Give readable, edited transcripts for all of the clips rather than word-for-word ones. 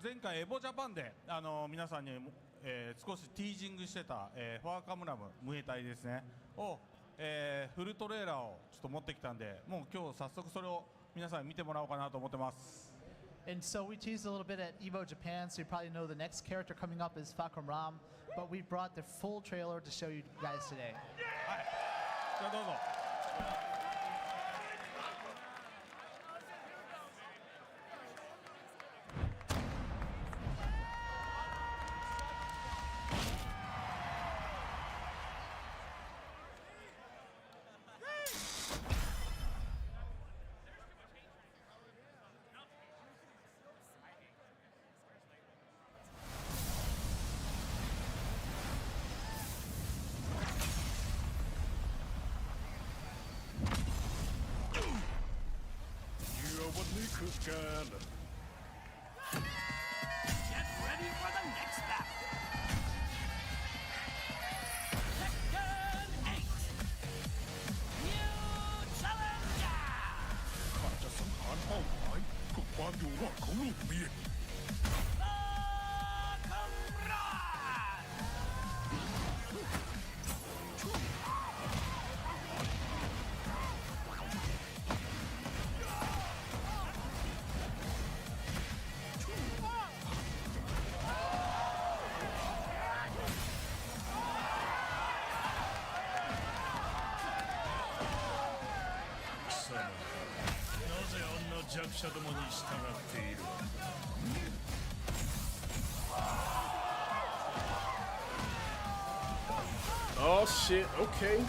前回エボジャパンで皆さんに、少しティージングしてた、ファーカムラムムエタイですねを、フルトレーラーをちょっと持ってきたんで、もう今日早速それを皆さんに見てもらおうかなと思ってます。And so we teased a little bit at Evo Japan, so you probably know the next character coming up is Falcon Ram, but we brought the full trailer to show you guys today. はい、じゃあどうぞ。Get ready for the next battle. Tekken 8. New challenger. ข้าจะสังหารเป้าหมายเพื่อความอยู่รอดของลูกเมีย 弱者どもに従っている。Oh shit, okay.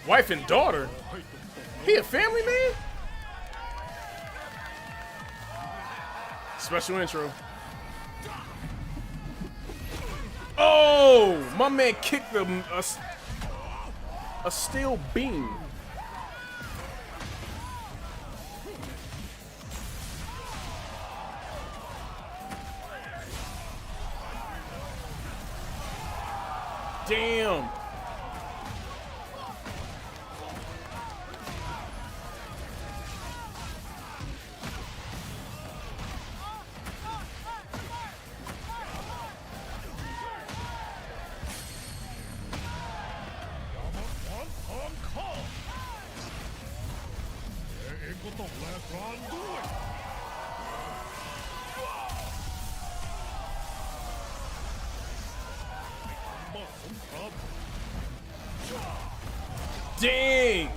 Wife and daughter? He a family man? Special intro. Oh, my man kicked a steel beam. Damn. Dang!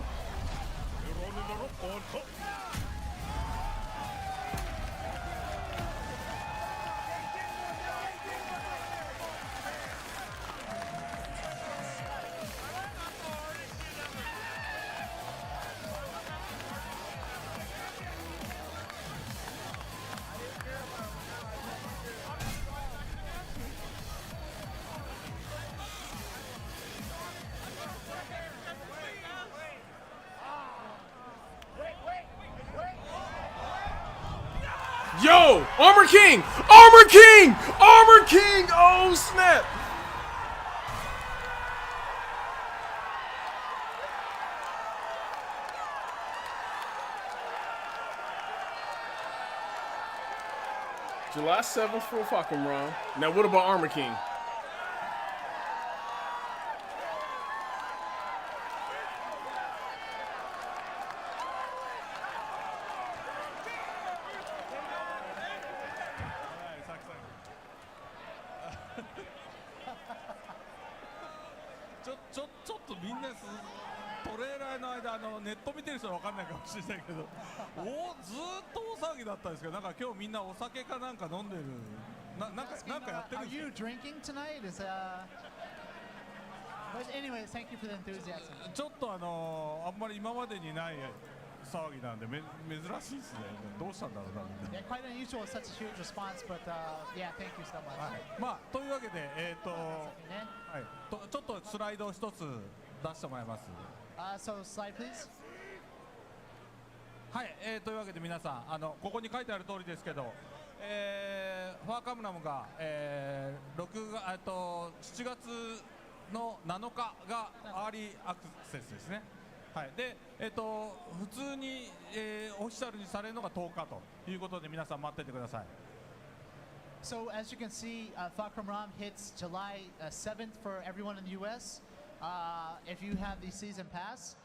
Yo! Armor King! Armor King! Armor King! Oh, snap! July 7th for fucking wrong. Now, what about Armor King?ちょっとみんなトレーラーの間ネット見てる人は分かんないかもしれないけどずーっと大騒ぎだったんですけど、なんか今日みんなお酒かなんか飲んでるなんかやってるんです Are you drinking tonight? But anyways, thank you for the enthusiasm. ちょっとあんまり今までにない騒ぎなんで珍しいですね。どうしたんだろうなみんな。 Yeah, quite unusual, such a huge response, but yeah, thank you so much. はい、まあというわけではい、ちょっとスライドを一つ出してもらいます。So slide please. はい、というわけで皆さんここに書いてある通りですけど、ファーカムラムが、7月の7日がアーリーアクセスですね。はい、で、普通に、オフィシャルにされるのが10日ということで皆さん待っててください。So as you can see, Fakram Ram hits July 7th for everyone in the U.S. If you have the season pass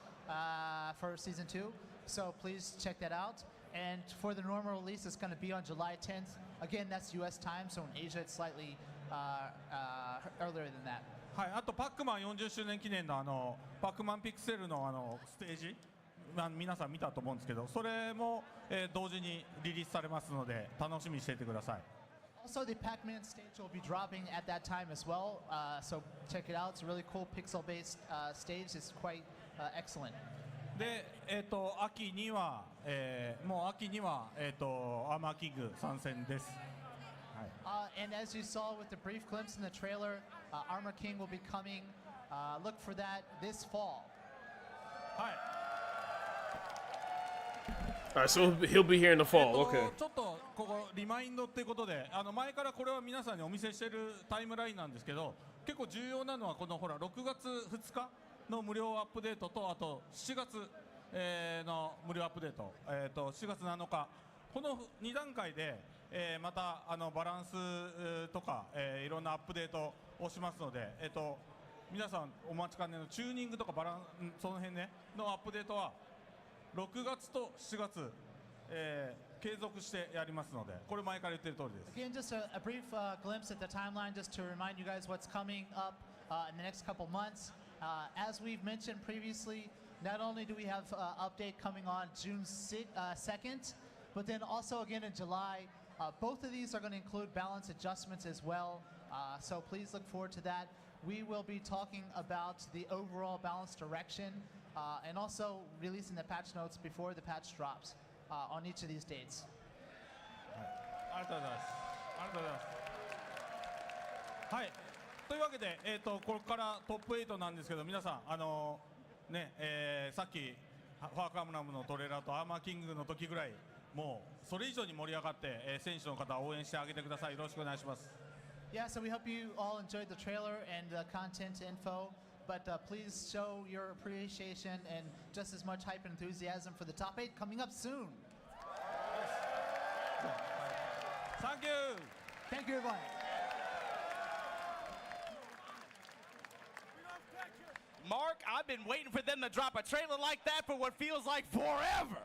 for season 2, so please check that out. And for the normal release, it's going to be on July 10th. Again, that's U.S. time, so in Asia it's slightly earlier than that. はい、あとパックマン40周年記念のパックマンピクセルのステージ、皆さん見たと思うんですけど、それも、同時にリリースされますので楽しみにしていてください。Also, the Pac-Man stage will be dropping at that time as well, so check it out. It's a really cool pixel-based stage. It's quite excellent. で、秋には、もう秋には、アーマーキング参戦です。はい、and as you saw with the brief glimpse in the trailer, Armor King will be coming. Look for that this fall. はい。Alright, so he'll be here in the fall. Okay. ちょっとここリマインドっていうことで、前からこれは皆さんにお見せしているタイムラインなんですけど、結構重要なのはこのほら6月2日の無料アップデートと、あと7月、の無料アップデート、7月7日この2段階で、またバランスとか、いろんなアップデートをしますので、皆さんお待ちかねのチューニングとかバランその辺ねのアップデートは6月と7月、継続してやりますので、これ前から言ってる通りです。 Again, just a brief glimpse at the timeline just to remind you guys what's coming up in the next couple months. As we've mentioned previously, not only do we have update coming on June 2nd, but then also again in July. Both of these are going to include balance adjustments as well, so please look forward to that. We will be talking about the overall balance direction and also releasing the patch notes before the patch drops on each of these dates. ありがとうございます。ありがとうございます。はい。というわけで、ここからトップ8なんですけど、皆さんね、さっきファーカムラムのトレーラーとアーマーキングの時ぐらいもうそれ以上に盛り上がって、選手の方を応援してあげてください。よろしくお願いします。Yeah, so we hope you all enjoyed the trailer and the content info, but please show your appreciation and just as much hype and enthusiasm for the top 8 coming up soon. Thank you. Thank you, everyone. Mark, I've been waiting for them to drop a trailer like that for what feels like forever.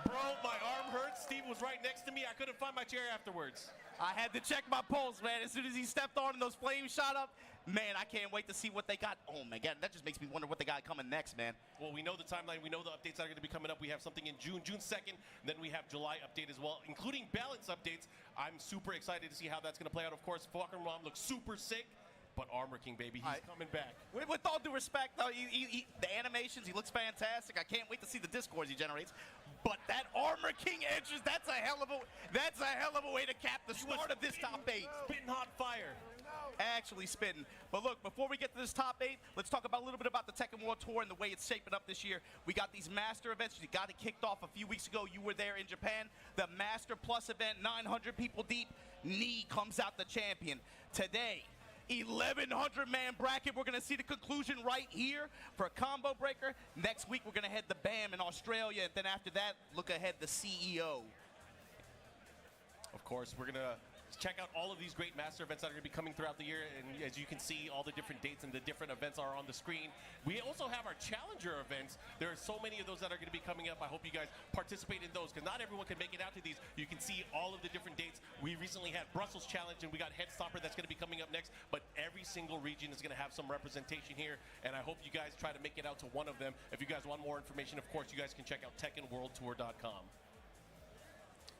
Bro, my arm hurts. Steve was right next to me. I couldn't find my chair afterwards. I had to check my pulse, man. As soon as he stepped on and those flames shot up, man, I can't wait to see what they got. Oh, my God, that just makes me wonder what they got coming next, man. Well, we know the timeline. We know the updates that are going to be coming up. We have something in June 2nd. Then we have July update as well, including balance updates. I'm super excited to see how that's going to play out. Of course, Falcon Rom looks super sick. But Armor King, baby, he's coming back. With all due respect, though, the animations, he looks fantastic. I can't wait to see the discords he generates. But that Armor King entrance, that's a hell of a way to cap the start of this top 8. Spitting hot fire. Actually spitting. But look, before we get to this top 8, let's talk about a little bit about the Tekken World Tour and the way it's shaping up this year. We got these Master events. You got it kicked off a few weeks ago. You were there in Japan. The Master Plus event, 900 people deep. Knee comes out the champion. Today, 1,100-man bracket. We're going to see the conclusion right here for a combo breaker. Next week, we're going to head to BAM in Australia. And then after that, look ahead, the CEO. Of course, we're going to check out all of these great master events that are going to be coming throughout the year. And as you can see, all the different dates and the different events are on the screen. We also have our challenger events. There are so many of those that are going to be coming up. I hope you guys participate in those because not everyone can make it out to these. You can see all of the different dates. We recently had Brussels Challenge and we got Headstopper that's going to be coming up next. But every single region is going to have some representation here. And I hope you guys try to make it out to one of them. If you guys want more information, of course, you guys can check out TekkenWorldTour.com.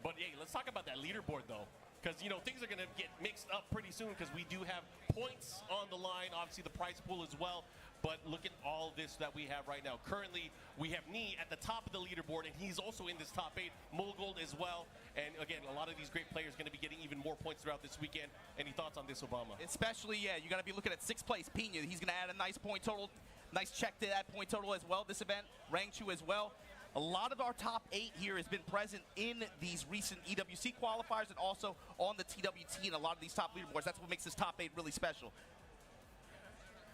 But hey, let's talk about that leaderboard though. Because, you know, things are going to get mixed up pretty soon because we do have points on the line, obviously the prize pool as well. But look at all this that we have right now. Currently, we have Knee at the top of the leaderboard, and he's also in this top 8. Mulgold as well. And again, a lot of these great players going to be getting even more points throughout this weekend. Any thoughts on this, Obama? Especially, yeah, you got to be looking at 6th place. Pina, he's going to add a nice point total. Nice check to that point total as well this event. Rangchu as well. A lot of our top 8 here has been present in these recent EWC qualifiers and also on the TWT and a lot of these top leaderboards. That's what makes this top 8 really special.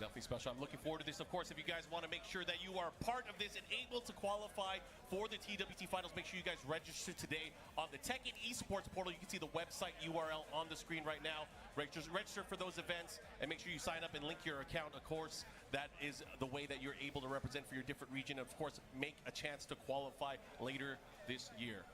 Definitely special. I'm looking forward to this. Of course, if you guys want to make sure that you are part of this and able to qualify for the TWT finals, make sure you guys register today on the Tekken Esports portal. You can see the website URL on the screen right now. Register for those events and make sure you sign up and link your account. Of course, that is the way that you're able to represent for your different region. Of course, make a chance to qualify later this year.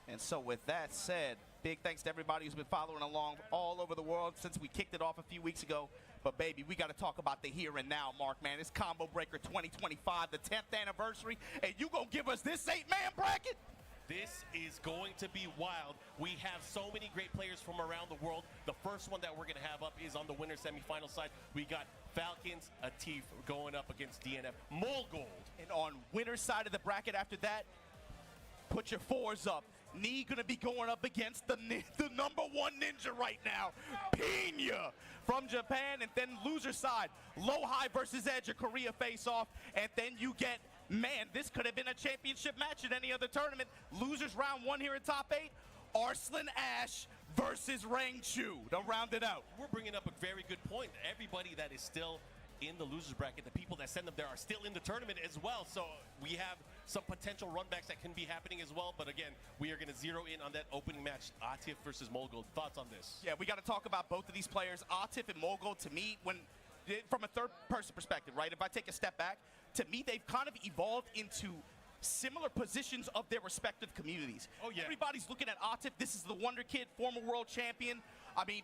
And so with that said, big thanks to everybody who's been following along all over the world since we kicked it off a few weeks ago. But baby, we got to talk about the here and now, Mark, man. It's Combo Breaker 2025, the 10th anniversary, and you gonna give us this 8-man bracket? This is going to be wild. We have so many great players from around the world. The first one that we're going to have up is on the winner semifinal side. We got Falcons, Atif going up against DNF, Molgold. And on winner's side of the bracket after that, put your 4s up. Knee gonna be going up against the number 1 ninja right now, Pina from Japan. And then loser side, Low-High versus Edge, a Korea face-off. And then you get, man, this could have been a championship match in any other tournament. Losers round 1 here in top 8, Arslan Ash versus Rang Chu to round it out. We're bringing up a very good point. Everybody that is still in the losers bracket, the people that send them there are still in the tournament as well. So we have some potential runbacks that can be happening as well. But again, we are going to zero in on that opening match, Atif versus Molgold. Thoughts on this? Yeah, we got to talk about both of these players. Atif and Molgold, to me, from a third-person perspective, right? If I take a step back, to me, they've kind of evolved into similar positions of their respective communities. Oh, yeah. Everybody's looking at Atif. This is the Wonder Kid, former world champion. I mean,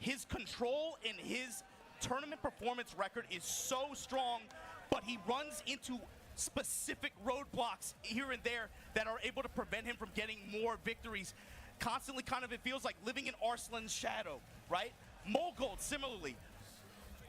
his control and his tournament performance record is so strong, but he runs into specific roadblocks here and there that are able to prevent him from getting more victories. Constantly kind of, it feels like living in Arslan's shadow, right? Molgold, similarly.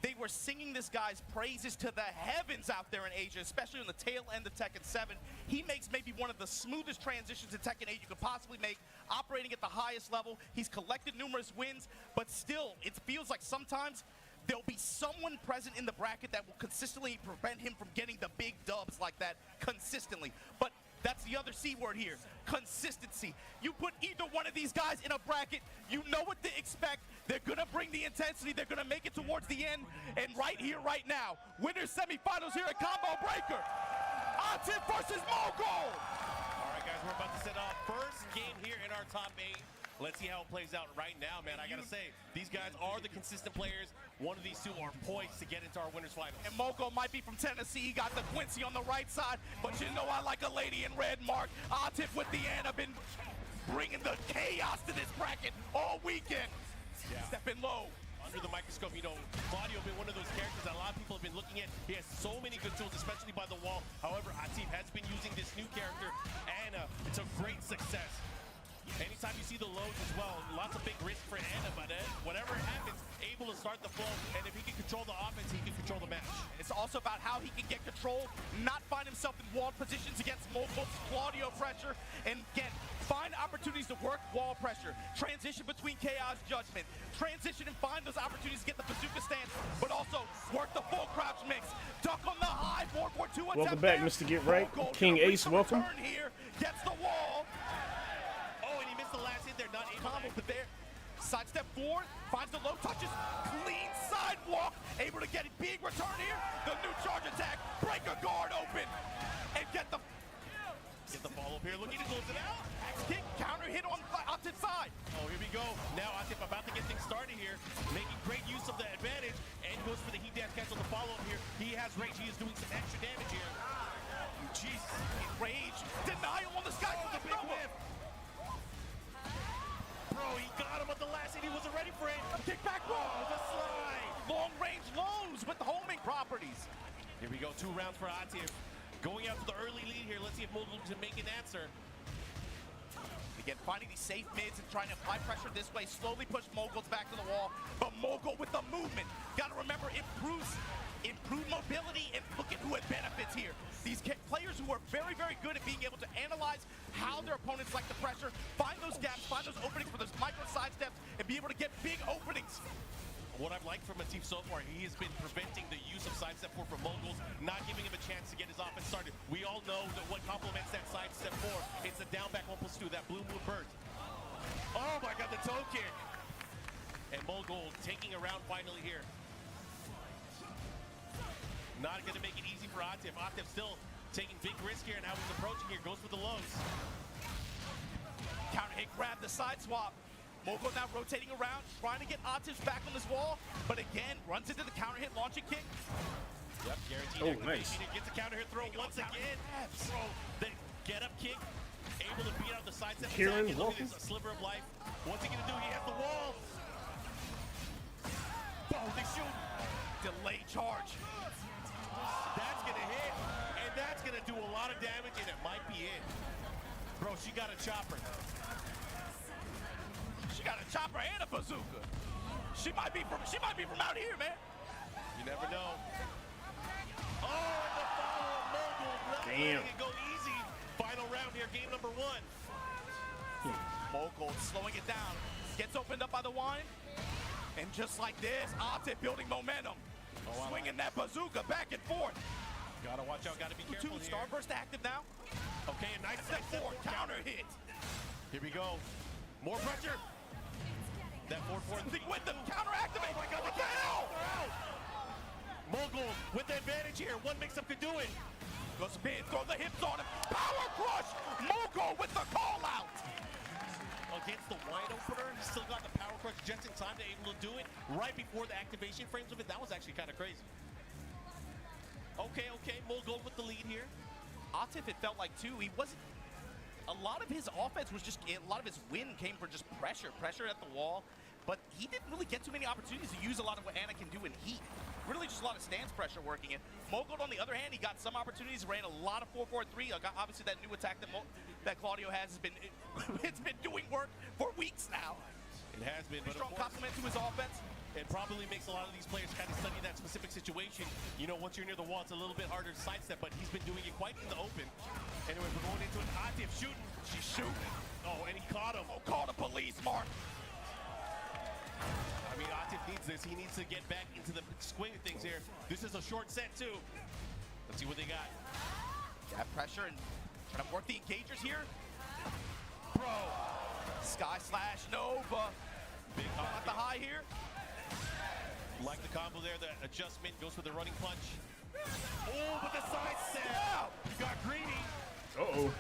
They were singing this guy's praises to the heavens out there in Asia, especially on the tail end of Tekken 7. He makes maybe one of the smoothest transitions in Tekken 8 you could possibly make, operating at the highest level. He's collected numerous wins, but still, it feels like sometimes there'll be someone present in the bracket that will consistently prevent him from getting the big dubs like that consistently. But that's the other C word here, consistency. You put either one of these guys in a bracket, you know what to expect. They're gonna bring the intensity, they're gonna make it towards the end. And right here, right now, winners semifinals here at Combo Breaker. Atif versus Molgold. All right, guys, we're about to set up first game here in our top 8. Let's see how it plays out right now, man. I gotta say, these guys are the consistent players. One of these two are poised to get into our winners finals. And Molgold might be from Tennessee. He got the Quincy on the right side, but you know I like a lady in red, Mark. Atif with the end. I've been bringing the chaos to this bracket all weekend. Yeah. Stepping low. Under the microscope, you know, Claudio been one of those characters that a lot of people have been looking at. He has so many good tools, especially by the wall. However, Atif has been using this new character, Anna, to great success. Anytime you see the loads as well, lots of big risk for Anna, but whatever happens, able to start the flow, and if he can control the offense, he can control the match. It's also about how he can get control, not find himself in walled positions against multiple Claudio pressure, and get find opportunities to work wall pressure, transition between Chaos Judgment, transition and find those opportunities to get the bazooka stance, but also work the full crouch mix, duck on the high 4-4-2 attempt. Welcome back, there. Mr. Get Right. Molgold King gonna Ace, reach the welcome. return here, gets the wall. Oh, and he missed the last hit there, not able Combo, to. but there, sidestep forward, finds the low touches, clean sidewalk, able to get a big return here. The new charge attack, break a guard open, and get the follow up here, looking to close it out. axe kick, counter hit on Atif's side. Oh, here we go. Now Atif about to get things started here, making great use of the advantage, and goes for the heat dance catch on the follow-up here. He has rage. He is doing some extra damage here. Jesus, rage, denial on the sky for the big whip. Bro, he got him at the last hit. He wasn't ready for it. Kick back roll. The slide. Long range lows with the homing properties. Here we go. 2 rounds for Atif. Going after the early lead here. Let's see if Molgold can make an answer. Again, finding these safe mids and trying to apply pressure this way, slowly push Molgold's back to the wall. But Molgold with the movement. Got to remember, improved mobility, and look at who it benefits here. These players who are very, very good at being able to analyze how their opponents like the pressure, find those gaps, find those openings for those micro side steps, and be able to get big openings. what I've liked from Atif so far, he has been preventing the use of sidestep 4 from moguls, not giving him a chance to get his offense started. We all know that what complements that sidestep 4, it's the down back 1+2, that blue moon burst. Oh my god, the toe kick. And Mogul taking a round finally here. Not going to make it easy for Atif. Atif still taking big risk here, and how he's approaching here, goes for the lows. Counter hit, grab the side swap. Mogul now rotating around, trying to get Atif back on this wall, but again, runs into the counter hit, launching kick. Yep, guaranteed Oh, activation. nice. Here, gets the counter hit throw once again. Throw, the get up kick, able to beat out the sidestep attack. Kieran, And look at welcome. this, a sliver of life. What's he gonna do? He has the wall. Oh, they shoot. Delay charge. That's gonna hit, and that's gonna do a lot of damage, and it might be it. Bro, she got a chopper. She got a chopper and a bazooka. She might be from out here, man. You never know. Oh, and the follow-up mogul, not Damn. letting it go easy. Final round here, game number 1. Mogul slowing it down. Gets opened up by the wine. And just like this, Atif building momentum. Swinging that bazooka back and forth. Gotta watch out, gotta be careful here. Starburst active now. Okay, a nice Step step 4, forward counter hit. Here we go. More pressure. That 4-4 With the counter activate. Oh my god, What the hell? Mogul with the advantage here. One mix-up could do it. Goes spin, throw the hips on him. Power crush. Mogul with the call out. Against the wide opener, still got the power crush just in time to able to do it right before the activation frames of it. That was actually kind of crazy. Okay, Mogul with the lead here. Atif, it felt like too, he wasn't. A lot of his offense was just, a lot of his win came from just pressure at the wall. But he didn't really get too many opportunities to use a lot of what Ana can do in heat. Really just a lot of stance pressure working it. Mogul, on the other hand, he got some opportunities, ran a lot of 4-4-3. Obviously, that new attack that Claudio has been, it's been doing work for weeks now. It has been, but Strong of course, compliment to his offense. it probably makes a lot of these players kind of study that specific situation. You know, once you're near the wall, it's a little bit harder to sidestep, but he's been doing it quite in the open. Anyway, we're going into an Atif shooting. She's shooting. Oh, and he caught him. Oh, call the police, Mark. I mean, Atif needs this. He needs to get back into the swing of things here. This is a short set, too. Let's see what they got. That pressure and trying to work the engagers here. Bro. Sky Slash Nova. Big At the high here. Like the combo there, the adjustment goes for the running punch. Oh, but the side step. He got greedy. Uh-oh.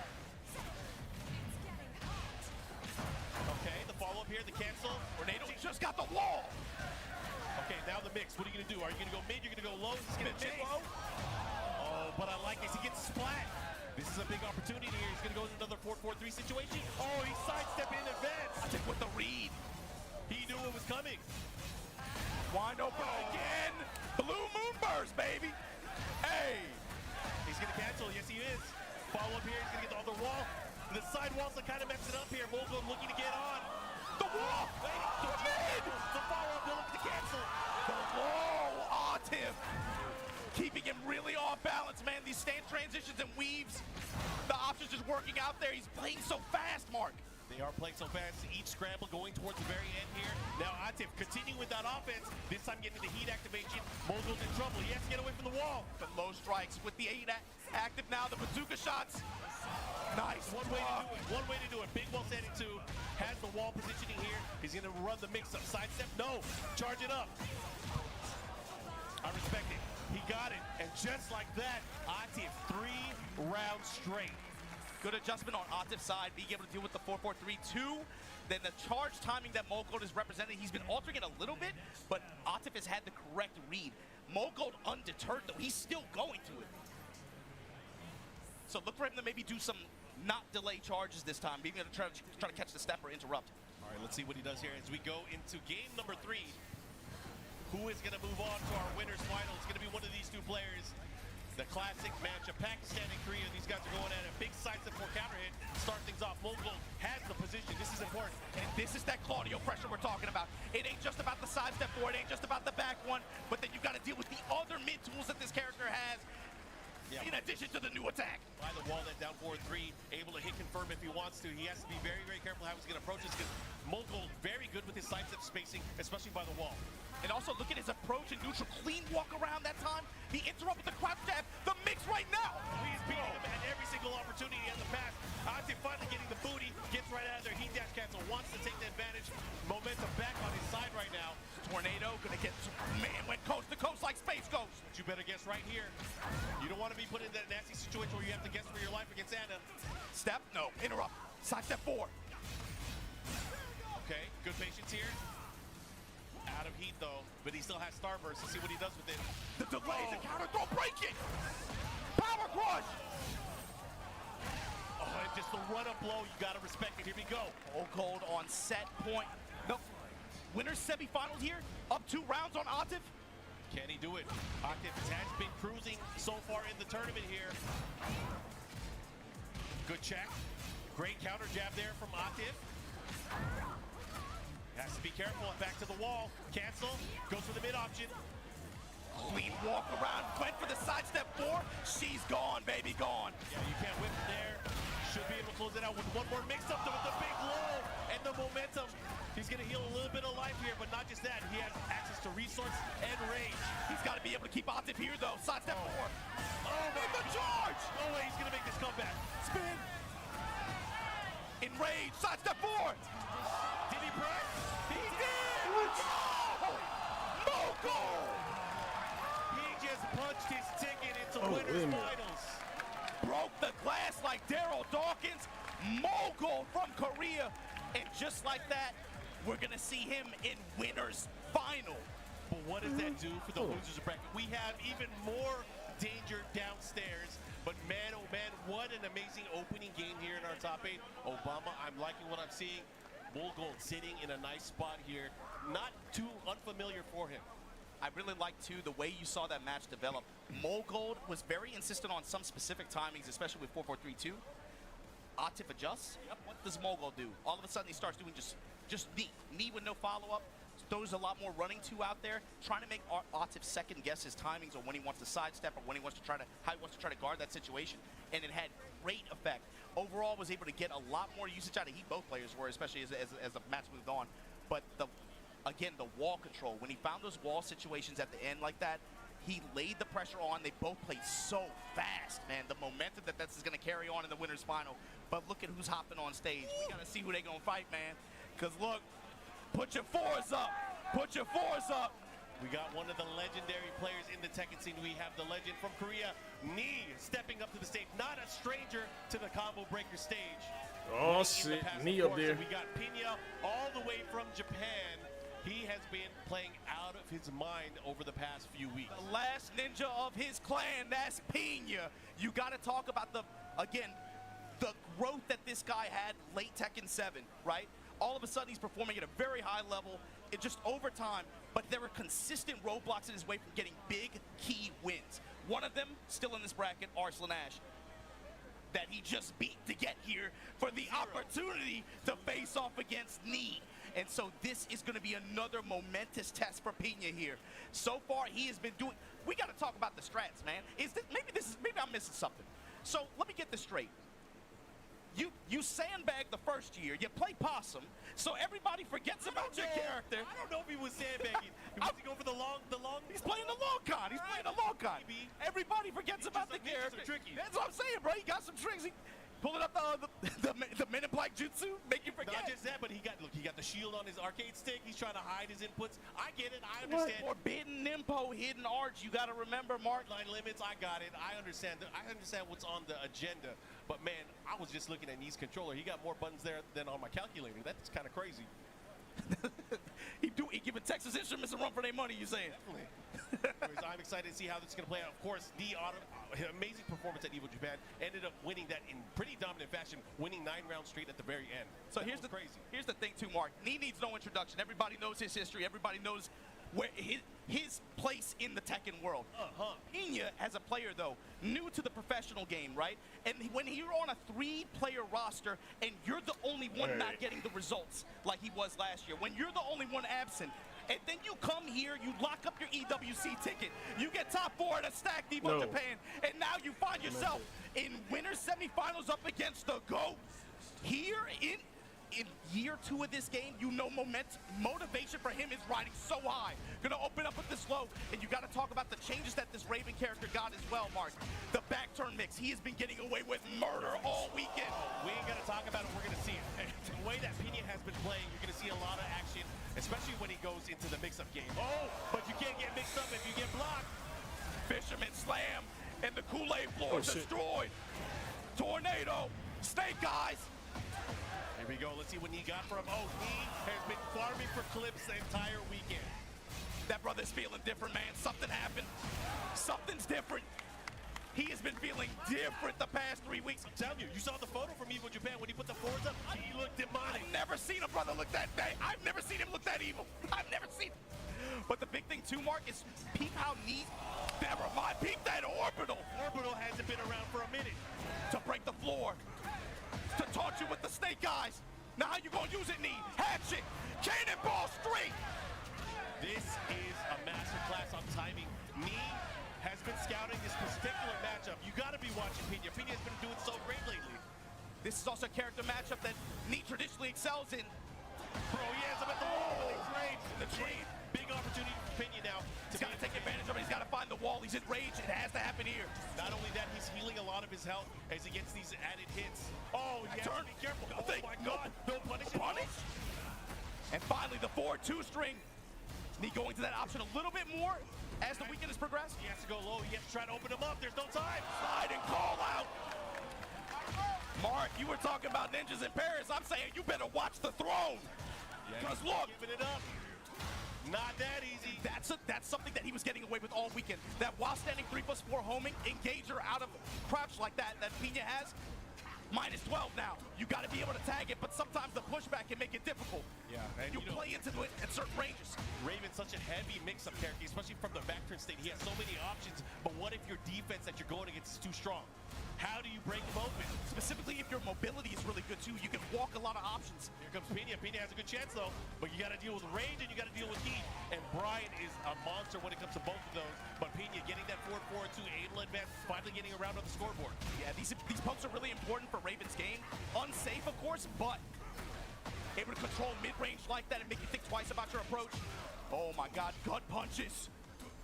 Okay, the follow-up here, the cancel. Tornado just got the wall. Okay, now the mix. What are you going to do? Are you going to go mid? You're going to go low? He's going to Mid chase. low. Oh, but I like this. He gets splat. This is a big opportunity here. He's going to go into another 4-4-3 situation. Oh, he sidestepped in advance. Atif with the read. He knew it was coming. Wide open again. Blue Moon Burst, baby. Hey. He's going to cancel. Yes, he is. Follow up here. He's going to get the other wall. The side walls are kind of messing up here. Mogul looking to get on. The wall. The mid. The follow-up. They're looking to cancel. The wall. Atif. Keeping him really off balance, man. These stance transitions and weaves. The options just working out there. He's playing so fast, Mark. They are playing so fast. Each scramble going towards the very end here. Now Atif continuing with that offense. This time getting the heat activation. Mogul's in trouble. He has to get away from the wall. The low strikes with the 8 active now. The bazooka shots. Nice. One way to do it. One way to do it. Big wall setting 2. Has the wall positioning here. He's going to run the mix-up. Sidestep. No. Charge it up. I respect it. He got it. And just like that, Atif 3 rounds straight. Good adjustment on Atif's side, being able to deal with the 4-4-3-2. Then the charge timing that Mogul is representing, he's been altering it a little bit, but Atif has had the correct read. Mogul undeterred, though. He's still going to it. So look for him to maybe do some not delay charges this time, being able to try to catch the step or interrupt. All right, let's see what he does here as we go into game number 3. Who is going to move on to our winners final? It's going to be one of these two players. The classic matchup, Pakistan and Korea. These guys are going at a big sidestep for counter hit. Start things off. Mogul has the position. This is important. And this is that Claudio pressure we're talking about. It ain't just about the sidestep four, it ain't just about the back one, but then you've got to deal with the other mid tools that this character has. Yeah, in addition to the new attack. By the wall, that down 4-3, able to hit confirm if he wants to. He has to be very, very careful how he's going to approach this because Mogul very good with with his sidestep spacing, especially by the wall. And also look at his approach and neutral. Clean walk around that time. He interrupted the crouch jab. The mix right now. He's beating him at every single opportunity in the past. Ante finally getting the booty, gets right out of there. Heat dash cancel, wants to take the advantage. Momentum back on his side right now. Tornado gonna get, man, went coast to coast like Space Ghost. But you better guess right here. You don't want to be put in that nasty situation where you have to guess for your life against Anna. Step, no, interrupt. Side step 4. Okay, good patience here. Out of heat though, but he still has Starburst. Let's see what he does with it. The delay, the counter throw, break it. Power crush. Oh, and just the run-up blow, you gotta respect it. Here we go. Old Gold on set point. No, winner's semifinals here. Up 2 rounds on Atif. Can he do it? Octave has been cruising so far in the tournament here. Good check. Great counter jab there from Octave. Has to be careful. Back to the wall. Cancel. Goes for the mid option. Clean walk around. Went for the side step 4. She's gone, baby, gone. Yeah, you can't whip it there. Should be able to close it out with one more mix up with the big low and the momentum. He's going to heal a little bit of life here, but not just that. He has access to resource and range. He's got to be able to keep Atif here, though. Side step 4. Oh, Make the charge. no way he's going to make this comeback. Spin. Enrage. Side step 4. Did he press? He did. Mogul. He just punched his ticket into Oh, winners wait a minute. finals. Broke the glass like Daryl Dawkins. Mogul from Korea. And just like that, we're going to see him in winners final. But what does that do for the losers bracket? We have even more danger downstairs. But man, oh man, what an amazing opening game here in our top 8. Obama, I'm liking what I'm seeing. Gold sitting in a nice spot here. Not too unfamiliar for him. I really like, too, the way you saw that match develop. Mogold was very insistent on some specific timings, especially with 4-4-3-2. Atif adjusts. Yep. What does Mogold do? All of a sudden, he starts doing just knee. Knee with no follow-up. Throws a lot more running to out there, trying to make Atif second guess his timings on when he wants to sidestep or when he wants to try to how he wants to try to guard that situation, and it had great effect. Overall, was able to get a lot more usage out of Heat. Both players were, especially as the match moved on. But again, the wall control, when he found those wall situations at the end like that, he laid the pressure on. They both played so fast, man. The momentum that this is going to carry on in the winners final. But look at who's hopping on stage. We got to see who they going to fight, man. Because look. Put your 4s up. Put your 4s up. We got one of the legendary players in the Tekken scene. We have the legend from Korea, Knee, stepping up to the stage. Not a stranger to the combo breaker stage. Oh, In the shit. past, Knee of up course, there. We got Pina all the way from Japan. He has been playing out of his mind over the past few weeks. The last ninja of his clan, that's Pina. You got to talk about the growth that this guy had late Tekken 7, right? All of a sudden, he's performing at a very high level, just over time, but there were consistent roadblocks in his way from getting big, key wins. One of them, still in this bracket, Arslan Ash, that he just beat to get here for the opportunity to face off against Knee. And so this is going to be another momentous test for Pina here. So far, he has been doing. We got to talk about the strats, man. Maybe I'm missing something. So let me get this straight. You sandbag the first year, you play possum, so everybody forgets about your character. I don't know if he was sandbagging. He was going for the long. He's playing the long con. He's playing the long con. Maybe. Everybody forgets about the Ninjas character. are tricky. That's what I'm saying, bro. He got some tricks. He pulling up the Men in Black Jutsu, make you forget. Not just that, but he got the shield on his arcade stick. He's trying to hide his inputs. I get it. I understand. Forbidden Nimpo, hidden arts. You got to remember, Mark. Line limits. I got it. I understand. I understand what's on the agenda. But man, I was just looking at Knee's controller. He got more buttons there than on my calculator. That's kind of crazy. He giving Texas Instruments a run for their money. You saying? Definitely. Anyways, I'm excited to see how this is going to play out. Of course, amazing performance at Evo Japan. Ended up winning that in pretty dominant fashion, winning 9 rounds straight at the very end. So That here's was crazy. Here's the thing too, Mark. Knee needs no introduction. Everybody knows his history. Everybody knows where his place in the Tekken world. Pina, as a player though, new to the professional game, right? And when you're on a 3-player roster and you're the only one not getting the results like he was last year, when you're the only one absent, and then you come here, you lock up your EWC ticket, you get top 4 at a stack Evo No. Japan, and now you find yourself in winners semifinals up against the GOAT here in year 2 of this game, you know motivation for him is riding so high. Gonna open up with this low, and you gotta talk about the changes that this Raven character got as well, Mark. The back turn mix, he has been getting away with murder all weekend. We ain't gonna talk about it, we're gonna see it. The way that Pena has been playing, you're gonna see a lot of action, especially when he goes into the mix-up game. Oh, but you can't get mixed up if you get blocked. Fisherman slam, and the Kool-Aid floor destroyed. Tornado, Snake Eyes. Here we go, let's see what he got from. Oh, he has been farming for clips the entire weekend. That brother's feeling different, man. Something happened. Something's different. He has been feeling different the past 3 weeks. I'm telling you, you saw the photo from Evo Japan when he put the fours up. He looked demonic. I've never seen a brother look that bad. I've never seen him look that evil. I've never seen. But the big thing too, Mark, is peep how neat. Never mind. Peep that orbital. Orbital hasn't been around for a minute. To break the floor. To taunt you with the Snake Eyes. Now how you gonna use it, knee? Hatchet. Cannonball straight. This is a masterclass on timing. Nee has been scouting this particular matchup. You gotta be watching Pena. Pena has been doing so great lately. This is also a character matchup that Nee traditionally excels in. Bro, he has him at the wall with the trade. The trade. Big opportunity for Pena now. He's got to take advantage of it. He's got to find the wall. He's enraged. It has to happen here. Not only that, he's healing a lot of his health as he gets these added hits. Oh, he has to be careful. Oh my God. No punish. Punish. And finally, the 4-2 string. Nee going to that option a little bit more as the weekend has progressed. He has to go low. He has to try to open him up. There's no time. Slide and call out. Mark, you were talking about ninjas in Paris. I'm saying you better watch the throne. Because look. Giving it up. Not that easy. That's something that he was getting away with all weekend. That while standing 3+4 homing, engager out of crouch like that Pena has, -12 now. You got to be able to tag it, but sometimes the pushback can make it difficult. Yeah, and you play into it at certain ranges. Raven's such a heavy mix-up character, especially from the back turn state. He has so many options, but what if your defense that you're going against is too strong? How do you break him open? Specifically, if your mobility is really good too, you can walk a lot of options. Here comes Pena. Pena has a good chance though, but you got to deal with range and you got to deal with heat. And Brian is a monster when it comes to both of those. But Pena getting that 4-4-2 able advance, finally getting around on the scoreboard. Yeah, these pokes are really important for Raven's game. Unsafe, of course, but able to control mid-range like that and make you think twice about your approach. Oh my God, gut punches.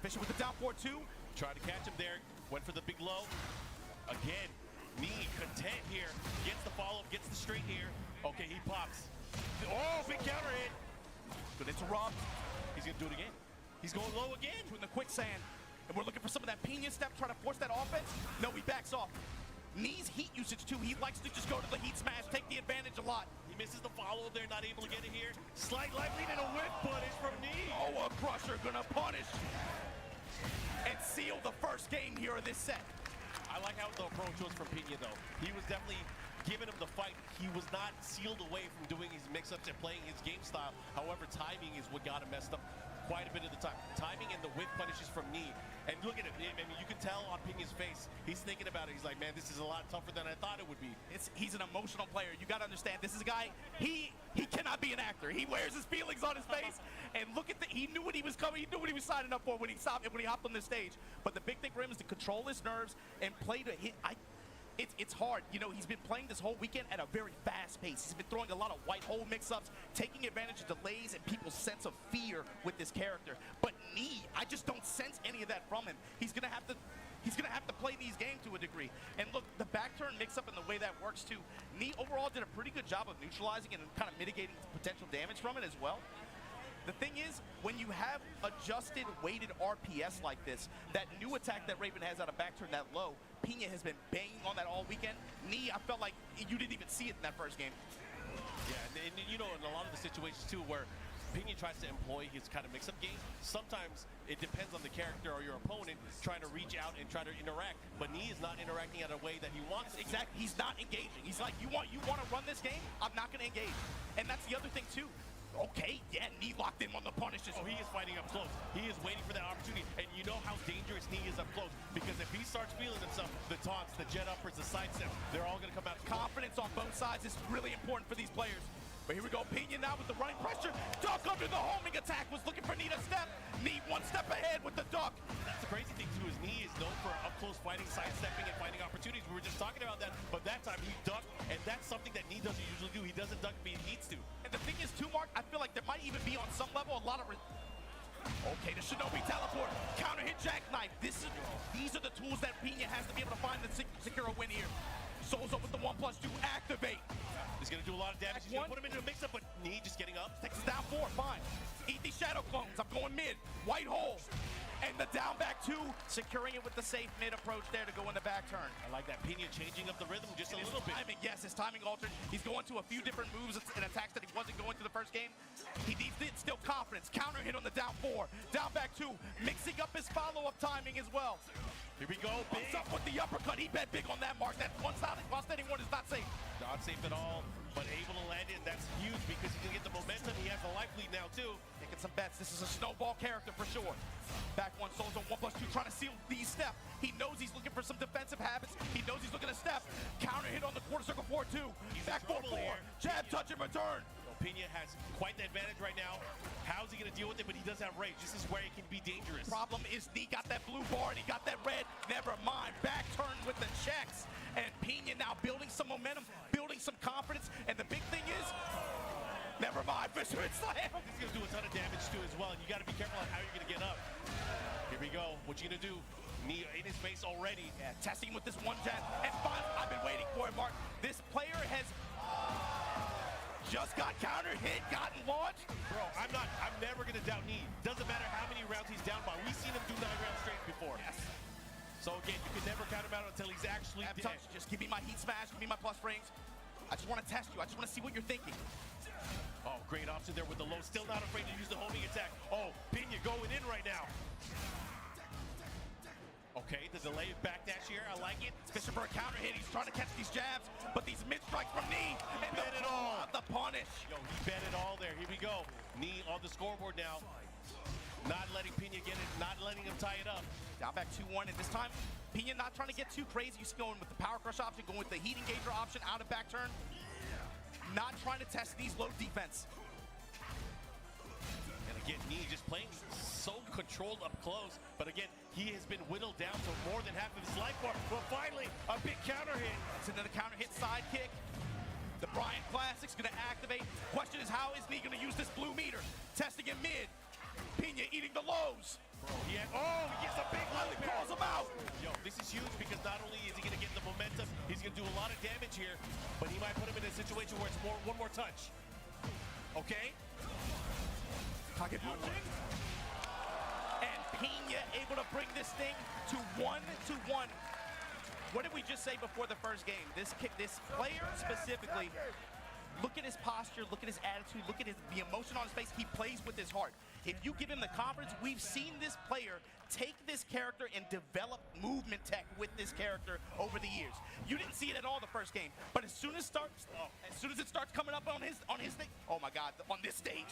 Fisher with the down 4-2. Tried to catch him there. Went for the big low. Again, Nee content here. Gets the follow-up, gets the straight here. Okay, he pops. Oh, big counter hit. Good interrupt. He's gonna do it again. He's going low again. In the quicksand. And we're looking for some of that Pena step, try to force that offense. No, he backs off. Nee's heat usage too. He likes to just go to the heat smash, take the advantage a lot. He misses the follow-up there, not able to get it here. Slight life lead and a whip punish from Nee. Oh, a crusher gonna punish. And seal the first game here of this set. I like how the approach was from Pena, though. He was definitely giving him the fight. He was not sealed away from doing his mix-ups and playing his game style. However, timing is what got him messed up quite a bit of the time. Timing and the whip punishes from Nee. And look at him. I mean, you can tell on Pena's face. He's thinking about it. He's like, man, this is a lot tougher than I thought it would be. He's an emotional player. You got to understand, this is a guy, he cannot be an actor. He wears his feelings on his face. And look at he knew what he was coming. He knew what he was signing up for when he hopped on the stage. But the big thing for him is to control his nerves and play to hit. It's hard. You know, he's been playing this whole weekend at a very fast pace. He's been throwing a lot of white hole mix-ups, taking advantage of delays and people's sense of fear with this character. But Nee, I just don't sense any of that from him. He's gonna have to play these games to a degree. And look, the back turn mix-up and the way that works too. Nee overall did a pretty good job of neutralizing and kind of mitigating potential damage from it as well. The thing is, when you have adjusted weighted RPS like this, that new attack that Raven has out of back turn that low, Pena has been banging on that all weekend. Nee, I felt like you didn't even see it in that first game. Yeah, and you know, in a lot of the situations too where Pena tries to employ his kind of mix-up game, sometimes it depends on the character or your opponent trying to reach out and try to interact. But Nee is not interacting in a way that he wants. Exactly, he's not engaging. He's like, you want to run this game? I'm not going to engage. And that's the other thing too. Okay, yeah, Nee locked in on the punishes. Oh, he is fighting up close. He is waiting for that opportunity. And you know how dangerous Nee is up close. Because if he starts feeling himself, the taunts, the jet uppers, the side steps, they're all going to come out. Confidence on both sides is really important for these players. But here we go, Pena now with the running pressure. Duck under the homing attack, was looking for Knee to step. Knee one step ahead with the duck. That's the crazy thing too, is Knee is known for up close fighting, sidestepping, and finding opportunities. We were just talking about that, but that time he ducked, and that's something that Knee doesn't usually do. He doesn't duck if he needs to. And the thing is too, Mark, I feel like there might even be on some level a lot of... Okay, the Shinobi teleport, counter hit jackknife. These are the tools that Pina has to be able to find the secure a win here. Souls up with the 1+2, activate. He's gonna do a lot of damage. He's gonna put him into a mix-up, but Knee just getting up. Takes us down 4, fine. Eat these shadow clones, I'm going mid. White hole. And the down back 2, securing it with the safe mid approach there to go in the back turn. I like that. Pina changing up the rhythm just a little bit. Timing, yes, his timing altered. He's going to a few different moves and attacks that he wasn't going to the first game. He needs to instill confidence. Counter hit on the down 4. Down back 2. Mixing up his follow-up timing as well. Here we go. Big. What's up with the uppercut? He bet big on that, Mark. That while standing one is not safe. Not safe at all, but able to land it. That's huge because he can get the momentum. He has the life lead now too. Taking some bets. This is a snowball character for sure. Back 1, Souls on 1+2, trying to seal the step. He knows he's looking for some defensive habits. He knows he's looking to step. Counter hit on the quarter circle 4-2. Back 4-4. Jab, touch, and return. Pina has quite the advantage right now. How's he gonna deal with it? But he does have range. This is where it can be dangerous. Problem is he got that blue bar and he got that red. Never mind. Back turn with the checks. And Pina now building some momentum, building some confidence. And the big thing is, never mind. Fisherman slam. This is gonna do a ton of damage too as well. And you gotta be careful on how you're gonna get up. Here we go. What you gonna do? Knee in his face already. Yeah, testing with this one jab. And finally, I've been waiting for it, Mark. This player has just got counter hit, gotten launched. Bro, I'm never gonna doubt Knee. Doesn't matter how many rounds he's down by. We've seen him do 9 rounds straight before. Yes. So again, you can never count him out until he's actually Jab dead. touch, just give me my heat smash, give me my plus frames. I just want to test you. I just want to see what you're thinking. Oh, great option there with the low. Still not afraid to use the homing attack. Oh, Pina going in right now. Okay, the delayed backdash here. I like it. Fishing for a counter hit. He's trying to catch these jabs, but these mid strikes from Knee. And bet it all. The punish. Yo, he bet it all there. Here we go. Knee on the scoreboard now. Not letting Pina get it, not letting him tie it up. Down back 2-1, and this time, Pina not trying to get too crazy. He's going with the power crush option, going with the heat engager option out of back turn. Not trying to test these low defense. And again, Knee just playing so controlled up close. But again, he has been whittled down to more than half of his life bar. Well, finally, a big counter hit. It's another counter hit side kick. The Brian Classic's gonna activate. Question is, how is Knee gonna use this blue meter? Testing in mid. Pina eating the lows. Bro, he gets a big Lily calls him out. Yo, this is huge because not only is he gonna get the momentum, he's gonna do a lot of damage here, but he might put him in a situation where it's one more touch. Okay? Kagebunshin. And Pina able to bring this thing to 1-1. What did we just say before the first game? This player specifically, look at his posture, look at his attitude, look at the emotion on his face. He plays with his heart. If you give him the confidence, we've seen this player take this character and develop movement tech with this character over the years. You didn't see it at all the first game, but as soon as it starts coming up on his thing, oh my God, on this stage.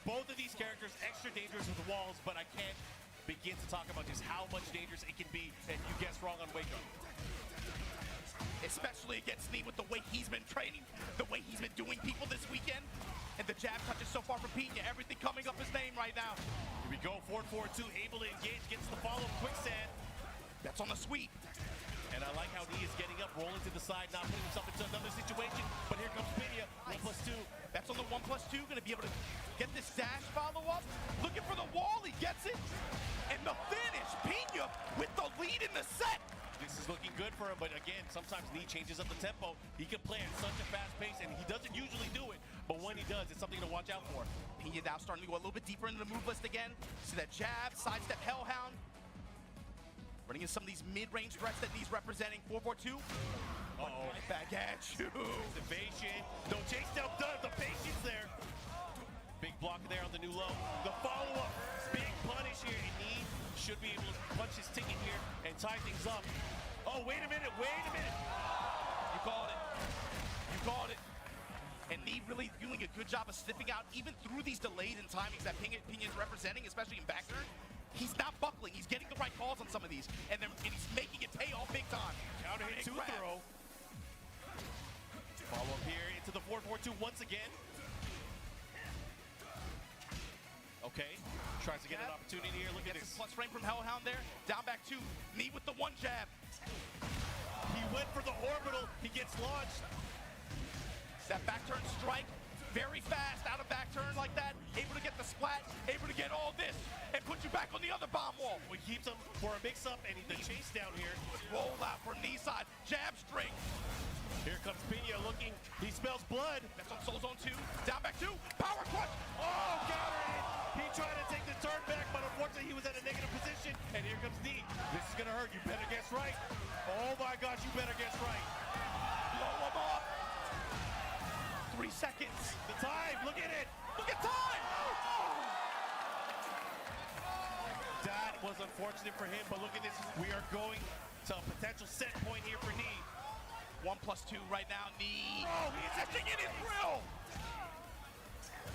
Both of these characters extra dangerous with the walls, but I can't begin to talk about just how much dangerous it can be if you guess wrong on Wake Up. Especially against Knee with the way he's been training, the way he's been doing people this weekend, and the jab touches so far from Pina. Everything coming up his name right now. Here we go, 4-4-2, able to engage, gets the follow, quicksand. That's on the sweep. And I like how Knee is getting up, rolling to the side, not putting himself into another situation. But here comes Pina, 1+2. That's on the 1+2, gonna be able to get this dash follow-up. Looking for the wall, he gets it. And the finish, Pina with the lead in the set. This is looking good for him, but again, sometimes Knee changes up the tempo. He can play at such a fast pace, and he doesn't usually do it. But when he does, it's something to watch out for. Pina now starting to go a little bit deeper into the move list again. See that jab, sidestep, hellhound. Running in some of these mid-range threats that Knee's representing. 4-4-2. Uh-oh. Right back at you. Evasion. No chase down done. The patience there. Big block there on the new low. The follow-up. Big punish here. And Knee should be able to punch his ticket here and tie things up. Oh, wait a minute. You called it. And Knee really doing a good job of sniffing out even through these delays and timings that Pina's representing, especially in back turn. He's not buckling. He's getting the right calls on some of these, and he's making it pay off big time. Counter hit, 2 throw. Follow up here into the 4-4-2 once again. Okay, tries to get an opportunity here. Look at Gets this. his plus frame from Hellhound there. Down back two. Knee with the one jab. He went for the orbital. He gets launched. That back turn strike, very fast out of back turn like that. Able to get the splat, able to get all this, and put you back on the other bomb wall. We keeps him for a mix-up, and the chase down here. Roll out from knee side, jab string. Here comes Pina looking. He smells blood. That's on Soul Zone 2. Down back 2. Power clutch. Oh, counter it. He tried to take the turn back, but unfortunately he was at a negative position. And here comes D. This is going to hurt. You better guess right. Oh, my gosh, you better guess right. Blow him up. 3 seconds. The time. Look at it. Look at time. That was unfortunate for him, but look at this. We are going to a potential set point here for D. 1+2 right now. Knee. Oh, he's Etching in his grill.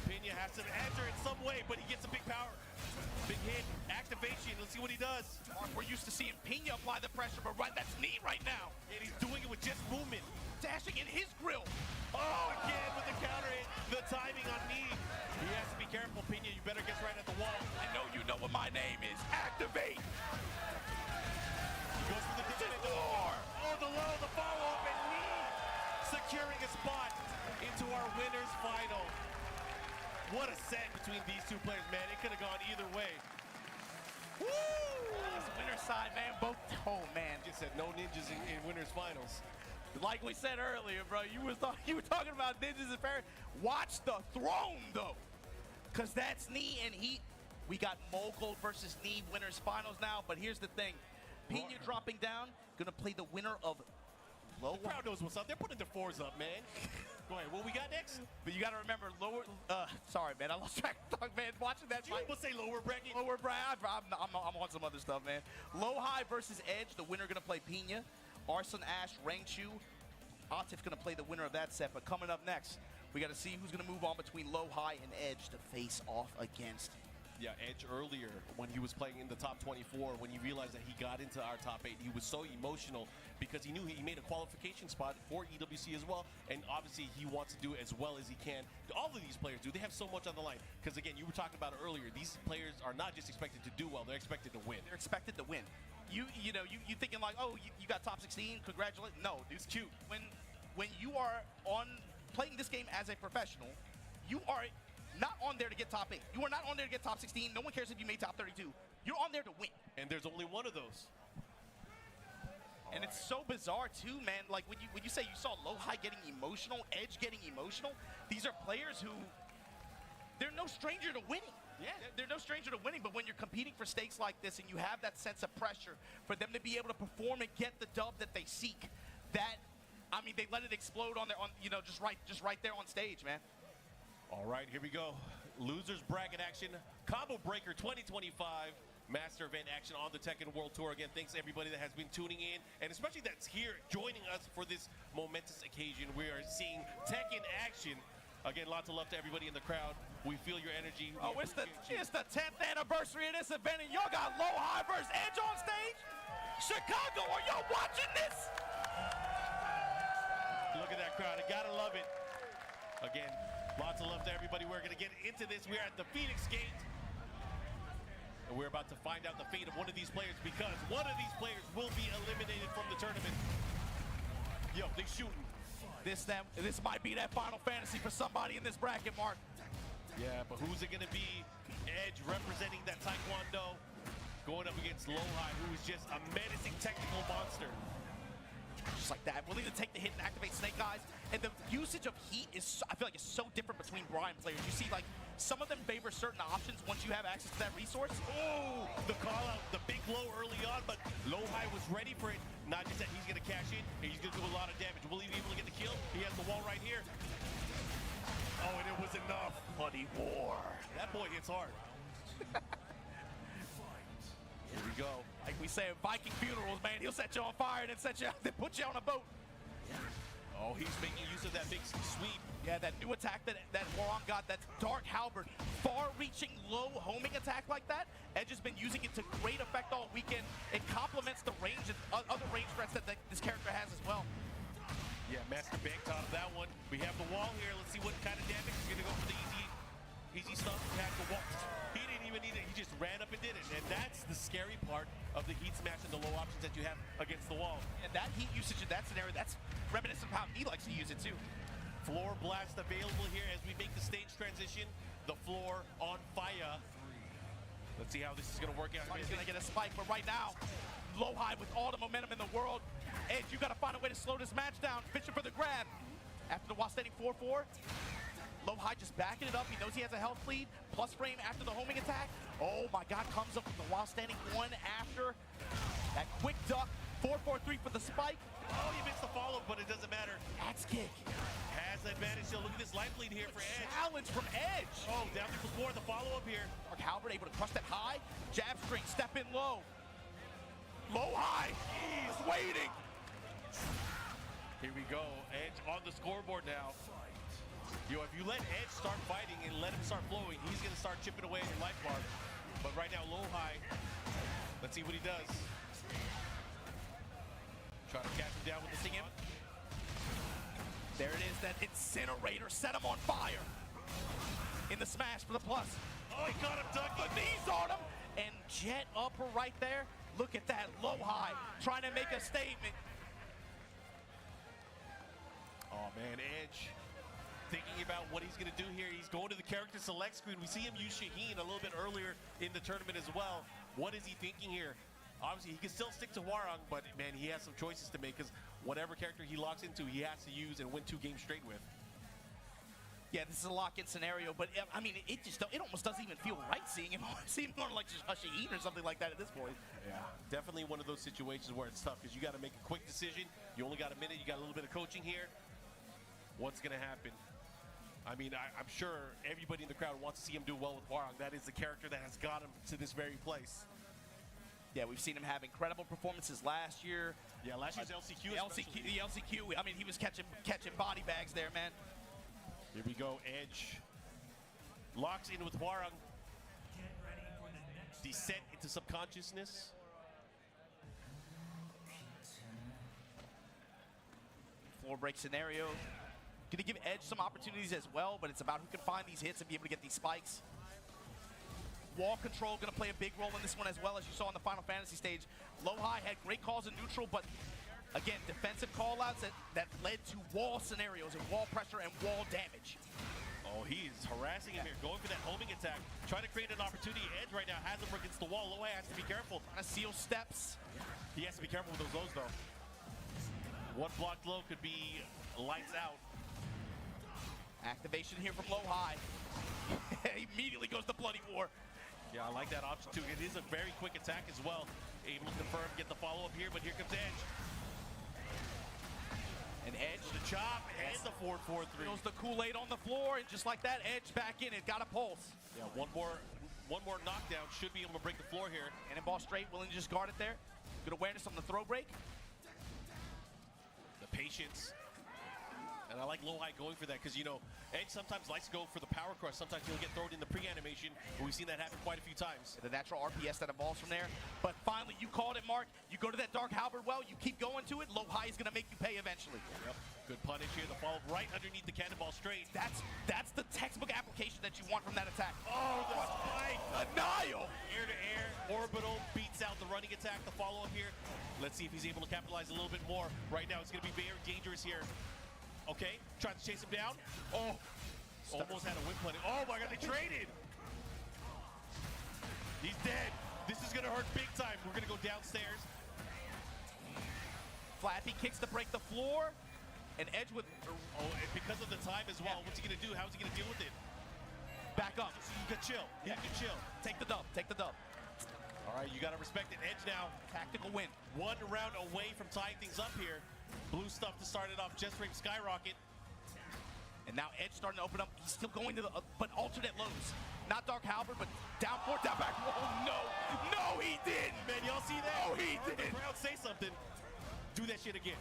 Pena has to answer in some way, but he gets a big power. Big hit, activation. Let's see what he does. Mark, we're used to seeing Pena apply the pressure, but that's knee right now. And he's doing it with just movement. Dashing in his grill. Oh, again with the counter hit. The timing on knee. He has to be careful, Pena. You better guess right at the wall. I know you know what my name is. Activate. He goes for the This is dividend. war. Oh, the low, the follow-up, and knee. Securing a spot into our winner's final. What a set between these two players, man. It could have gone either way. Woo! It's winner side, man. Both. Oh, man. Just said no ninjas in winners finals. Like we said earlier, bro, you were talking about ninjas and fairies. Watch the throne, though, because that's knee and heat. We got Mogul versus knee winners finals now, but here's the thing. Pena dropping down, gonna play the winner of low. The crowd knows what's up. They're putting their fours up, man. Go ahead. What we got next? But you gotta remember, lower. Sorry, man, I lost track of thought, man. Watching that You fight. almost say lower bracket. Lower bracket. I'm on some other stuff, man. Low high versus Edge. The winner gonna play Pena. Arslan Ash, Rangchu. Atif gonna play the winner of that set. But coming up next, we gotta see who's gonna move on between Low High and Edge to face off against. Yeah, Edge earlier when he was playing in the top 24, when he realized that he got into our top 8, he was so emotional because he knew he made a qualification spot for EWC as well, and obviously he wants to do it as well as he can. All of these players do. They have so much on the line because, again, you were talking about it earlier. These players are not just expected to do well, they're expected to win. They're expected to win. You thinking like, oh, you got top 16, congratulations. No, dude, it's cute. When you are playing this game as a professional, you are not on there to get top 8. You are not on there to get top 16. No one cares if you made top 32. You're on there to win. And there's only one of those. And it's so bizarre too, man. Like when you say you saw Low High getting emotional, Edge getting emotional, these are players who, they're no stranger to winning. Yeah. They're no stranger to winning, but when you're competing for stakes like this and you have that sense of pressure for them to be able to perform and get the dub that they seek, that, I mean, they let it explode on their, just right there on stage, man. All right, here we go. Losers bracket action, Combo Breaker 2025. Master event action on the Tekken World Tour. Again, thanks to everybody that has been tuning in, and especially that's here joining us for this momentous occasion. We are seeing Tekken action. Again, lots of love to everybody in the crowd. We feel your energy. We Oh, it's the appreciate you. 10th anniversary of this event, and y'all got Low High versus Edge on stage? Chicago, are y'all watching this? Look at that crowd. I gotta love it. Again, lots of love to everybody. We're gonna get into this. We're at the Phoenix Gate. And we're about to find out the fate of one of these players because one of these players will be eliminated from the tournament. Yo, they shooting. This might be that Final Fantasy for somebody in this bracket, Mark. Yeah, but who's it gonna be? Edge representing that Taekwondo, going up against Low High, who is just a menacing technical monster. Just like that, willing to take the hit and activate Snake Eyes. And the usage of heat is, I feel like, is so different between Brian players. You see, like, some of them favor certain options once you have access to that resource. Oh, the call out, the big low early on, but Low High was ready for it. Not just that he's gonna cash in, he's gonna do a lot of damage. Will he be able to get the kill? He has the wall right here. Oh, and it was enough. Bloody war. That boy hits hard. Here we go. Like we say at Viking funerals, man, he'll set you on fire and then put you on a boat. Oh, he's making use of that big sweep. Yeah, that new attack that Warong got, that Dark Halberd, far-reaching, low homing attack like that. Edge has been using it to great effect all weekend. It complements the range and other range threats that this character has as well. Yeah, Master banked out of that one. We have the wall here. Let's see what kind of damage. He's gonna go for the easy stuff. Attack the wall. He scary part of the heat smash and the low options that you have against the wall. And that heat usage in that scenario, that's reminiscent of how he likes to use it too. Floor blast available here as we make the stage transition. The floor on fire. Let's see how this is going to work out. He's going to get a spike, but right now, low high with all the momentum in the world. Edge, you got to find a way to slow this match down. Fishing for the grab. After the while standing 4-4. Low high just backing it up. He knows he has a health lead. Plus frame after the homing attack. Oh my God, comes up with the while standing one after. That quick duck. 4-4-3 for the spike. Oh, he missed the follow, but it doesn't matter. Axe kick. Has the advantage. So look at this life lead here for Edge. Challenge from Edge. Oh, down to the floor, the follow-up here. Dark Halberd able to crush that high. Jab string, step in low. Low high. He's waiting. Here we go. Edge on the scoreboard now. Yo, if you let Edge start fighting and let him start flowing, he's going to start chipping away at your life bar. But right now, low high. Let's see what he does. Trying to catch him down with the Missing him. There it is, that incinerator set him on fire. In the smash for the plus. Oh, he caught him ducking. The knees on him. And jet upper right there. Look at that, low high. Trying to make a statement. Oh man, Edge thinking about what he's going to do here. He's going to the character select screen. We see him use Shaheen a little bit earlier in the tournament as well. What is he thinking here? Obviously, he can still stick to Hwoarang, but man, he has some choices to make because whatever character he locks into, he has to use and win 2 games straight with. Yeah, this is a lock-in scenario, but I mean, it almost doesn't even feel right seeing him on like just Shaheen or something like that at this point. Yeah, definitely one of those situations where it's tough because you got to make a quick decision. You only got a minute. You got a little bit of coaching here. What's going to happen? I mean, I'm sure everybody in the crowd wants to see him do well with Hwoarang. That is the character that has got him to this very place. Yeah, we've seen him have incredible performances last year. Yeah, last year's LCQ. The LCQ. I mean, he was catching body bags there, man. Here we go. Edge locks in with Hwoarang. Descent into subconsciousness. Floor break scenario. Gonna give Edge some opportunities as well, but it's about who can find these hits and be able to get these spikes. Wall control gonna play a big role in this one as well, as you saw in the Final Fantasy stage. Low high had great calls in neutral, but again, defensive callouts that led to wall scenarios and wall pressure and wall damage. Oh, he is harassing him here, going for that homing attack, trying to create an opportunity. Edge right now has him against the wall. Low high has to be careful. Trying to seal steps. He has to be careful with those lows, though. One blocked low could be lights out. Activation here from low high. Immediately goes to Bloody War. Yeah, I like that option too. It is a very quick attack as well. Able to confirm, get the follow-up here, but here comes Edge. And Edge, The chop and the 4-4-3. throws the Kool-Aid on the floor, and just like that, Edge back in it, got a pulse. Yeah, one more knockdown should be able to break the floor here. Cannonball straight, willing to just guard it there. Good awareness on the throw break. The patience. And I like low high going for that because, you know, Edge sometimes likes to go for the power crush. Sometimes he'll get thrown in the pre-animation, but we've seen that happen quite a few times. The natural RPS that evolves from there. But finally, you called it, Mark. You go to that Dark Halberd well, you keep going to it. Low high is going to make you pay eventually. Yep. Good punish here. The follow right underneath the cannonball straight. That's the textbook application that you want from that attack. Oh, the spike. Denial. Air to air. Orbital beats out the running attack. The follow-up here. Let's see if he's able to capitalize a little bit more. Right now, it's going to be very dangerous here. Okay, tries to chase him down. Oh, almost had a whip plenty. Oh my God, they traded. He's dead. This is gonna hurt big time. We're gonna go downstairs. Flappy kicks to break the floor. And Edge with Oh, and because of the time as well, what's he gonna do? How's he gonna deal with it? back up. You can chill. You can chill. Take the dub. Take the dub. All right, you gotta respect it. Edge now, Tactical win. 1 round away from tying things up here. Blue stuff to start it off. Just frame skyrocket. And now Edge starting to open up. He's still going to the, but alternate lows. Not Dark Halberd, but down forward, down back. Oh, no. No, he didn't. Man, y'all see that? No, he Heard didn't. the crowd say something. Do that shit again.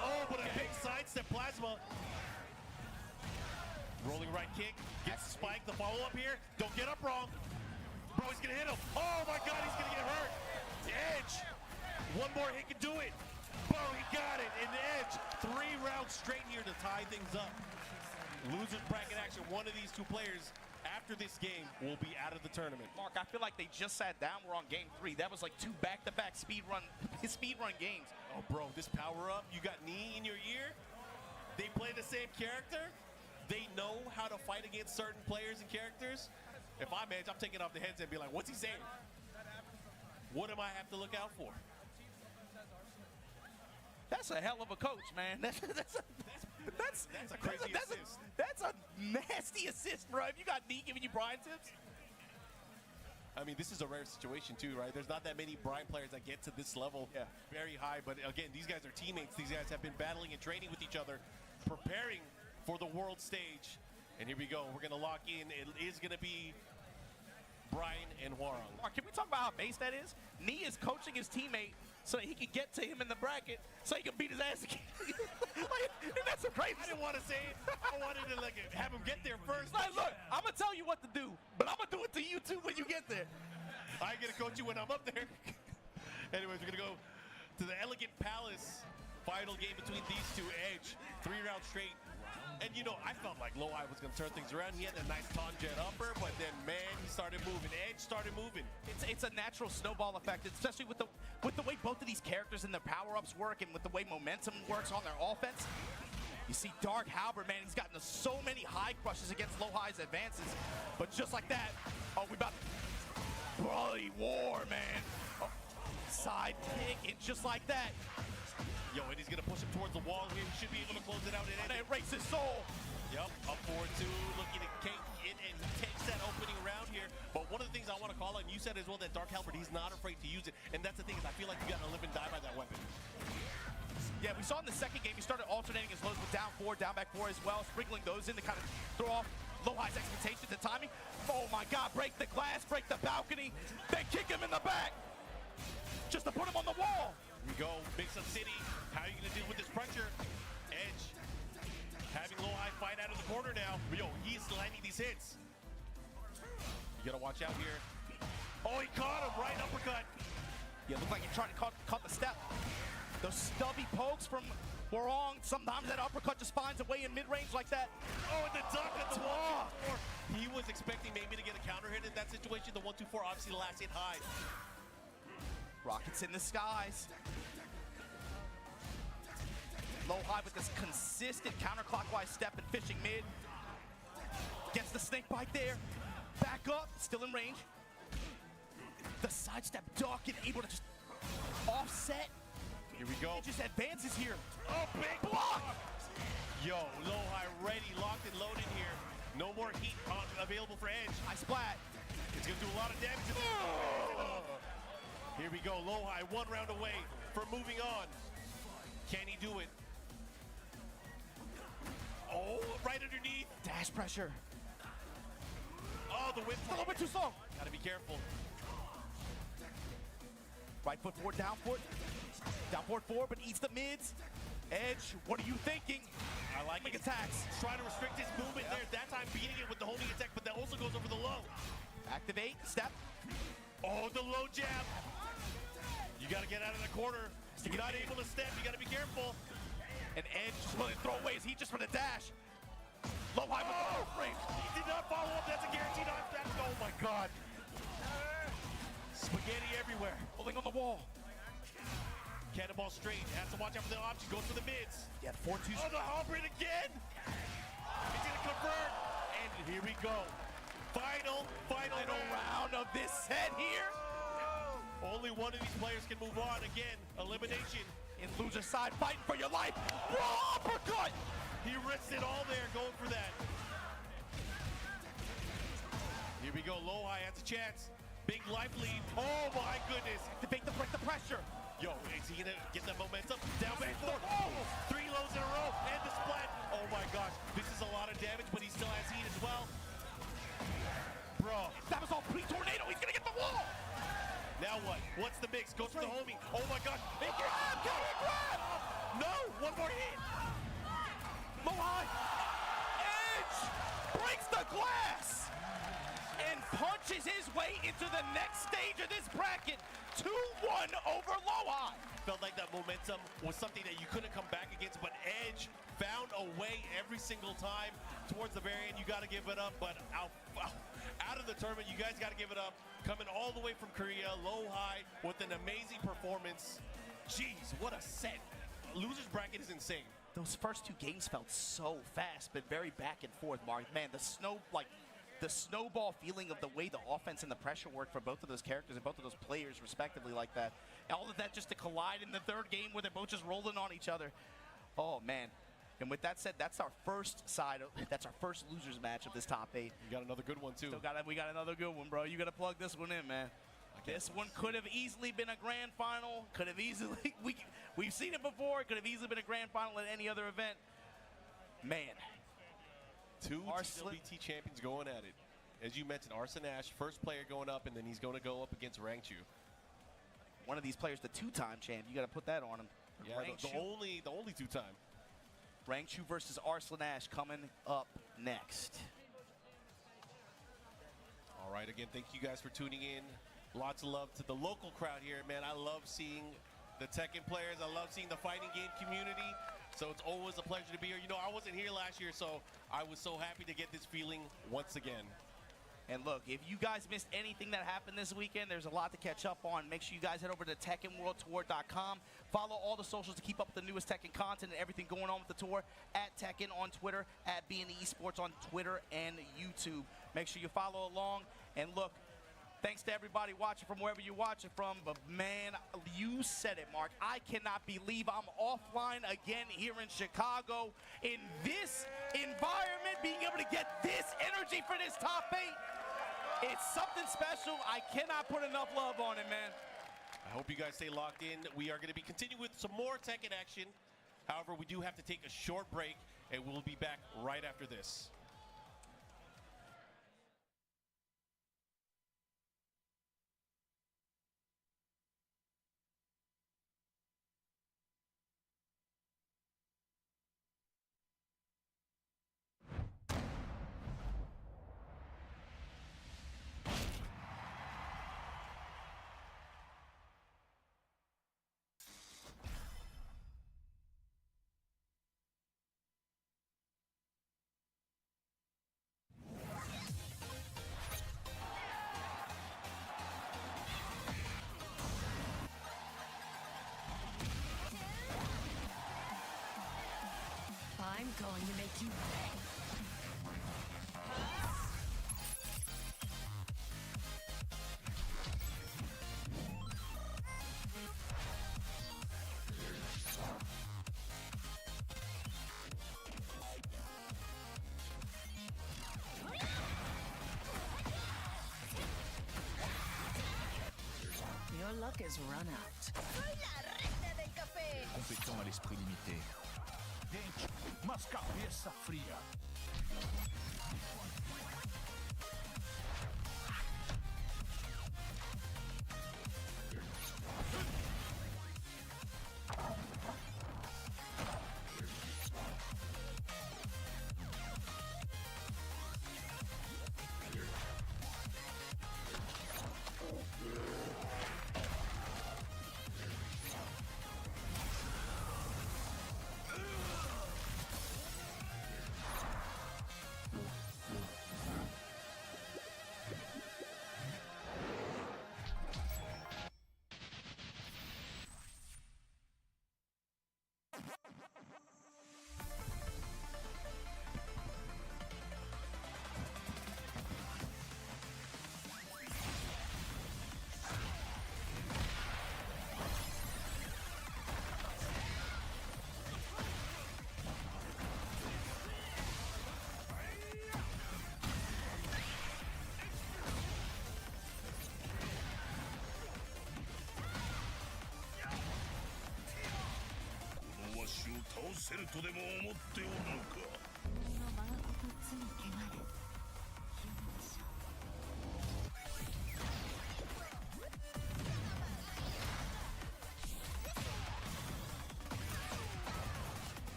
Oh, but a big sidestep plasma. Rolling right kick. Gets the spike. The follow-up here. Don't get up wrong. Bro, he's going to hit him. Oh, my God, he's going to get hurt. Edge. One more hit can do it. Boom, he got it. And Edge, 3 rounds straight here to tie things up. Losers bracket action. One of these two players, after after this game will be out of the tournament. Mark, I feel like they just sat down. We're on game 3. That was like 2 back-to-back speed run games. Oh, bro, this power up, you got knee in your ear. They play the same character. They know how to fight against certain players and characters. If I'm Edge, I'm taking off the headset and be like, what's he saying? What am I have to look out for? That's a hell of a coach, man. That's a crazy assist. That's a nasty assist, bro. If you got D giving you Brian tips. I mean, this is a rare situation too, right? There's not that many Brian players that get to this level very high. But again, these guys are teammates. These guys have been battling and training with each other, preparing for the world stage. And here we go. We're going to lock in. It is going to be Brian and Hwoarang. Mark, can we talk about how base that is? Nee is coaching his teammate so that he can get to him in the bracket so he can beat his ass again. Like, that's so crazy. I didn't want to say it. I wanted to like have him get there first. Like, look, I'm going to tell you what to do, but I'm going to do it to you too when you get there. I ain't going to coach you when I'm up there. Anyways, we're going to go to the Elegant Palace final game between these two. Edge, 3 rounds straight. And you know, I felt like Loweye was going to turn things around. He had that nice Tonjet upper, but then man, he started moving. Edge started moving. It's a natural snowball effect, especially with the way both of these characters and their power-ups work and with the way momentum works on their offense. You see Dark Halberd, man, he's gotten so many high crushes against Loweye's advances. But just like that, oh, we about bloody war, man. Oh, side kick, and just like that. Yo, and he's going to push him towards the wall here. He should be able to close it out. And it races his soul. Yep, up 4-2, looking to cake it and takes that opening round here. But one of the things I want to call out, and you said as well that Dark Halberd, he's not afraid to use it. And that's the thing, is I feel like you got to live and die by that weapon. Yeah, we saw in the second game, he started alternating his lows with down 4, down back 4 as well, sprinkling those in to kind of throw off Loweye's expectations and timing. Oh my God, break the glass, break the balcony, then kick him in the back. Just to put him on the wall. Here we go, Mix-Up City. How are you going to deal with this pressure? Edge having Loweye fight out of the corner now. Yo, he's landing these hits. You got to watch out here. Oh, he caught him, right uppercut. Yeah, looked like he tried to cut the step. Those stubby pokes from Hwoarang, sometimes that uppercut just finds a way in mid-range like that. Oh, and the duck at the 1-2-4. He was expecting maybe to get a counter hit in that situation. The 1-2-4 obviously the last hit high. Rockets in the skies. Low high with this consistent counterclockwise step and fishing mid. Gets the snake bite there. Back up, still in range. The sidestep duck and able to just offset. Here we go. It just advances here. Oh, big block! Yo, Low High ready, locked and loaded here. No more heat available for Edge. I splat. It's gonna do a lot of damage. Here we go, Low High, 1 round away from moving on. Can he do it? Oh, right underneath. Dash pressure. Oh, the whip. A little bit too slow. Gotta be careful. Right foot forward, down foot. Down forward, but eats the mids. Edge, what are you thinking? I like Big it. attacks. Trying to restrict his movement there. That time beating it with the homing attack, but that also goes over the low. Activate, step. Oh, the low jab. You gotta get out of the corner. You're not able to step, you gotta be careful. And Edge just willing to throw away his heat just for the dash. Low high with the frame. He did not follow up, that's a guaranteed on that. Oh my God. Spaghetti everywhere. Pulling on the wall. Cannonball straight, has to watch out for the option, goes for the mids. Yeah, 4-2. Oh, the Halberd again! He's gonna convert, and here we go. Final round of this set here. Only one of these players can move on. Again, elimination. In loser side, fighting for your life. Raw uppercut! He risked it all there, going for that. Here we go, Low High has a chance. Big life lead. Oh my goodness. Debate the break the pressure. Yo, is he gonna get that momentum? Down back 4. Oh, 3 lows in a row, and the splat. Oh my gosh, this is a lot of damage, but he still has heat as well. Bro. That was all pre-tornado. He's gonna get the wall. Now what? What's the mix? Goes for the homie. Oh my gosh. He Grab! Grab! No, one more hit. Low high. Edge breaks the glass. and punches his way into the next stage of this bracket. 2-1 over Lowhigh. Felt like that momentum was something that you couldn't come back against, but Edge found a way every single time. Towards the very end, you got to give it up, but out of the tournament, you guys got to give it up. Coming all the way from Korea, Lowhigh with an amazing performance. Jeez, what a set. Losers bracket is insane. Those first two games felt so fast, but very back and forth, Mark. Man, the snowball feeling of the way the offense and the pressure worked for both of those characters and both of those players, respectively, like that. And all of that just to collide in the third game where they're both just rolling on each other. Oh, man. And with that said, that's our first that's our first losers match of this top 8. You got another good one, too. We got another good one, bro. You got to plug this one in, man. This one could have easily been a grand final. Could have easily, we've seen it before. It could have easily been a grand final at any other event. Man. Two TWT champions going at it. As you mentioned, Arslan Ash, first player going up, and then he's going to go up against Rangchu. One of these players, the two-time champ. You got to put that on him. Yeah, the only two-time. Rangchu versus Arslan Ash coming up next. All right, again, thank you guys for tuning in. Lots of love to the local crowd here, man. I love seeing the Tekken players. I love seeing the fighting game community. So it's always a pleasure to be here. You know, I wasn't here last year, so I was so happy to get this feeling once again. And look, if you guys missed anything that happened this weekend, there's a lot to catch up on. Make sure you guys head over to TekkenWorldTour.com. Follow all the socials to keep up with the newest Tekken content and everything going on with the tour. At Tekken on Twitter, at B&E Esports on Twitter and YouTube. Make sure you follow along. And look, thanks to everybody watching from wherever you watch it from. But man, you said it, Mark. I cannot believe I'm offline again here in Chicago in this environment, being able to get this energy for this top 8. It's something special. I cannot put enough love on it, man. I hope you guys stay locked in. We are going to be continuing with some more Tekken action. However, we do have to take a short break, and we'll be back right after this. I'm going to make you pay. Your luck is run out. Soy la reina del café. Compétent à l'esprit limité. Dente, mas cabeça fria.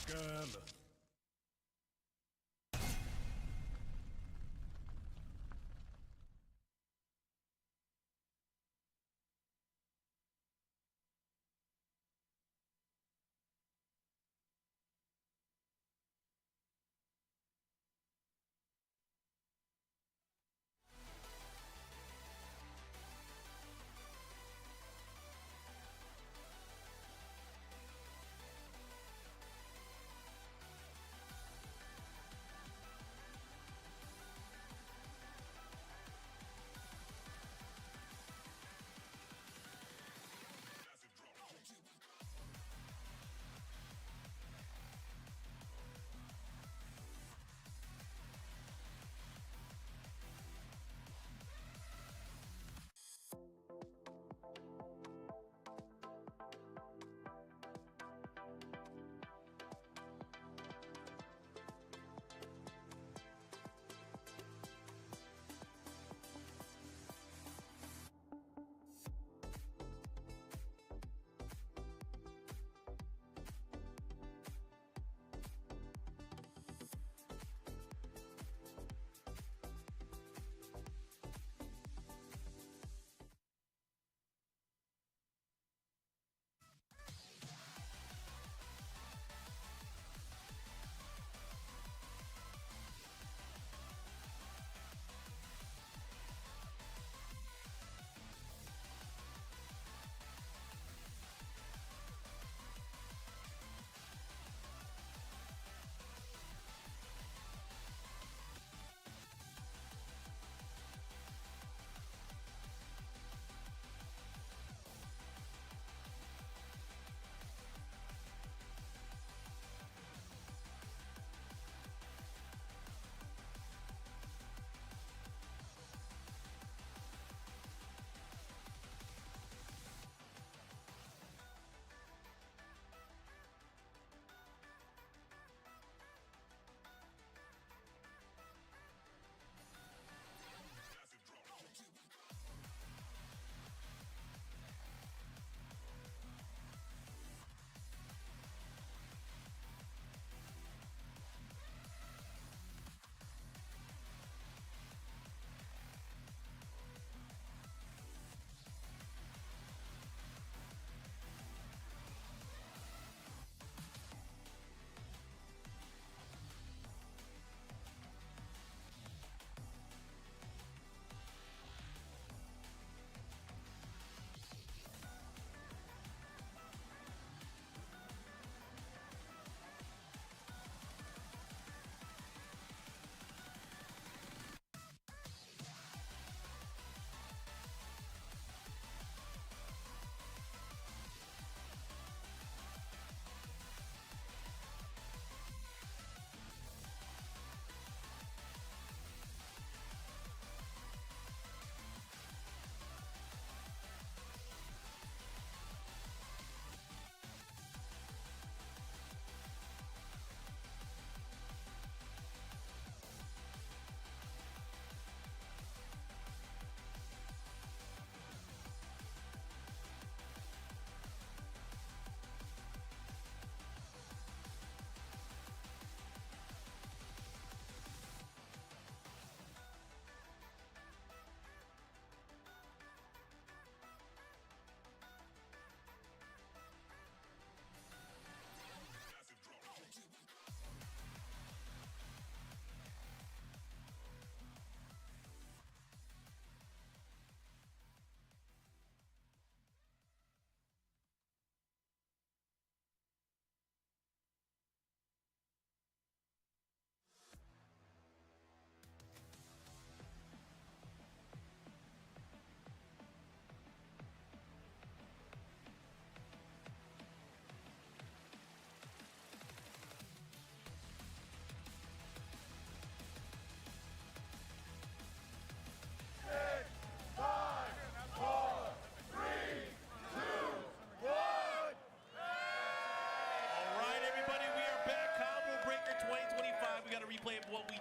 แกเหรอ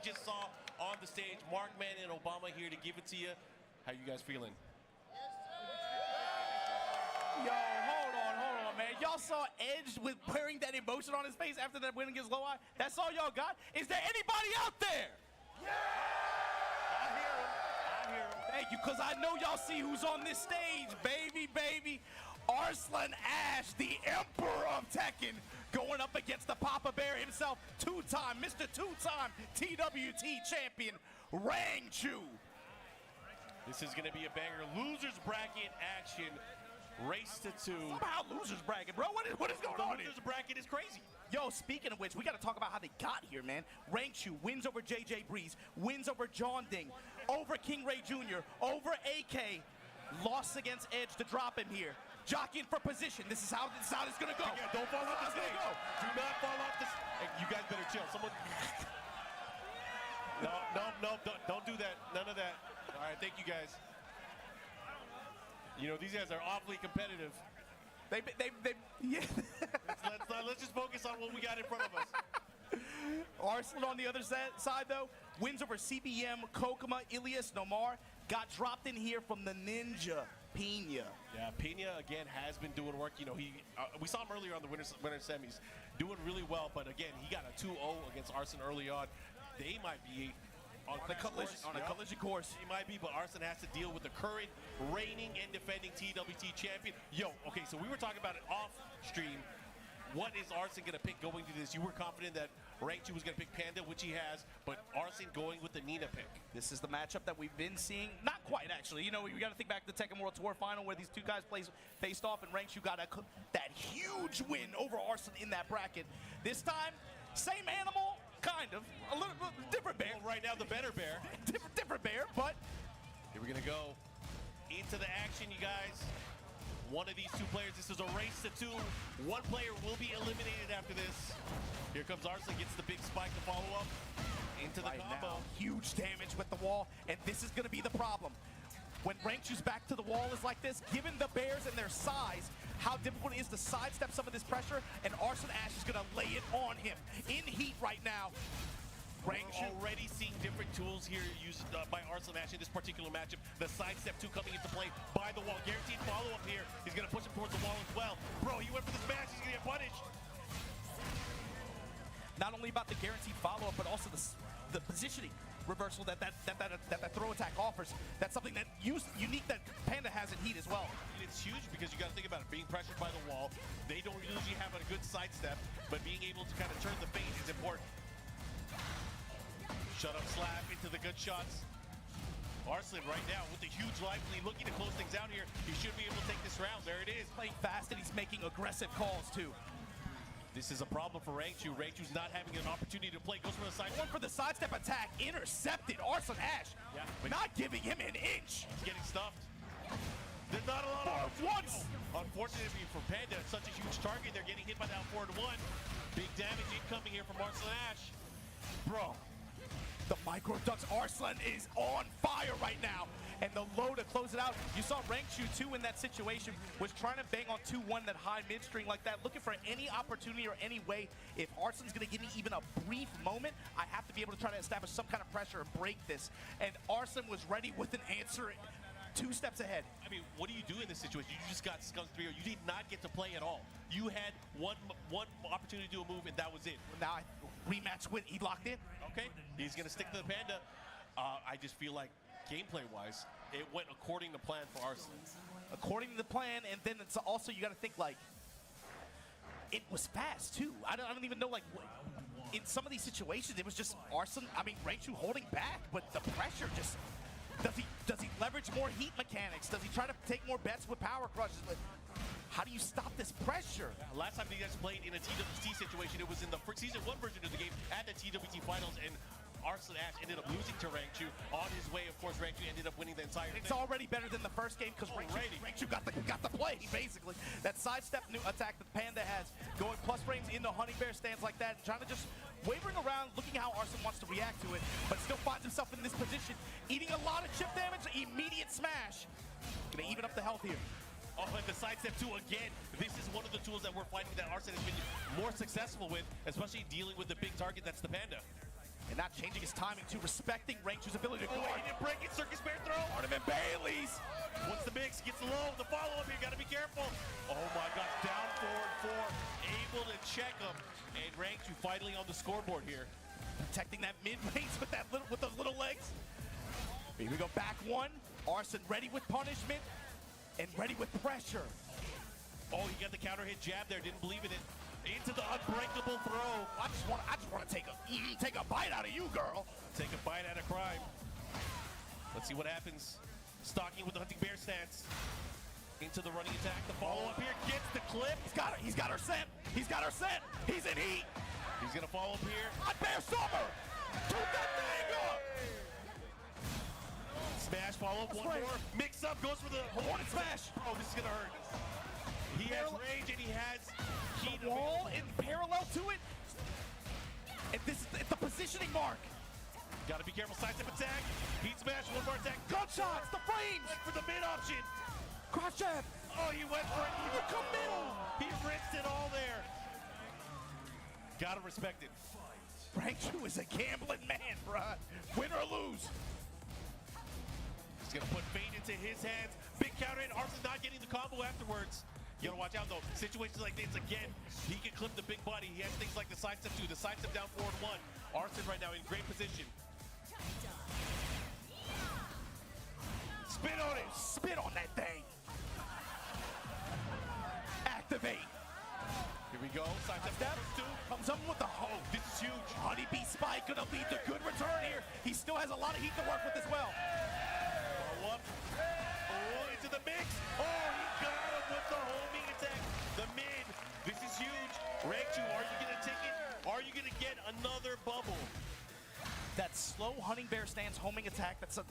just saw on the stage. Markman and Obama here to give it to you. How you guys feeling? Yo, hold on. on, man. Y'all saw Edge with wearing that emotion on his face after that win against Low Eye? That's all y'all got? Is there anybody out there? I hear him. I hear him. Thank you, because I know y'all see who's on this stage, baby. Arslan Ash, the Emperor of Tekken, going up against the Papa Bear himself, Mr. Two-time TWT champion, Rang Chu. This is going to be a banger. Losers bracket action. Race to 2. Somehow losers bracket, bro. What is going on here? Losers bracket is crazy. Yo, speaking of which, we got to talk about how they got here, man. Rangchu wins over JJ Breeze, wins over John Ding, over King Ray Jr., over AK, lost against Edge to drop him here. Jockeying for position. This is how it's going to go. Yeah, don't fall off the stage. Do not fall off the Hey, you guys better chill. Someone. No, don't do that. None of that. All right, thank you guys. You know, these guys are awfully competitive. Yeah. Let's just focus on what we got in front of us. Arslan on the other side, though, wins over CBM, Kokuma, Ilias, Nomar, got dropped in here from the Ninja, Pena. Yeah, Pena, again, has been doing work. You know, we saw him earlier on the winter semis, doing really well, but again, he got a 2-0 against Arslan early on. They might be on a collision course. He might be, but Arslan has to deal with the current reigning and defending TWT champion. Yo, okay, so we were talking about it off stream. What is Arslan going to pick going through this? You were confident that Rangchu was going to pick Panda, which he has, but Arslan going with the Nina pick. This is the matchup that we've been seeing. Not quite, actually. You know, we got to think back to the Tekken World Tour final where these two guys faced off, and Rangchu got that huge win over Arslan in that bracket. This time, same animal, kind of. A little different bear. Well, right now, the better bear. different bear, but here we're going to go into the action, you guys. One of these two players, this is a race to 2. One player will be eliminated after this. Here comes Arslan, gets the big spike to follow up into the combo. Now, huge damage with the wall, and this is going to be the problem. When Rangchu's back to the wall is like this, given the bears and their size, how difficult it is to sidestep some of this pressure, and Arslan Ash is going to lay it on him. In heat right now. Rangchu already seeing different tools here used by Arslan Ash in this particular matchup. The sidestep 2 coming into play by the wall. Guaranteed follow-up here. He's going to push him towards the wall as well. Bro, he went for the smash. He's going to get punished. Not only about the guaranteed follow-up, but also the positioning reversal that throw attack offers. That's something that unique that Panda has in heat as well. It's huge because you got to think about it. Being pressured by the wall, they don't usually have a good sidestep, but being able to kind of turn the phase is important. Shut up slap into the good shots. Arslan right now with the huge life lead, looking to close things out here. He should be able to take this round. There it is. Playing fast, and he's making aggressive calls too. This is a problem for Rangchu. Rangchu's not having an opportunity to play. Goes for the side. Going for the sidestep attack. Intercepted. Arslan Ash. Yeah, not giving him an inch. He's getting stuffed. There's not a lot of once. Unfortunately for Panda, it's such a huge target. They're getting hit by that 4-1. Big damage incoming here from Arslan Ash. Bro. The micro ducks. Arslan is on fire right now. And the low to close it out. You saw Rangchu too in that situation, was trying to bang on 2-1 that high mid string like that, looking for any opportunity or any way. If Arslan's gonna give me even a brief moment, I have to be able to try to establish some kind of pressure and break this. And Arslan was ready with an answer 2 steps ahead. I mean, what do you do in this situation? You just got skunked 3-0. You did not get to play at all. You had one opportunity to do a move, and that was it. Now, rematch with, he locked in. Okay, he's gonna stick to the Panda. I just feel like gameplay-wise, it went according to plan for Arslan. According to the plan, and then it's also, you gotta think like, it was fast too. I don't even know, like, in some of these situations, it was just Arslan, Rangchu holding back, but the pressure just, does he leverage more heat mechanics? Does he try to take more bets with power crushes? How do you stop this pressure? Last time you guys played in a TWT situation, it was in the Season 1 version of the game at the TWT Finals, and Arslan Ash ended up losing to Rangchu. On his way, of course, Rangchu ended up winning the entire thing. It's already better than the first game because Rangchu got the play, basically. That sidestep new attack that Panda has, going plus frames into Honey Bear stands like that, trying to just wavering around, looking how Arslan wants to react to it, but still finds himself in this position, eating a lot of chip damage, immediate smash. Gonna even up the health here. Oh, and the sidestep 2 again. This is one of the tools that we're finding that Arslan has been more successful with, especially dealing with the big target that's the Panda. And not changing his timing to respecting Rangchu's ability to go. He didn't break it. Circus Bear throw. Artemis Bailey's. Once the mix gets low, the follow-up here, gotta be careful. Oh my gosh, down forward 4, able to check him. And Rangchu finally on the scoreboard here. Protecting that mid-range with those little legs. Here we go, back one. Arslan ready with punishment and ready with pressure. Oh, he got the counter hit jab there, didn't believe in it. Into the unbreakable throw. I just want to take a bite out of you, girl. Take a bite out of crime. Let's see what happens. Stalking with the hunting bear stance. Into the running attack. The follow-up here gets the clip. He's got her scent. He's got her scent. He's in heat. He's gonna follow up here. On Bear Summer. Took that thing up. Smash follow-up, one right. more. Mix up, goes for the Hornet smash. Oh, this is gonna hurt. He has range and he has heat. Wall in parallel to it. And this is the positioning mark. Gotta be careful, sidestep attack. Heat smash, one more attack. Gunshots, the frames. Went for the mid option. Cross jab. Oh, he went for it. Look up middle. He rinsed it all there. Gotta respect it. Rangchu is a gambling man, bruh. Win or lose. He's gonna put fate into his hands. Big counter hit. Arslan not getting the combo afterwards. You gotta watch out though. Situations like this, again, he can clip the big body. He has things like the sidestep 2, the sidestep down forward 1. Arslan right now in great position. Spit on it. Spit on that thing. Activate. Here we go. Sidestep Step. two. Comes up with the Oh, this is huge. Honeybee Spike gonna lead to good return here. He still has a lot of heat to work with as well. Follow up. Oh, into the mix. Oh, he got him with the homing attack. The mid. This is huge. Rangchu, are you gonna take it? Are you gonna get another bubble? That slow hunting bear stance homing attack, that's a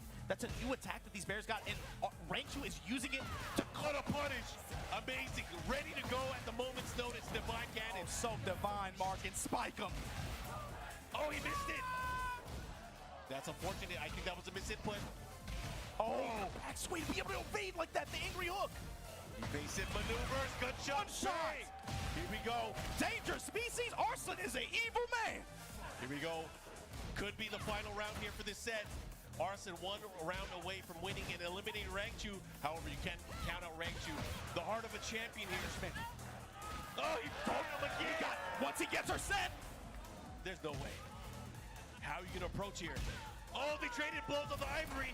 new attack that these bears got, and Rangchu is using it to Cut a punish. Amazing. Ready to go at the moment's notice. Divine Cannon. so divine, Mark, and spike him. Oh, he missed it. That's unfortunate. I think that was a misinput. Oh, back swing, be able to evade like that, the angry hook. Evasive maneuvers. Good shot. shot. Here we go. Danger species, Arslan is an evil man. Here we go. Could be the final round here for this set. Arslan 1 round away from winning and eliminating Rangchu. However, you can't count out Rangchu. The heart of a champion here. Oh, he broke him again. Once he gets her set. There's no way. How are you gonna approach here? Oh, they traded blows on the ivory.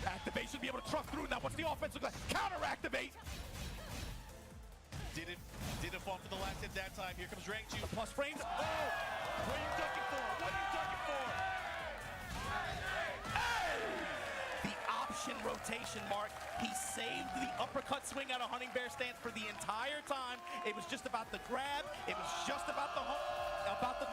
Activate should be able to truck through. Now what's the offense look like? Counter activate. Didn't fall for the last hit that time. Here comes Rangchu. Plus frames. Oh! What are you ducking for? What are you ducking for? The option rotation, Mark. He saved the uppercut swing out of hunting bear stance for the entire time. It was just about the grab. It was just about the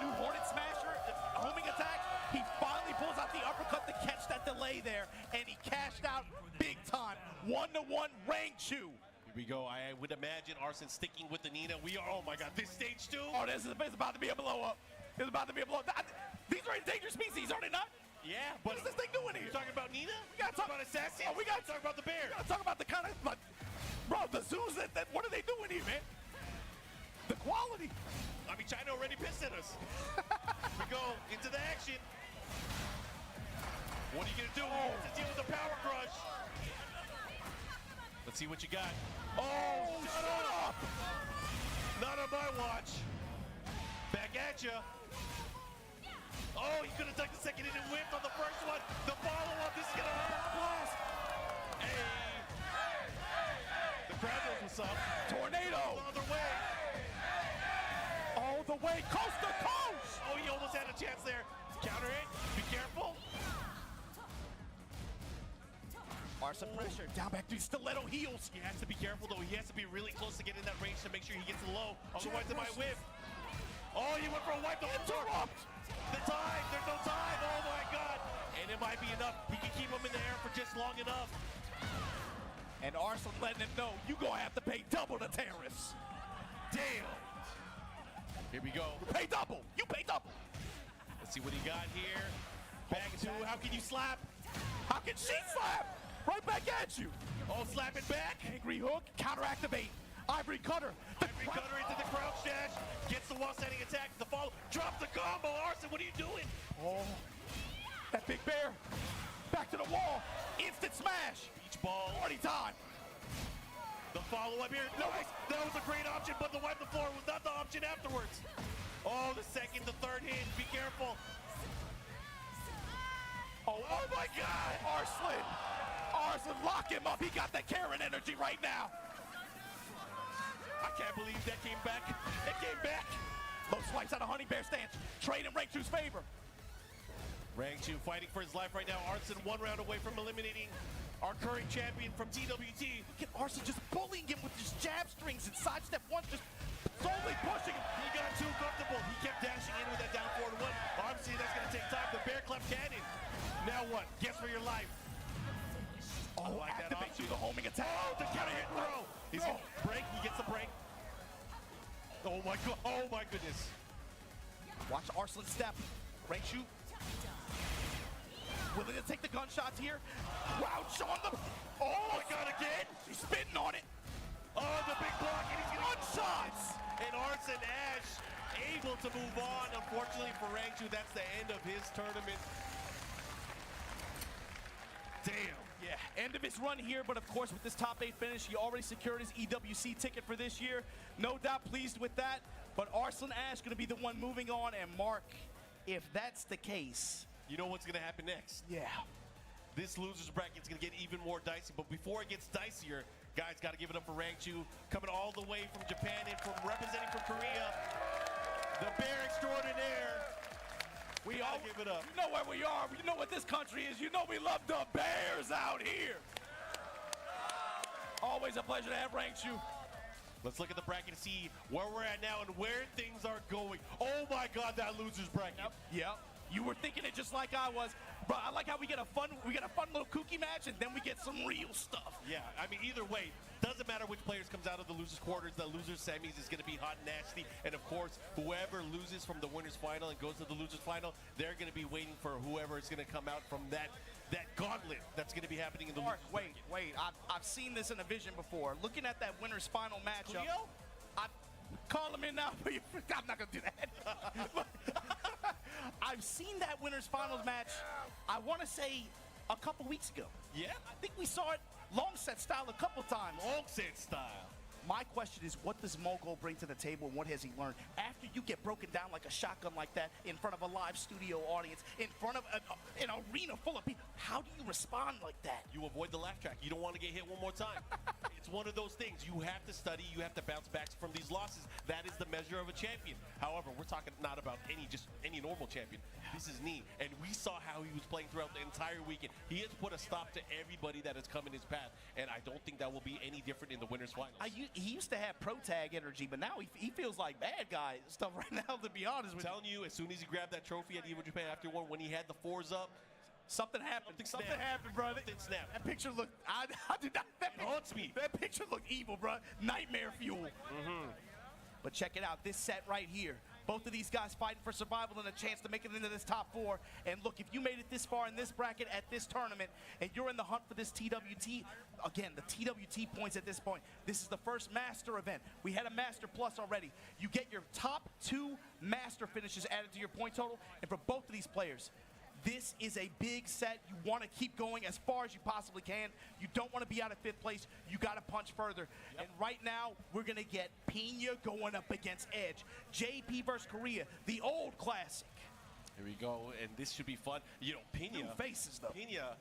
new Hornet Smasher, homing attack. He finally pulls out the uppercut to catch that delay there, and he cashed out big time. 1-1 Rangchu. Here we go. I would imagine Arslan sticking with the Nina. We are, oh my god, this stage 2? Oh, this is about to be a blow up. It's about to be a blow up. These are endangered species, are they not? Yeah, What but is this thing doing here? you're talking about Nina? We gotta talk about Assassin? Oh, we gotta talk about the bear. We gotta talk about the kind of, like, bro, the zoos that what are they doing here, man? The quality. I mean, China already pissed at us. We go into the action. What are you gonna do? To deal with the power crush. Let's see what you got. Oh, shut up! Not on my watch. Back at ya. Oh, he could have ducked the second hit and whipped on the first one. The follow-up, this is gonna hurt. Hey. The crowd knows what's up. Tornado. On their way. All the way, coast to coast. Oh, he almost had a chance there. Counter hit. Be careful. Arslan pressure. Down back to stiletto heels. He has to be careful, though. He has to be really close to getting that range to make sure he gets low. Otherwise, it might whip. Oh, he went for a wipe. Interrupt. The time. There's no time. Oh, my God. And it might be enough. He can keep him in the air for just long enough. And Arslan letting him know you gonna have to pay double the tariffs. Damn. Here we go. You pay double. You pay double. Let's see what he got here. Back to, how can you slap? How can she slap? Right back at you. Oh, slap it back. Angry hook. Counter activate. Ivory cutter. The Ivory cutter into the crouch dash. Gets the wall standing attack. The follow. Drops the combo. Arslan, what are you doing? Oh, that big bear. Back to the wall. Instant smash. Beach ball. Party time. The follow-up here. No, that was a great option, but the wipe the floor was not the option afterwards. Oh, the second, the third hit. Be careful. Oh my God. Arslan, lock him up. He got that Karen energy right now. I can't believe that came back. It came back. Low swipes out of Honey Bear stance. Trade in Rangchu's favor. Rangchu fighting for his life right now. Arslan 1 round away from eliminating our current champion from TWT. Look at Arslan just bullying him with just jab strings and sidestep one, just slowly pushing him. He got too comfortable. He kept dashing in with that down forward one. Obviously, that's going to take time. The bear clap cannon. Now what? Guess for your life. Oh, like that activate option. the homing attack. Oh, the counter hit throw. He's going to break. He gets the break. Oh my God. Oh my goodness. Watch Arslan step. Rangchu willing to take the gunshots here. Crouch on the. Oh my God, again. He's spitting on it. Oh, the big block. And he's going to Gunshots. And Arslan Ash able to move on. Unfortunately for Rangchu, that's the end of his tournament. Damn. Yeah, end of his run here, but of course with this top 8 finish, he already secured his EWC ticket for this year. No doubt pleased with that, but Arslan Ash going to be the one moving on, and Mark, if that's the case. You know what's going to happen next? Yeah. This loser's bracket's going to get even more dicey, but before it gets dicier, guys, got to give it up for Rangchu, coming all the way from Japan and from representing from Korea, the bear extraordinaire. We all give it up. You know where we are. You know what this country is. You know we love the Bears out here. Always a pleasure to have Rangchu. Let's look at the bracket to see where we're at now and where things are going. Oh my God, that loser's bracket. Yep. You were thinking it just like I was. Bro, I like how we get a fun little kooky match and then we get some real stuff. Yeah, I mean, either way, doesn't matter which players comes out of the losers quarters, the losers semis is going to be hot and nasty. And of course, whoever loses from the winners final and goes to the losers final, they're going to be waiting for whoever is going to come out from that gauntlet that's going to be happening in the Mark, losers wait. I've seen this in a vision before. Looking at that winners final matchup. Cleo? Call him in now. I'm not going to do that. I've seen that winners finals match, I want to say, a couple weeks ago. Yeah? I think we saw it long set style a couple times. Long set style. My question is, what does Mogul bring to the table, and what has he learned? After you get broken down like a shotgun like that in front of a live studio audience, in front of an arena full of people, how do you respond like that? You avoid the laugh track. You don't want to get hit one more time. It's one of those things. You have to study. You have to bounce back from these losses. That is the measure of a champion. However, we're talking not about any normal champion. This is Knee, and we saw how he was playing throughout the entire weekend. He has put a stop to everybody that has come in his path, and I don't think that will be any different in the winners finals. He used to have pro tag energy, but now he feels like bad guy stuff right now, to be honest I'm with you. telling you, as soon as he grabbed that trophy at Evo Japan after one, when he had the 4s up, Something happened. Something Something happened, bro. Something snapped. That picture looked. I did not. That haunts me. That picture looked evil, bro. Nightmare fuel. But check it out. This set right here. Both of these guys fighting for survival and a chance to make it into this top 4. And look, if you made it this far in this bracket at this tournament, and you're in the hunt for this TWT, again, the TWT points at this point. This is the first Master event. We had a Master Plus already. You get your top 2 Master finishes added to your point total. And for both of these players, this is a big set. You want to keep going as far as you possibly can. You don't want to be out of 5th place. You got to punch further. And right now, we're going to get Pina going up against Edge. JP versus Korea, the old classic. Here we go, and this should be fun. You know, Pina. New faces, though. Pina,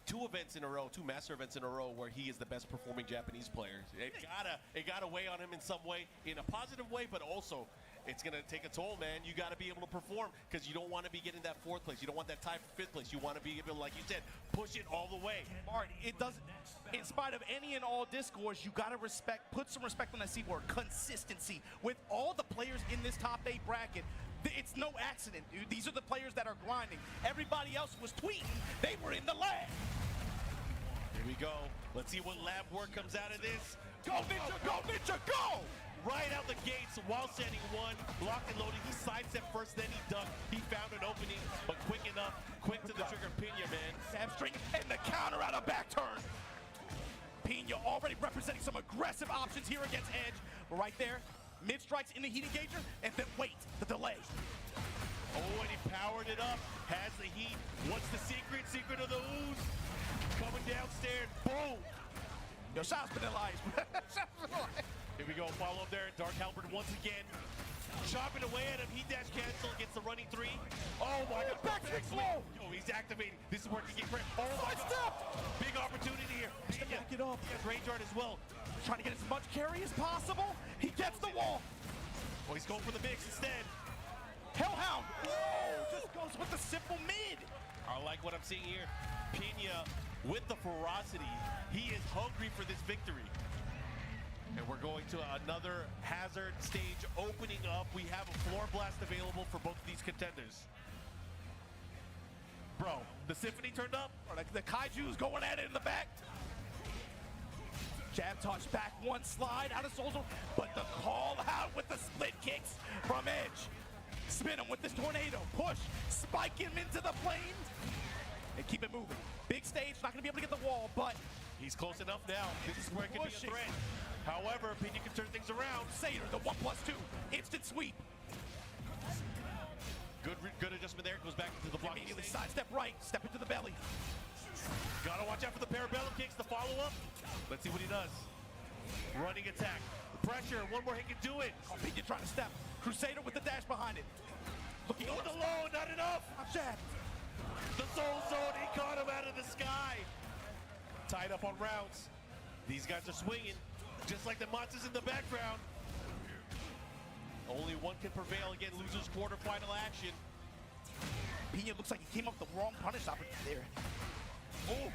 2 events in a row, 2 Master events in a row where he is the best performing Japanese player. It gotta weigh on him in some way, in a positive way, but also it's gonna take a toll, man. You gotta be able to perform because you don't want to be getting that 4th place. You don't want that tie for 5th place. You want to be able, like you said, push it all the way. Martin, it doesn't. In spite of any and all discourse, you gotta put some respect on that C word, consistency. With all the players in this top 8 bracket, it's no accident, dude. These are the players that are grinding. Everybody else was tweeting. They were in the lab. Here we go. Let's see what lab work comes out of this. Go, Ninja, go, Ninja, go! Right out the gates, while standing 1, locked and loaded. He sidestepped first, then he ducked. He found an opening, but quick enough, quick to the trigger. Pina, man. Hamstring and the counter out of back turn. Pina already representing some aggressive options here against Edge. right there. Mid strikes in the heat engager, and then wait, the delay. Oh, and he powered it up. Has the heat. What's the secret? Secret of the ooze. Coming downstairs. Boom. Yo, shout out to Vanilla Ice. Shout out to Vanilla Ice. Here we go. Follow up there. Dark Halberd once again. Chopping away at him. Heat dash cancel. Gets the running three. Oh, my God. Back kick low. Yo, he's activating. This is where he can get credit. Oh, my God. Big opportunity here. Back it up. He has range art as well. Trying to get as much carry as possible. He gets the wall. Oh, he's going for the mix instead. Hellhound. Whoa, just goes with the simple mid. I like what I'm seeing here. Pena with the ferocity. He is hungry for this victory. And we're going to another hazard stage opening up. We have a floor blast available for both of these contenders. Bro, the symphony turned up. The Kaiju's going at it in the back. Jab touch back one slide out of Soul Zone, but the call out with the split kicks from Edge. Spin him with this tornado, push, spike him into the plane, and keep it moving. Big stage, not gonna be able to get the wall, but He's close enough now. This is where it could be a pushing. threat. However, Pena can turn things around. Satyr, the 1+2, instant sweep. Good adjustment there. Goes back into the blocking Immediately stage. sidestep right, step into the belly. Gotta watch out for the parabellum kicks, the follow-up. Let's see what he does. Running attack. Pressure. One more hit can do it. Pena trying to step. Crusader with the dash behind it. Looking Going alone. Not enough. jab. The Soul Zone. He caught him out of the sky. Tied up on rounds. These guys are swinging. Just like the monsters in the background. Only one can prevail. Again, losers quarterfinal action. Pena looks like he came up with the wrong punish opportunity there. Oh,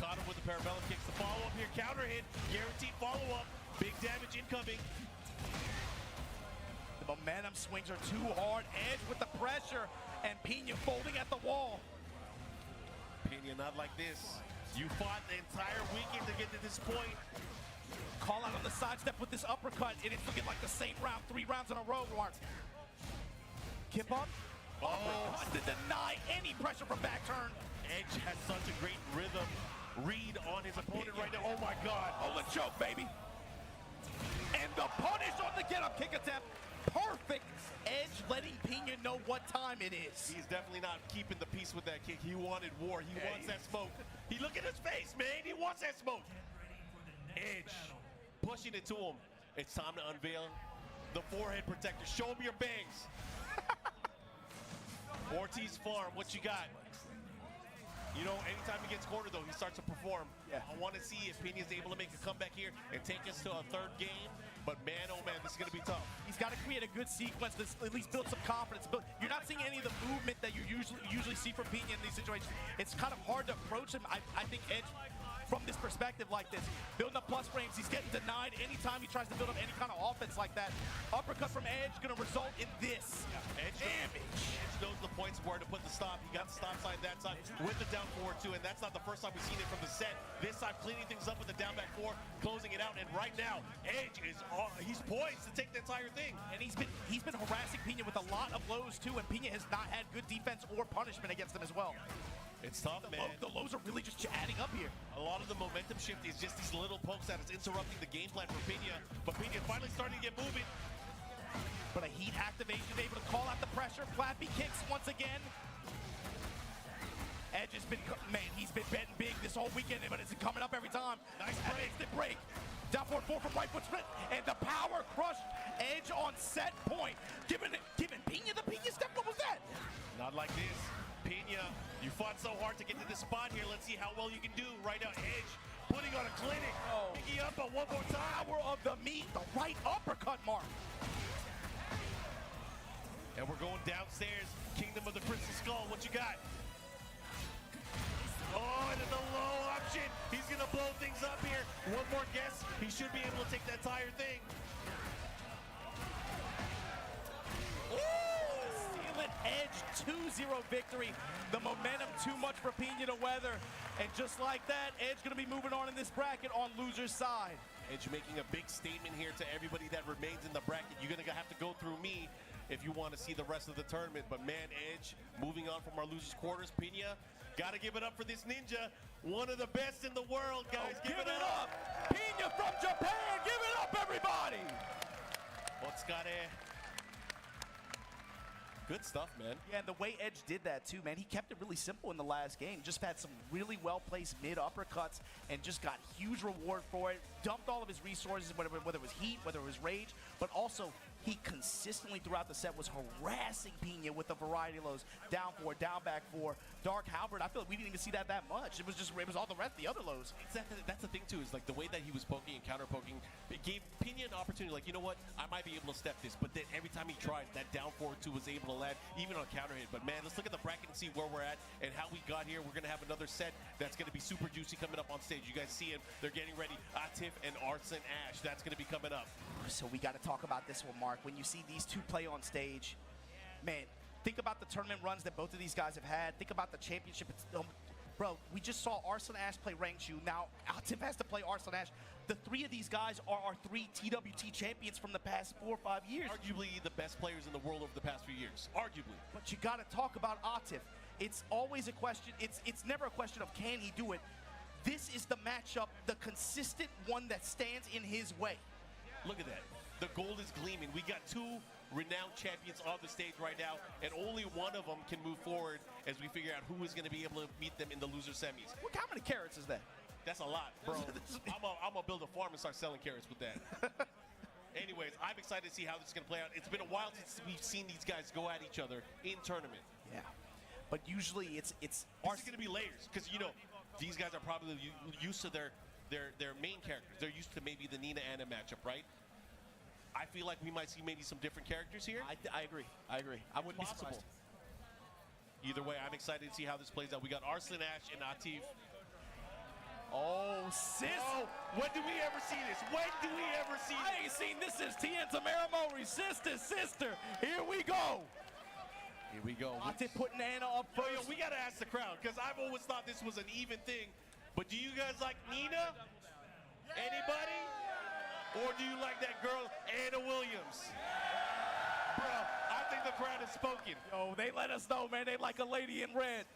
caught him with the parabellum kicks. The follow-up here, counter hit, guaranteed follow-up. Big damage incoming. The momentum swings are too hard. Edge with the pressure, and Pena folding at the wall. Pena, not like this. You fought the entire weekend to get to this point. Call out on the sidestep with this uppercut, and it's looking like the same round, 3 rounds in a row, Mark. Kip up. Uppercut to deny any pressure from back turn. Edge has such a great rhythm read on his opponent right now. Oh my God. Oh, the choke, baby. And the punish on the get-up kick attempt. Perfect. Edge letting Pena know what time it is. He's definitely not keeping the peace with that kick. He wanted war. He wants that smoke. He look at his face, man. He wants that smoke. Edge pushing it to him. It's time to unveil the forehead protector. Show him your bangs. Ortiz Farm, what you got? You know, anytime he gets cornered, though, he starts to perform. Yeah. I want to see if Pena's able to make a comeback here and take us to a third game. But man, oh man, this is going to be tough. He's got to create a good sequence to at least build some confidence. But you're not seeing any of the movement that you usually see from Pena in these situations. It's kind of hard to approach him. I think Edge, from this perspective like this, building up plus frames, he's getting denied anytime he tries to build up any kind of offense like that. Uppercut from Edge going to result in this damage. Edge knows the points where to put the stop. He got the stop sign that time with the down forward too, and that's not the first time we've seen it from the set. This time cleaning things up with the down back four, closing it out, and right now Edge is he's poised to take the entire thing. And he's been harassing Pena with a lot of lows too, and Pena has not had good defense or punishment against him as well. It's tough, man. The lows are really just adding up here. A lot of the momentum shift is just these little pokes that is interrupting the game plan for Pena, but Pena finally starting to get moving. But a heat activation able to call out the pressure. Flappy kicks once again. Edge has been, man, he's been betting big this whole weekend, but it's coming up every time. Nice break. Instant break. Down forward 4 from right foot split. And the power crush. Edge on set point. Giving Pena the Pena step. What was that? Not like this. Pena, you fought so hard to get to this spot here. Let's see how well you can do. Right now, Edge putting on a clinic. Picking up on one more time. Power of the meat. The right uppercut mark. And we're going downstairs. Kingdom of the Crystal Skull. What you got? Oh, and the low option. He's going to blow things up here. One more guess. He should be able to take that entire thing. Stealing Edge 2-0 victory. The momentum too much for Pena to weather. And just like that, Edge going to be moving on in this bracket on loser's side. Edge making a big statement here to everybody that remains in the bracket. You're going to have to go through me if you want to see the rest of the tournament. But man, Edge moving on from our losers quarters. Pena, Gotta give it up for this ninja. One of the best in the world, guys. Give it up. Pina from Japan. Give it up, everybody. Otsukare. Good stuff, man. Yeah, and the way Edge did that too, man, he kept it really simple in the last game. Just had some really well-placed mid uppercuts and just got huge reward for it. Dumped all of his resources, whether it was heat, whether it was rage, but also he consistently throughout the set was harassing Pina with a variety of those down four, down back four. Dark Halberd, I feel like we didn't even see that much. It was all the rest of the other lows. That's the thing too, is like the way that he was poking and counter poking, it gave Pina an opportunity, like, you know what, I might be able to step this, but then every time he tried, that down forward two was able to land, even on counter hit. But man, let's look at the bracket and see where we're at and how we got here. We're gonna have another set that's gonna be super juicy coming up on stage. You guys see him, they're getting ready. Atif and Arslan Ash, that's gonna be coming up. So we got to talk about this one, Mark. When you see these two play on stage, man, think about the tournament runs that both of these guys have had. Think about the championship. Bro, we just saw Arslan Ash play Rangchu. Now Atif has to play Arslan Ash. The three of these guys are our three TWT champions from the past 4 or 5 years. Arguably the best players in the world over the past few years. Arguably. But you got to talk about Atif. It's always a question. It's never a question of can he do it. This is the matchup, the consistent one that stands in his way. Look at that. The gold is gleaming. We got two renowned champions on the stage right now, and only one of them can move forward as we figure out who is going to be able to meet them in the loser semis. Look, how many carrots is that? That's a lot, bro. I'm gonna build a farm and start selling carrots with that. Anyways, I'm excited to see how this is going to play out. It's been a while since we've seen these guys go at each other in tournament. Yeah. But usually it's This is going to be layers, because, you know, these guys are probably used to their main characters. They're used to maybe the Nina Anna matchup, right? I feel like we might see maybe some different characters here. I agree. I wouldn't be Possible. surprised. Either way, I'm excited to see how this plays out. We got Arslan Ash and Atif. Oh, sis! Oh, when do we ever see this? When do we ever see this? I ain't seen this since Tien Tamaramo, sister. Here we go. Here we go. Atif putting Anna up Yo, first. we gotta ask the crowd, because I've always thought this was an even thing. But do you guys like Nina? Anybody? Or do you like that girl, Anna Williams? Bro, I think the crowd has spoken. Oh, they let us know, man. They like a lady in red.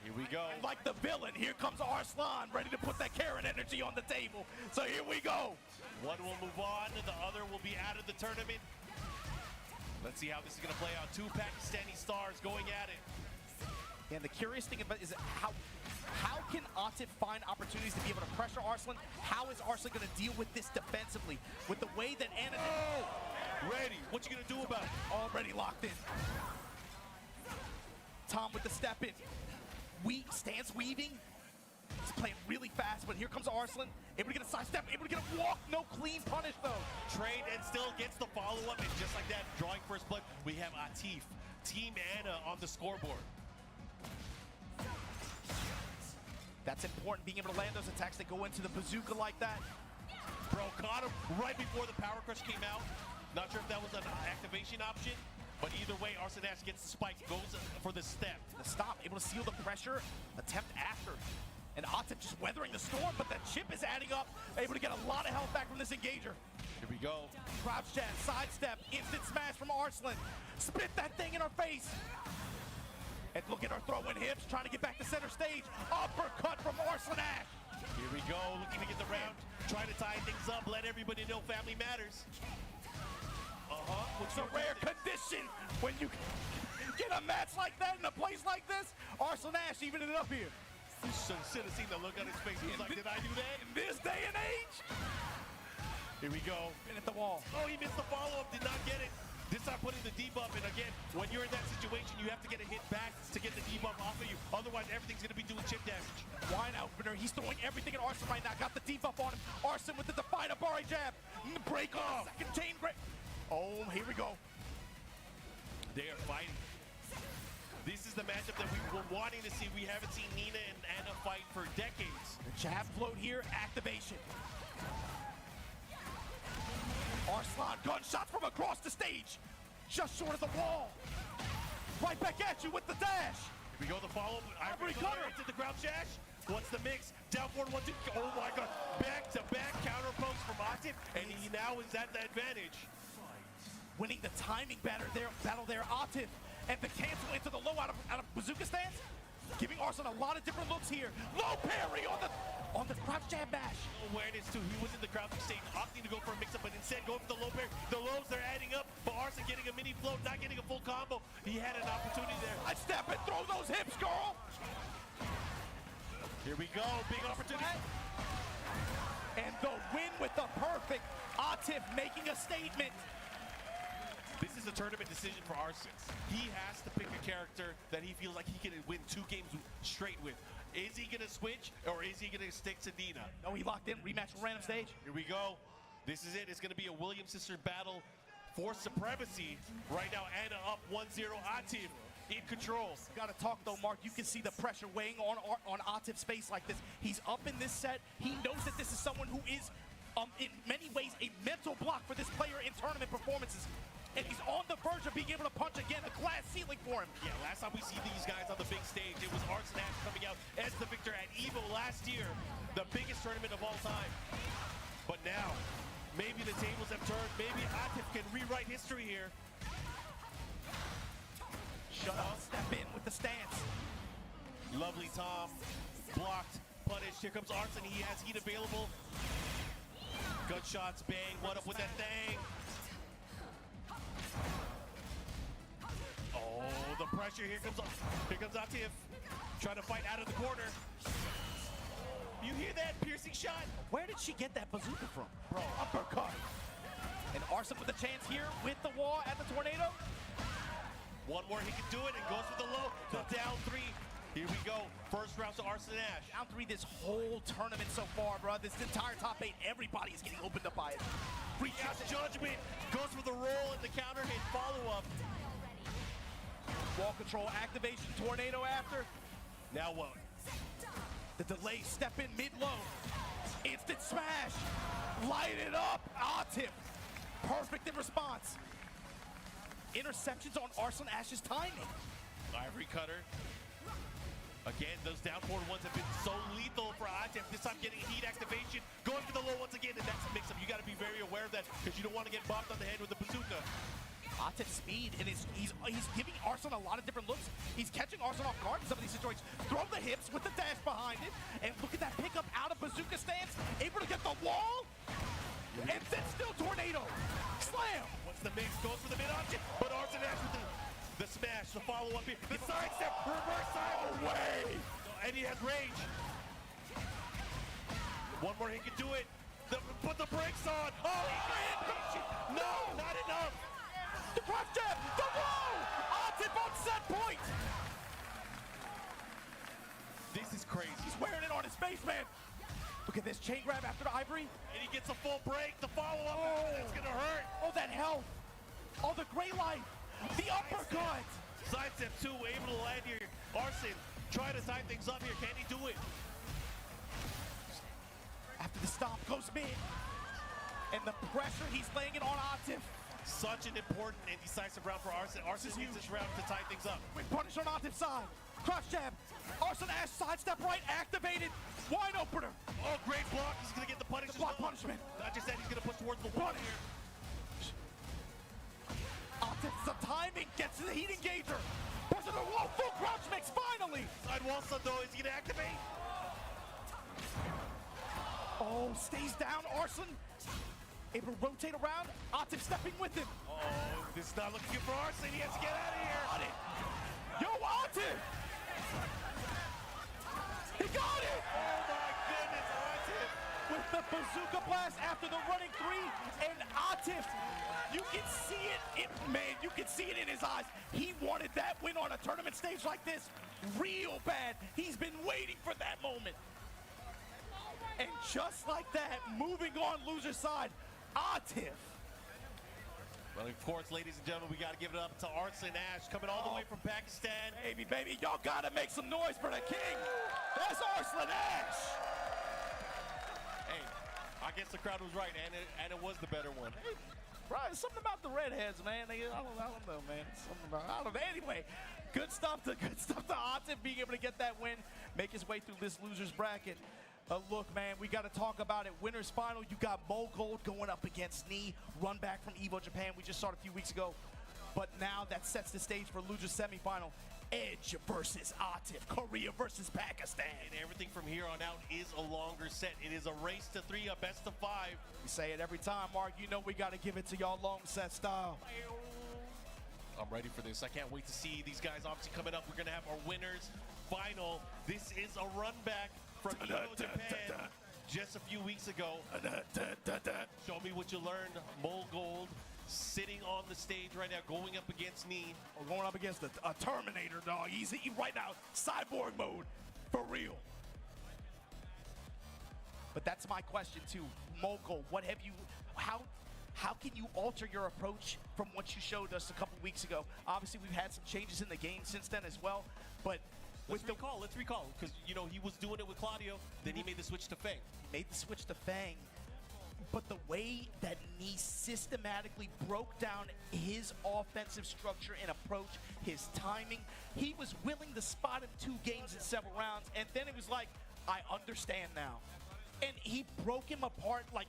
Here we go. And like the villain, here comes Arslan, ready to put that Karen energy on the table. So here we go. One will move on, the other will be out of the tournament. Let's see how this is gonna play out. Two Pakistani stars going at it. And the curious thing about is how can Atif find opportunities to be able to pressure Arslan? How is Arslan going to deal with this defensively? With the way that Anna Ready, what you gonna do about it? already locked in. Tom with the step in. Stance weaving. He's playing really fast, but here comes Arslan. Able to get a side step, able to get a walk. No clean punish though. Trade and still gets the follow-up, and just like that, drawing first blood, we have Atif, Team Anna on the scoreboard. That's important, being able to land those attacks that go into the bazooka like that. Bro, caught him right before the Power Crush came out. Not sure if that was an activation option, but either way, Arslan Ash gets the spike, goes for the step. The stop, able to seal the pressure, attempt after. And Atif just weathering the storm, but that chip is adding up. Able to get a lot of health back from this engager. Here we go. Crouch jab, sidestep, instant smash from Arslan. Spit that thing in our face. And look at our throwing hips, trying to get back to center stage. Uppercut from Arslan Ash. Here we go, looking to get the round, trying to tie things up, let everybody know family matters. It's a rare condition when you get a match like that in a place like this. Arslan Ash evening it up here. You should have seen the look on his face. He was like, did I do that? In this day and age. Here we go. Pin at the wall. Oh, he missed the follow-up, did not get it. This time putting the debuff, and again, when you're in that situation, you have to get a hit back to get the debuff off of you. Otherwise, everything's gonna be doing chip damage. Wine opener, he's throwing everything at Arslan right now. Got the debuff on him. Arslan with the Define Abari jab. Break off. Second chain break. Oh, here we go. They are fighting. This is the matchup that we were wanting to see. We haven't seen Nina and Anna fight for decades. The jab float here, activation. Arslan, gunshots from across the stage. Just short of the wall. Right back at you with the dash. Here we go, the follow-up. Ivory cutter. To the ground dash. What's the mix? Down forward, 1, 2. Oh my God. Back-to-back counter pokes from Atif, and he now is at the advantage. Winning the timing battle there, Atif. And the cancel into the low out of bazooka stance. giving Arslan a lot of different looks here. Low parry on the crouch jab bash. Awareness too. He was in the crouching state, opting to go for a mix-up, but instead going for the low parry. The lows are adding up, but Arslan getting a mini float, not getting a full combo. He had an opportunity there. I step and throw those hips, girl. Here we go, big opportunity. And the win with the perfect. Atif making a statement. This is a tournament decision for Arslan. He has to pick a character that he feels like he can win 2 games straight with. Is he gonna switch or is he gonna stick to Dina? No, he locked in. Rematch for random stage. Here we go. This is it. It's gonna be a Williams sister battle for supremacy. Right now, Anna up 1-0. Atif in control. Gotta talk though, Mark. You can see the pressure weighing on Atif's face like this. He's up in this set. He knows that this is someone who is, in many ways, a mental block for this player in tournament performances. And he's on the verge of being able to punch again, a glass ceiling for him. Yeah, last time we see these guys on the big stage, it was Arslan Ash coming out as the victor at EVO last year, the biggest tournament of all time. But now, maybe the tables have turned. Maybe Atif can rewrite history here. Shut up, step in with the stance. Lovely Tom, blocked, punished. Here comes Arslan, he has heat available. Gunshots, bang, what up with that thing? Oh, the pressure, here comes Atif, trying to fight out of the corner. You hear that piercing shot? Where did she get that bazooka from? Bro, uppercut. And Arslan with a chance here with the wall at the tornado. One more, he can do it, and goes for the low, the down 3. Here we go, first round to Arslan Ash. Down 3 this whole tournament so far, bro. This entire top 8, everybody is getting opened up by it. Free out Judgment, goes for the roll and the counter hit follow-up. Wall control activation, tornado after. Now what? The delay, step in mid-low. Instant smash. Light it up. Atif. Perfect in response. Interceptions on Arslan Ash's timing. Ivory cutter. Again, those down forward ones have been so lethal for Atif. This time getting heat activation. Going for the low once again, and that's a mix-up. You got to be very aware of that because you don't want to get bopped on the head with the bazooka. Atif's speed, and he's giving Arslan a lot of different looks. He's catching Arslan off guard in some of these situations. Throw the hips with the dash behind it, and look at that pickup out of bazooka stance. Able to get the wall, and then still tornado. Slam. Once the mix goes for the mid-option, but Arslan Ash with the smash, the follow-up here. The sidestep, reverse side. Away. And he has range. One more, he can do it. Put the brakes on. Oh, no, not enough. The cross jab, the wall! Atif on set point! This is crazy. He's wearing it on his face, man. Look at this chain grab after the Ivory. And he gets a full break. The follow-up, that's gonna hurt. Oh, that health. Oh, the gray light. The uppercut. Sidestep 2, able to land here. Arslan trying to tie things up here. Can he do it? After the stomp, goes mid. And the pressure, he's laying it on Atif. Such an important and decisive round for Arslan. Arslan needs this round to tie things up. With punish on Atif's side. Cross jab. Arslan Ash sidestep right, activated. Wide opener. Oh, great block. He's going to get the punish. The block punishment. Not just that, he's going to push towards the wall here. Atif's the timing, gets to the heat engager. Pushes the wall, full crouch mix, finally. Side wall stun though, is he going to activate? Oh, stays down, Arslan. Able to rotate around, Atif stepping with him. Oh, this is not looking good for Arslan. He has to get out of here. Got it. Yo, Atif! He got it! Oh my goodness, Atif. With the bazooka blast after the running 3, and Atif, you can see it, man, you can see it in his eyes. He wanted that win on a tournament stage like this real bad. He's been waiting for that moment. And just like that, moving on loser's side, Atif. Well, of course, ladies and gentlemen, we got to give it up to Arslan Ash, coming all the way from Pakistan. Baby, y'all got to make some noise for the king. That's Arslan Ash. Hey, I guess the crowd was right, and it was the better one. Hey, bro, it's something about the redheads, man. I don't know, man. It's something about, I don't know. Anyway, good stuff to Atif being able to get that win, make his way through this loser's bracket. Look, man, we got to talk about it. Winners final, you got Mo Gold going up against Knee, run back from EVO Japan. We just saw it a few weeks ago. But now that sets the stage for loser's semifinal. Edge versus Atif, Korea versus Pakistan. And everything from here on out is a longer set. It is a race to 3, a best of 5. We say it every time, Mark. You know we got to give it to y'all long set style. I'm ready for this. I can't wait to see these guys obviously coming up. We're going to have our winners final. This is a run back from Evo Japan just a few weeks ago. Show me what you learned. Mole Gold sitting on the stage right now, going up against Knee. We're going up against a Terminator, dog. He's right now, cyborg mode, for real. But that's my question too, Mogul. What have you? How can you alter your approach from what you showed us a couple weeks ago? Obviously, we've had some changes in the game since then as well. But Let's recall, because you know he was doing it with Claudio, then he made the switch to Feng. made the switch to Fang. But the way that Nee systematically broke down his offensive structure and approach, his timing, he was willing to spot him 2 games in several rounds, and then it was like, I understand now. And he broke him apart like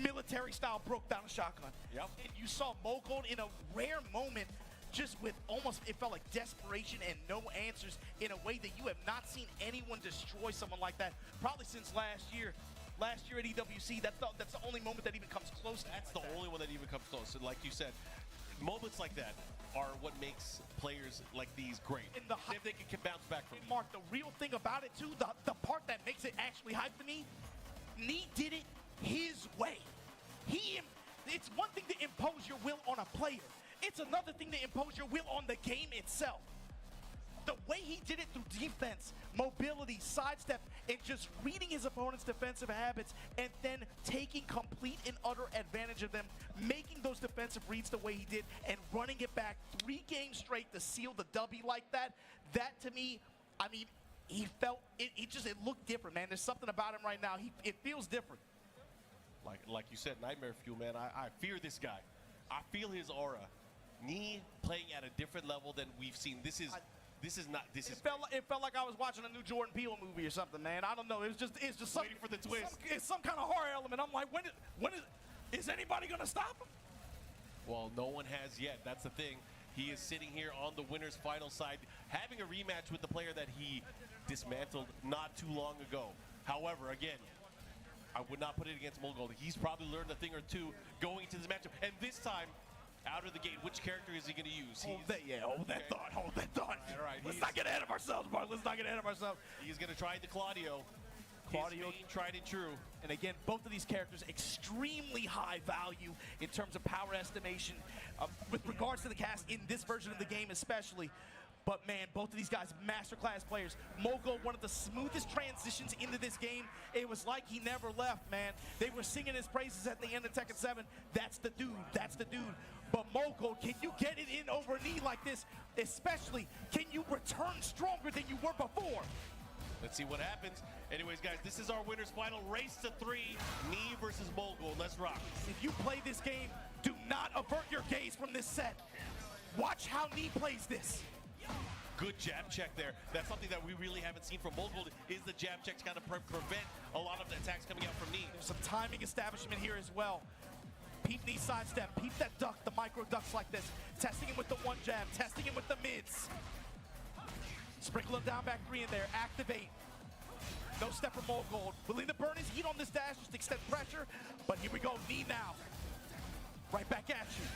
military style, broke down a shotgun. Yep. And you saw Mogul in a rare moment, just with almost, it felt like desperation and no answers, in a way that you have not seen anyone destroy someone like that probably since last year. Last year at EWC, that's the only moment that even comes close to That's the only one that even comes close. And like you said, moments like that are what makes players like these great. And the if they can bounce back from Mark, the real thing about it too, the part that makes it actually hype to me, Nee did it his way. It's one thing to impose your will on a player. It's another thing to impose your will on the game itself. The way he did it through defense, mobility, sidestep, and just reading his opponent's defensive habits and then taking complete and utter advantage of them, making those defensive reads the way he did, and running it back 3 games straight to seal the W like that, that to me, I mean, he felt, it looked different, man. There's something about him right now. It feels different. like you said, Nightmare Fuel, man. I fear this guy. I feel his aura. Nee playing at a different level than we've seen. This is It felt like I was watching a new Jordan Peele movie or something, man. I don't know. It's just some, waiting for the twist. It's some kind of horror element. I'm like, is anybody gonna stop him? Well, no one has yet. That's the thing. He is sitting here on the winner's final side, having a rematch with the player that he dismantled not too long ago. However, again, I would not put it against Mogul. He's probably learned a thing or two going into this matchup. And this time, out of the gate, which character is he going to use? Hold that thought. All right. Let's not get ahead of ourselves, Mark. Let's not get ahead of ourselves. He's going to try the Claudio. Claudio, tried and true. And again, both of these characters extremely high value in terms of power estimation with regards to the cast in this version of the game especially. But man, both of these guys, masterclass players. Mogul, one of the smoothest transitions into this game. It was like he never left, man. They were singing his praises at the end of Tekken 7. That's the dude. That's the dude. But Mogul, can you get it in over Nee like this? Especially, can you return stronger than you were before? Let's see what happens. Anyways, guys, this is our winner's final. Race to 3, Nee versus Mogul. Let's rock. If you play this game, do not avert your gaze from this set. Watch how Nee plays this. Good jab check there. That's something that we really haven't seen from Mogul, is the jab check to kind of prevent a lot of the attacks coming out from Nee. There's some timing establishment here as well. Peep Nee sidestep, peep that duck, the micro ducks like this. Testing him with the 1 jab, testing him with the mids. Sprinkle him down back 3 in there, activate. No step for Mogul. Willing to burn his heat on this dash, just extend pressure. But here we go, Nee now. Right back at you.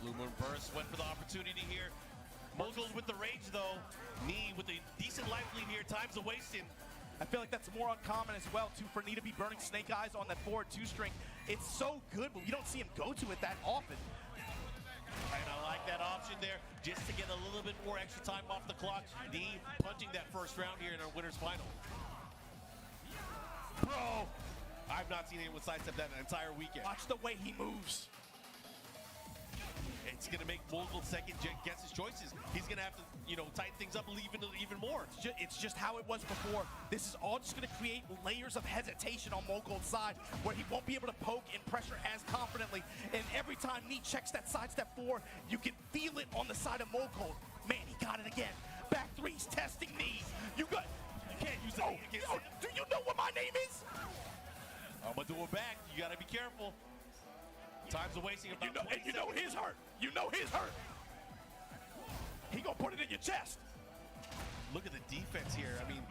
Blue Moon Burst went for the opportunity here. Mogul with the rage though. Nee with a decent life lead here. Time's a wasting. I feel like that's more uncommon as well, too, for Nee to be burning Snake Eyes on that forward 2-string. It's so good, but we don't see him go to it that often. And I like that option there, just to get a little bit more extra time off the clock. Nee punching that first round here in our winner's final. Bro, I've not seen anyone sidestep that an entire weekend. Watch the way he moves. It's going to make Mogul second guess his choices. He's going to have to, tighten things up even more. It's just how it was before. This is all just going to create layers of hesitation on Mogul's side, where he won't be able to poke and pressure as confidently. And every time Nee checks that sidestep 4, you can feel it on the side of Mogul. Man, he got it again. Back 3's testing Nee. You can't use that against him. Do you know what my name is? I'm going to do it back. You got to be careful. Time's a wasting about 20 you know his hurt. You know his hurt. He gonna put it in your chest. Look at the defense here. I mean,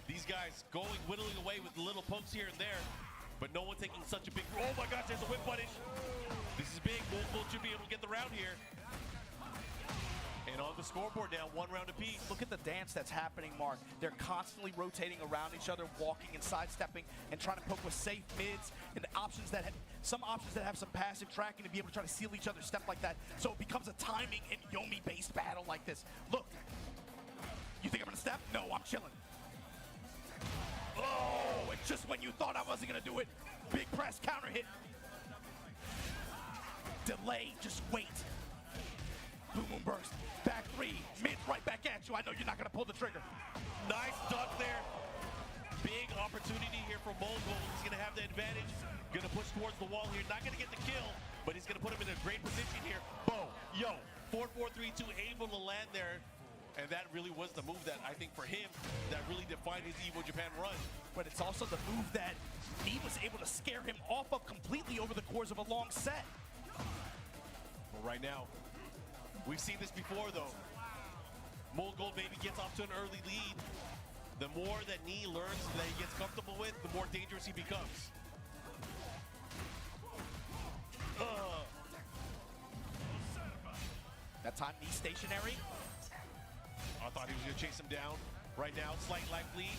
these guys whittling away with little pokes here and there, but no one taking such a big. Oh my gosh, there's a whip punish. This is big. Bull should be able to get the round here. And on the scoreboard now, 1 round apiece. Look at the dance that's happening, Mark. They're constantly rotating around each other, walking and sidestepping, and trying to poke with safe mids and some options that have some passive tracking to be able to try to seal each other's step like that. So it becomes a timing and Yomi-based battle like this. Look, you think I'm gonna step? No, I'm chilling. Oh, and just when you thought I wasn't gonna do it, big press, counter hit. Delay, just wait. Blue Moon burst, back 3, mid right back at you. I know you're not gonna pull the trigger. Nice duck there. Big opportunity here for Mongol. He's gonna have the advantage. Gonna push towards the wall here. Not gonna get the kill, but he's gonna put him in a great position here. Boom, yo, 4-4-3-2, able to land there. And that really was the move that I think for him that really defined his Evo Japan run. But it's also the move that he was able to scare him off of completely over the course of a long set. But right now, we've seen this before though. Mongol maybe gets off to an early lead. The more that Knee learns that he gets comfortable with, the more dangerous he becomes. That time, Knee stationary. I thought he was gonna chase him down. Right now, slight life lead.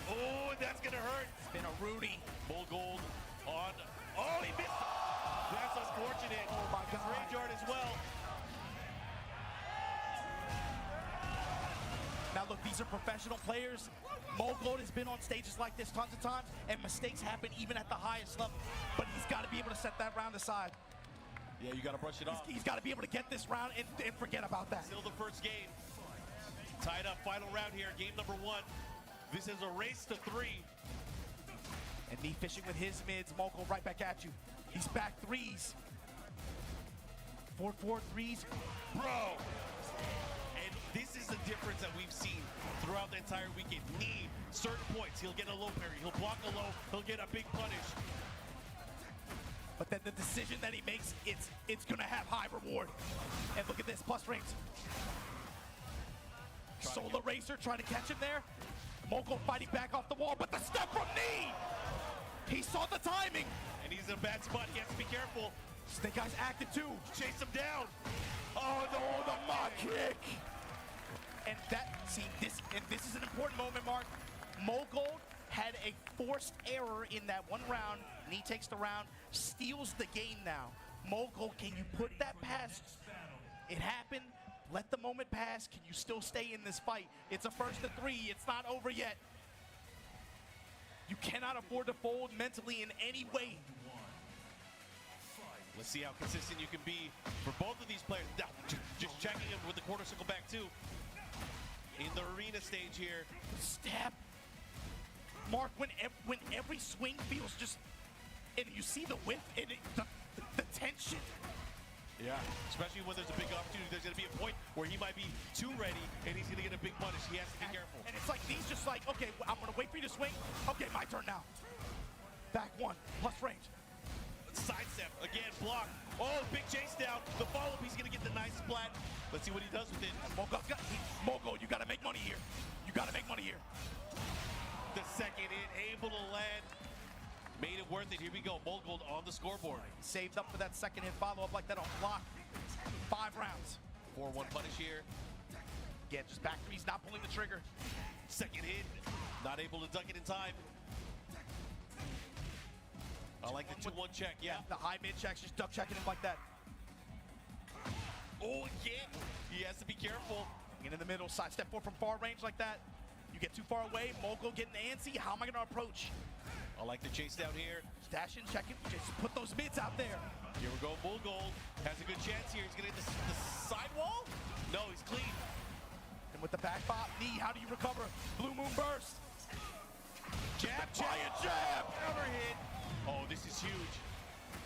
Oh, and that's gonna hurt. It's been a Rudy. Mongol on. Oh, he missed. That's unfortunate. Oh my God. Rage Art as well. Now look, these are professional players. Mogul has been on stages like this tons of times, and mistakes happen even at the highest level. But he's got to be able to set that round aside. Yeah, you gotta brush it off. He's got to be able to get this round and forget about that. Still the first game. Tied up, final round here, game number 1. This is a race to 3. And Knee fishing with his mids. Mogul right back at you. He's back 3s. 4-4-3s. Bro! And this is the difference that we've seen throughout the entire weekend. Knee, certain points, he'll get a low parry, he'll block a low, he'll get a big punish. But then the decision that he makes, it's gonna have high reward. And look at this, plus range. Solar Racer trying to catch him there. Mogul fighting back off the wall, but the step from Knee! He saw the timing! And he's in a bad spot, he has to be careful. Snake Eyes active too. Chase him down. Oh no, the mock kick! And this is an important moment, Mark. Mogul had a forced error in that one round. Knee takes the round, steals the game now. Mogul, can you put that past? It happened. Let the moment pass. Can you still stay in this fight? It's a first to 3. It's not over yet. You cannot afford to fold mentally in any way. Let's see how consistent you can be for both of these players. Now, just checking him with the quarter circle back too. In the arena stage here. Step. Mark, when every swing feels just, and you see the whip and the tension. Yeah, especially when there's a big opportunity. There's going to be a point where he might be too ready and he's going to get a big punish. He has to be careful. And it's like he's just like, okay, I'm going to wait for you to swing. Okay, my turn now. Back 1, plus range. Sidestep, again, block. Oh, big chase down. The follow-up, he's going to get the nice splat. Let's see what he does with it. Mogul, you got to make money here. You got to make money here. The second hit, able to land. Made it worth it. Here we go. Mogul on the scoreboard. Saved up for that second hit follow-up like that on block. 5 rounds. 4-1 punish here. Again, just back 3's not pulling the trigger. Second hit, not able to duck it in time. I like the 2-1 check, yeah. The high mid checks, just duck checking him like that. Oh, again, he has to be careful. Get in the middle, side step 4 from far range like that. You get too far away, Mogul getting antsy. How am I gonna approach? I like the chase down here. Dash in, check it, just put those mids out there. Here we go, Mogul has a good chance here. He's gonna hit the sidewall? No, he's clean. And with the back bop, Knee, how do you recover? Blue Moon burst. Jab, Giant jab. Cover hit. Oh, this is huge.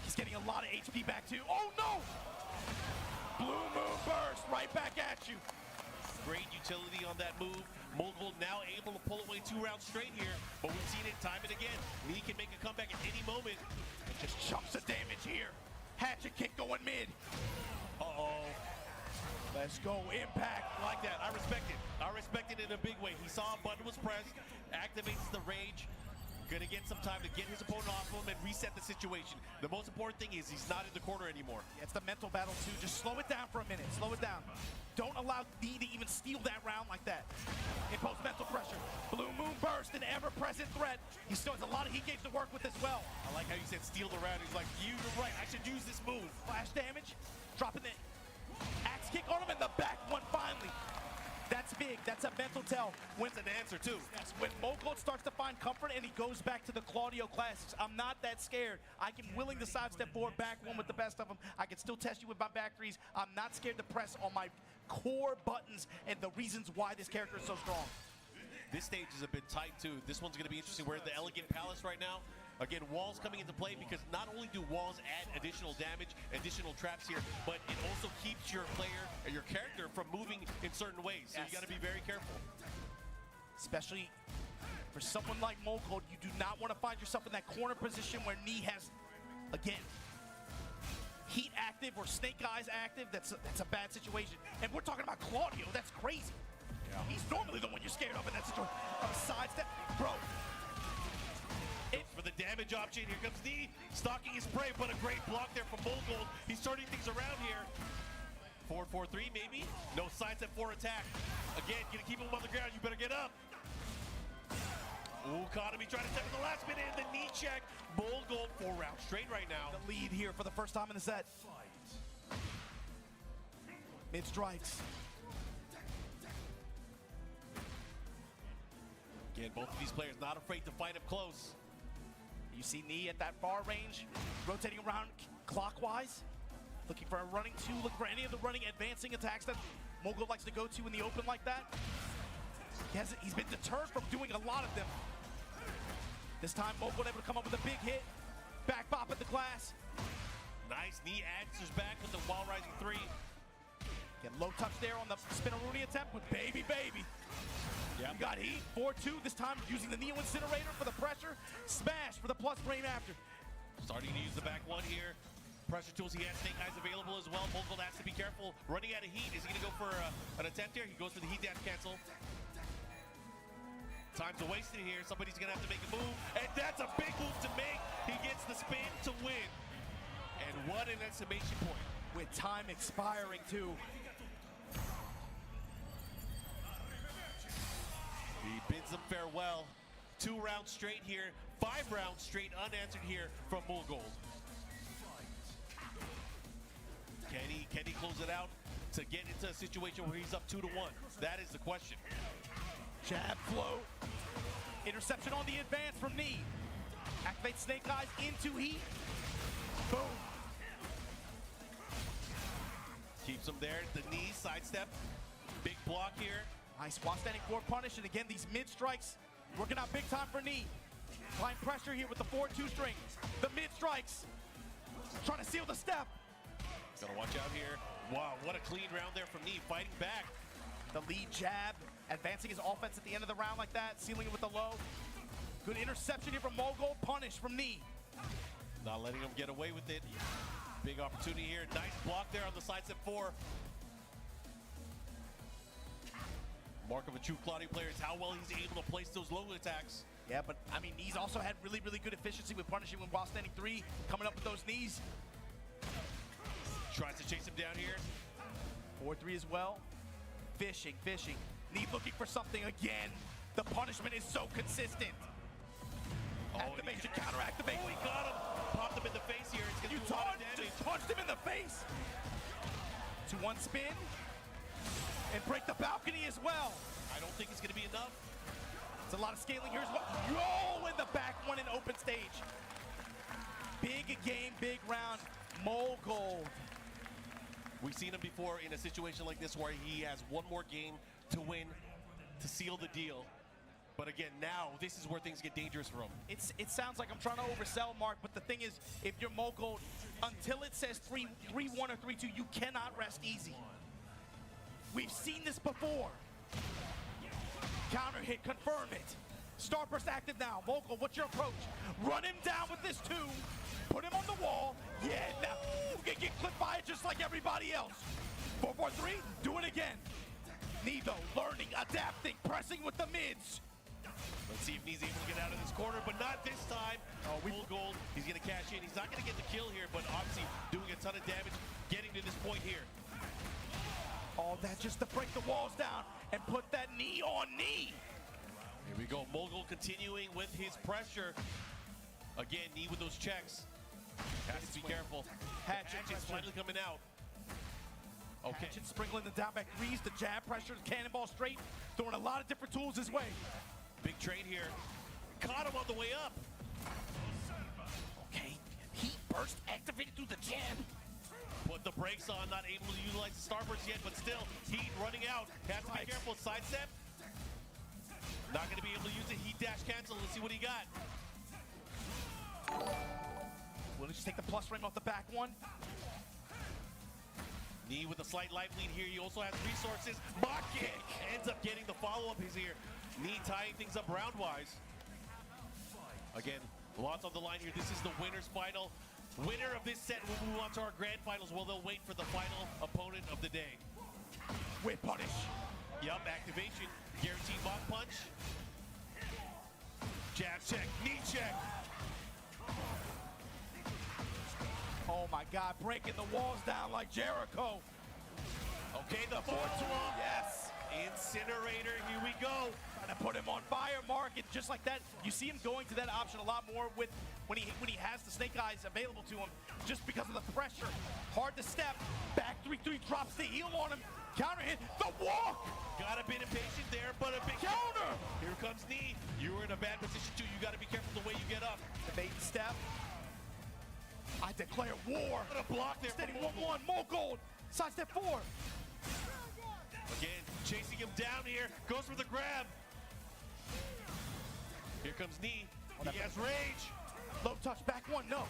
He's getting a lot of HP back too. Oh no! Blue Moon burst, right back at you. Great utility on that move. Mogul now able to pull away 2 rounds straight here, but we've seen it time and again. Knee can make a comeback at any moment. Just chunks of damage here. Hatchet kick going mid. Uh-oh. Let's go, Impact. I like that. I respect it. I respect it in a big way. He saw a button was pressed, activates the rage, gonna get some time to get his opponent off him and reset the situation. The most important thing is he's not in the corner anymore. Yeah, it's the mental battle too. Just slow it down for a minute. Slow it down. Don't allow D to even steal that round like that. Impose mental pressure. Blue Moon Burst, an ever-present threat. He still has a lot of heat gauge to work with as well. I like how you said steal the round. He's like, you're right, I should use this move. Flash damage, dropping the axe kick on him in the back one finally. That's big. That's a mental tell. Wins an answer too. Yes, when Mogul starts to find comfort and he goes back to the Claudio classics, I'm not that scared. I'm willing to sidestep forward, back one with the best of them. I can still test you with my back threes. I'm not scared to press on my core buttons and the reasons why this character is so strong. This stage is a bit tight too. This one's gonna be interesting. We're at the Elegant Palace right now. Again, walls coming into play because not only do walls add additional damage, additional traps here, but it also keeps your player or your character from moving in certain ways. So Yes. you gotta be very careful. Especially for someone like Mogul, you do not want to find yourself in that corner position where Knee has, again, Heat active or Snake Eyes active. That's a bad situation. And we're talking about Claudio. That's crazy. Yeah. He's normally the one you're scared of in that situation. A sidestep, bro. For the damage option, here comes Knee, stalking his prey, but a great block there from Mogul. He's turning things around here. 4-4-3 maybe? No sides at 4 attack. Again, gonna keep him on the ground, you better get up. Ooh, Konami trying to step in the last minute, and the knee check. Mogul 4 rounds straight right now. The lead here for the first time in the set. Mid strikes. Again, both of these players not afraid to fight up close. You see Knee at that far range, rotating around clockwise, looking for a running two, look for any of the running advancing attacks that Mogul likes to go to in the open like that. He's been deterred from doing a lot of them. This time Mogul able to come up with a big hit, back bop at the glass. Nice knee answers back with the wall rising 3. Get low touch there on the Spinaroonie attempt with baby. Yep. You got Heat, 4-2, this time using the Neo Incinerator for the pressure. Smash for the plus frame after. Starting to use the back one here. Pressure tools, he has Snake Eyes available as well. Mogul has to be careful. Running out of heat, is he gonna go for an attempt here? He goes for the heat dash cancel. Time's wasted here. Somebody's gonna have to make a move, and that's a big move to make. He gets the spin to win. And what an exclamation point. With time expiring too. He bids them farewell. 2 rounds straight here, 5 rounds straight unanswered here from Mogul. Can he close it out to get into a situation where he's up 2-1? That is the question. Jab flow. Interception on the advance from Knee. Activate Snake Eyes into Heat. Boom. Keeps him there. The knee sidestep. Big block here. Nice while standing forward punish, and again these mid strikes working out big time for Knee. Applying pressure here with the 4-2 string. The mid strikes. Trying to seal the step. Gotta watch out here. Wow, what a clean round there from Knee, fighting back. The lead jab, advancing his offense at the end of the round like that, sealing it with the low. Good interception here from Mogul, punish from Knee. Not letting him get away with it. Big opportunity here. Nice block there on the side step 4. Mark of a true Claudio player is how well he's able to place those low attacks. Yeah, but I mean, Knee's also had really good efficiency with punishing when while standing 3, coming up with those knees. Tries to chase him down here. 4-3 as well. Fishing. Knee looking for something again. The punishment is so consistent. Activation, counter activation. Oh, he got him. Popped him in the face here. It's gonna You do a lot of damage. just punched him in the face. 2-1 spin. And break the balcony as well. I don't think it's gonna be enough. It's a lot of scaling here as well. Yo, in the back one in open stage. Big game, big round. Mogul. We've seen him before in a situation like this where he has one more game to win to seal the deal. But again, now this is where things get dangerous for him. It sounds like I'm trying to oversell, Mark, but the thing is, if you're Mogul, until it says 3-1 or 3-2, you cannot rest easy. We've seen this before. Counter hit, confirm it. Starburst active now. Mogul, what's your approach? Run him down with this 2. Put him on the wall. Yeah, now you can get clipped by it just like everybody else. 4-4-3, do it again. Nevo learning, adapting, pressing with the mids. Let's see if Knee's able to get out of this corner, but not this time. Full gold. He's going to cash in. He's not going to get the kill here, but obviously doing a ton of damage, getting to this point here. All that just to break the walls down and put that knee on knee. Here we go. Mogul continuing with his pressure. Again, Knee with those checks. Has to be careful. Hatchet's finally coming out. Okay. Hatchet sprinkling the down back threes, the jab pressure, the cannonball straight, throwing a lot of different tools his way. Big trade here. Caught him on the way up. Okay, heat burst activated through the jab. Put the brakes on, not able to utilize the starburst yet, but still, heat running out. Has to be careful. Sidestep. Not going to be able to use the heat dash cancel. Let's see what he got. Will he just take the plus frame off the back one? Knee with a slight life lead here. He also has resources. Mock kick. Ends up getting the follow-up here. Knee tying things up round-wise. Again, lots on the line here. This is the winner's final. Winner of this set will move on to our grand finals, while they'll wait for the final opponent of the day. Whip punish. Yup, activation. Guaranteed mock punch. Jab check. Knee check. Oh my God, breaking the walls down like Jericho. Okay, the follow-up. Yes. Incinerator, here we go. Trying to put him on fire, Mark, and just like that, you see him going to that option a lot more with when he has the snake eyes available to him, just because of the pressure. Hard to step. Back 3-3, drops the heel on him. Counter hit, the walk. Got a bit impatient there, but a big Counter. Here comes Knee. You were in a bad position too. You got to be careful the way you get up. The bait and step. I declare war. What a block there. Steady from 1-1, more gold. Sidestep 4. Again, chasing him down here. Goes for the grab. Here comes Knee. He has rage. Low touch, back one, no.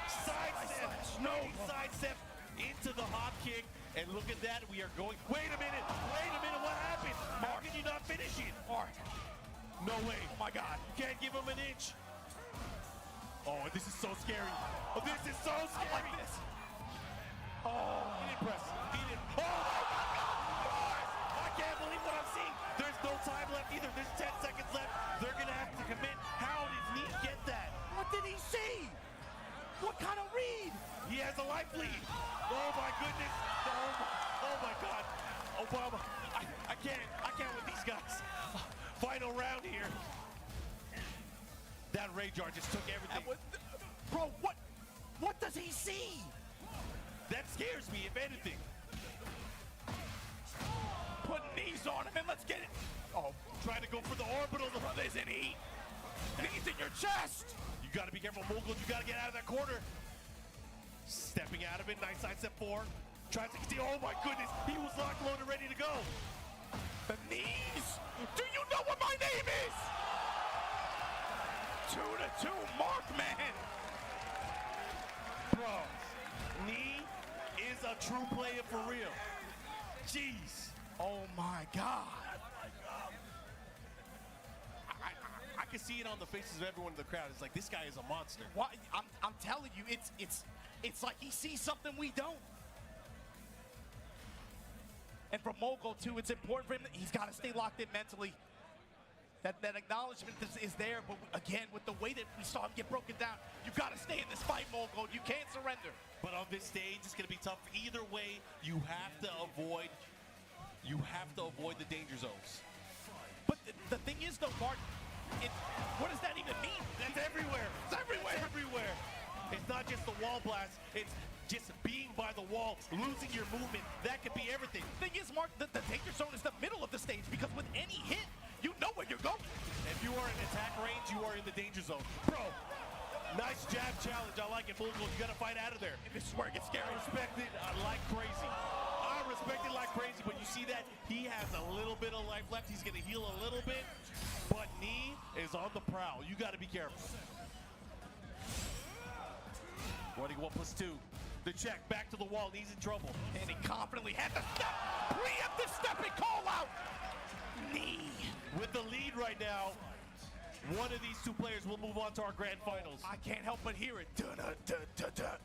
Sidestep. No. Sidestep into the hop kick. And look at that. We are going. Wait a minute. Wait a minute. What happened? How can you not finish it? Mark. No way. Oh my God. Can't give him an inch. Oh, this is so scary. Oh, this is so scary. I like this. Oh, he didn't press. He didn't. Oh, I can't believe what I'm seeing. There's no time left either. There's 10 seconds left. They're going to have to commit. How did Knee get that? What did he see? What kind of read? He has a life lead. Oh, my goodness. Oh my God. Obama, I can't with these guys. Final round here. That Rage Art just took everything. Bro, what does he see? That scares me, if anything. Put knees on him and let's get it. Oh, trying to go for the orbital. The Brothers in heat. Knees in your chest. You got to be careful, Mogul. You got to get out of that corner. Stepping out of it. Nice sidestep 4. Tries to see. Oh my goodness. He was locked, loaded, ready to go. The knees. Do you know what my name is? 2-2, Mark, man. Bro, Knee is a true player for real. Jeez. Oh my God. I can see it on the faces of everyone in the crowd. It's like, this guy is a monster. What? I'm telling you, it's like he sees something we don't. And for Mogul too, it's important for him that he's got to stay locked in mentally. That acknowledgement is there, but again, with the way that we saw him get broken down, you got to stay in this fight, Mogul. You can't surrender. But on this stage, it's going to be tough. Either way, you have to avoid the danger zones. But the thing is, though, Mark, what does that even mean? That's everywhere. It's everywhere. It's everywhere. It's not just the wall blast. It's just being by the wall, losing your movement. That could be everything. Thing is, Mark, the danger zone is the middle of the stage because with any hit, you know where you're going. If you are in attack range, you are in the danger zone. Bro, nice jab challenge. I like it, Mogul. You got to fight out of there. And this is where it gets scary. I respect it like crazy. I respect it like crazy, but you see that? He has a little bit of life left. He's going to heal a little bit, but Knee is on the prowl. You got to be careful. Running 1+2. The check, back to the wall, Knee's in trouble. And he confidently had the step, preemptive step and call out. Knee. With the lead right now, one of these two players will move on to our grand finals. I can't help but hear it. Da-da-da-da-da.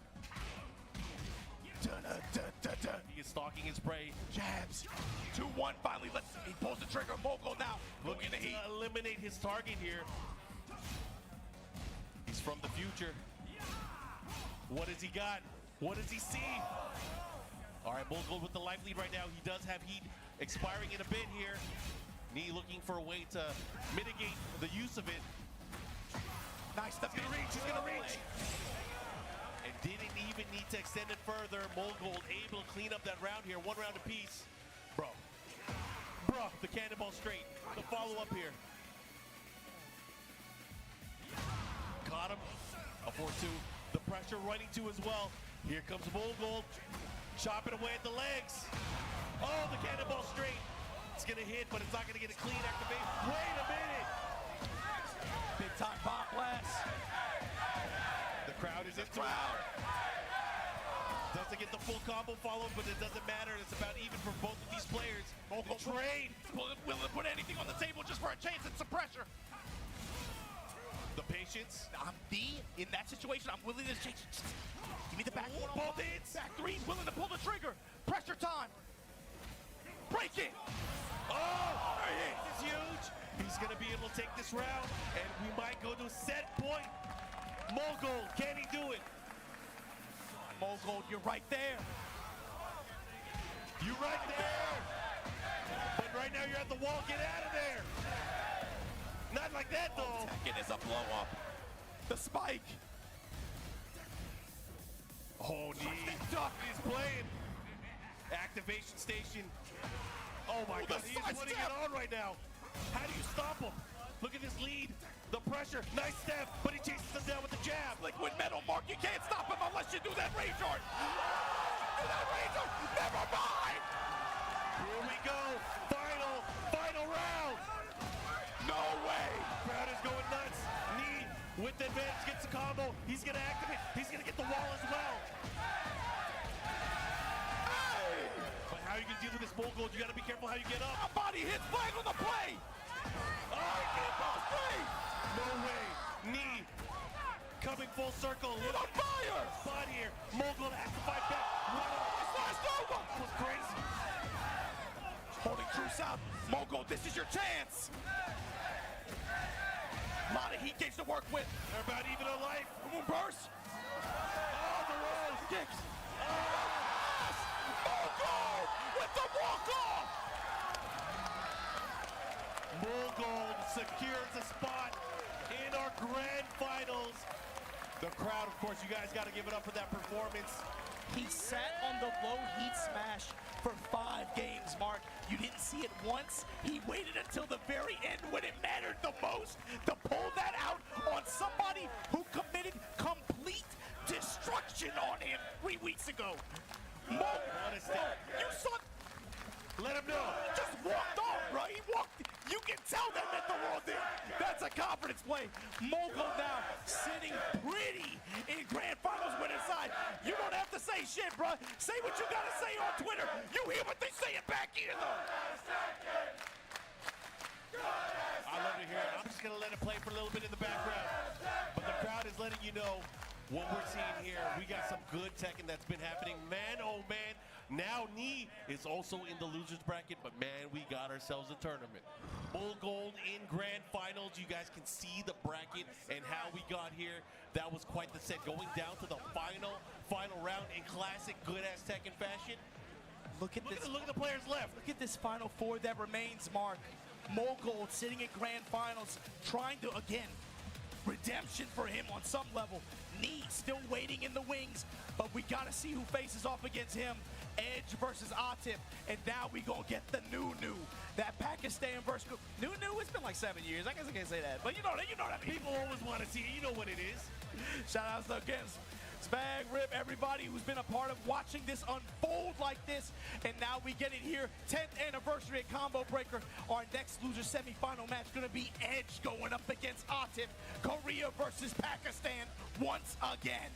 Da-da-da-da. He is stalking his prey. Jabs. 2-1 finally. He pulls the trigger. Mogul now. Looking to eliminate his target here. He's from the future. What has he got? What does he see? All right, Mogul with the life lead right now. He does have heat expiring in a bit here. Nee looking for a way to mitigate the use of it. Nice stuff. He's gonna reach. He's gonna reach. And didn't even need to extend it further. Mogul able to clean up that round here. 1 round apiece. Bro, the cannonball straight. The follow-up here. Caught him. A 4-2. The pressure running to as well. Here comes Mogul. Chopping away at the legs. Oh, the cannonball straight. It's gonna hit, but it's not gonna get a clean activation. Wait a minute. Big time bomb blast. The crowd is into it. Doesn't get the full combo follow, but it doesn't matter. It's about even for both of these players. Mogul trade. Willing to put anything on the table just for a chance and some pressure. The patience. I'm D in that situation. I'm willing to change. Give me the back one. Both hits. Back 3. Willing to pull the trigger. Pressure time. Break it. Oh, this is huge. He's gonna be able to take this round, and we might go to set point. Mogul, can he do it? Mogul, you're right there. You right there. But right now you're at the wall. Get out of there. Not like that though. It is a blow up. The spike. Oh, Nee. He's playing. Activation station. Oh my God, he's putting it on right now. How do you stop him? Look at this lead. The pressure, nice step, but he chases him down with the jab. Liquid metal, Mark, you can't stop him unless you do that rage art. Do that rage art. Never mind. Here we go. Final round. No way. Crowd is going nuts. Nee with the advantage gets the combo. He's gonna activate. He's gonna get the wall as well. But how are you gonna deal with this Mogul? You gotta be careful how you get up. A body hits, flag on the play. Oh, he can't both three. No way. Nee coming full circle. He's on fire. Spot here. Mogul has to fight back. Slashed over. That was crazy. Holding Truce out. Mogul, this is your chance. A lot of heat gauge to work with. They're about even a life. Moon burst. Oh, the rolls. Kicks. Mogul with the walk-off. Mogul secures a spot in our grand finals. The crowd, of course, you guys got to give it up for that performance. He sat on the low heat smash for 5 games, Mark. You didn't see it once. He waited until the very end when it mattered the most to pull that out on somebody who committed complete destruction on him 3 weeks ago. You saw. Let him know. Just walked off, bro. He walked. You can tell that meant the world did. That's a confidence play. Mogul now sitting pretty in grand finals winner's side. You don't have to say shit, bro. Say what you gotta say on Twitter. You hear what they say it back here, though. I love to hear it. I'm just gonna let it play for a little bit in the background. But the crowd is letting you know what we're seeing here. We got some good Tekken that's been happening. Man, oh man. Now Nee is also in the losers bracket, but man, we got ourselves a tournament. Bull Gold in grand finals. You guys can see the bracket and how we got here. That was quite the set. Going down to the final round in classic good-ass Tekken fashion. Look at this. Look at the players left. Look at this Final Four that remains, Mark. Mogul sitting in grand finals, trying to, again, redemption for him on some level. Nee still waiting in the wings, but we gotta see who faces off against him. Edge versus Atif, and now we gonna get the new. That Pakistan versus new. It's been like 7 years. I guess I can't say that, but you know what I mean. People always want to see it. You know what it is. Shout outs against Spag, Rip, everybody who's been a part of watching this unfold like this, and now we get it here. 10th anniversary at Combo Breaker. Our next loser semifinal match gonna be Edge going up against Atif. Korea versus Pakistan once again.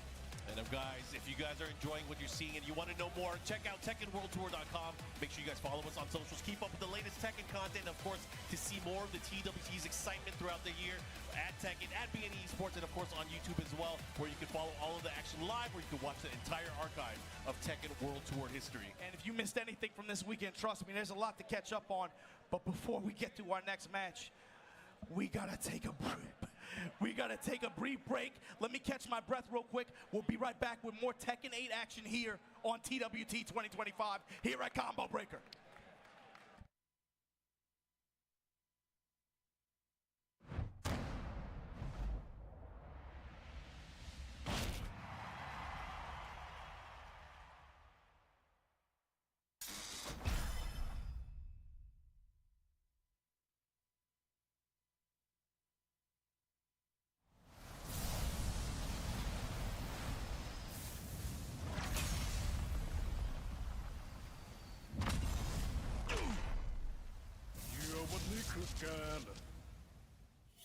And guys, if you guys are enjoying what you're seeing and you want to know more, check out TekkenWorldTour.com. Make sure you guys follow us on socials. Keep up with the latest Tekken content, of course, to see more of the TWT's excitement throughout the year at Tekken, at BNE Esports, and of course on YouTube as well, where you can follow all of the action live, where you can watch the entire archive of Tekken World Tour history. And if you missed anything from this weekend, trust me, there's a lot to catch up on. But before we get to our next match, we gotta take a break. We gotta take a brief break. Let me catch my breath real quick. We'll be right back with more Tekken 8 action here on TWT 2025 here at Combo Breaker.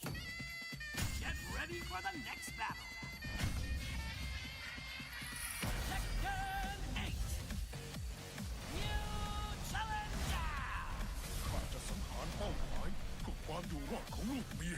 Get ready for the next battle. Tekken 8. New challenger. ข้าจะสังหารเป้าหมายเพื่อความอยู่รอดของลูกเมีย Kumran.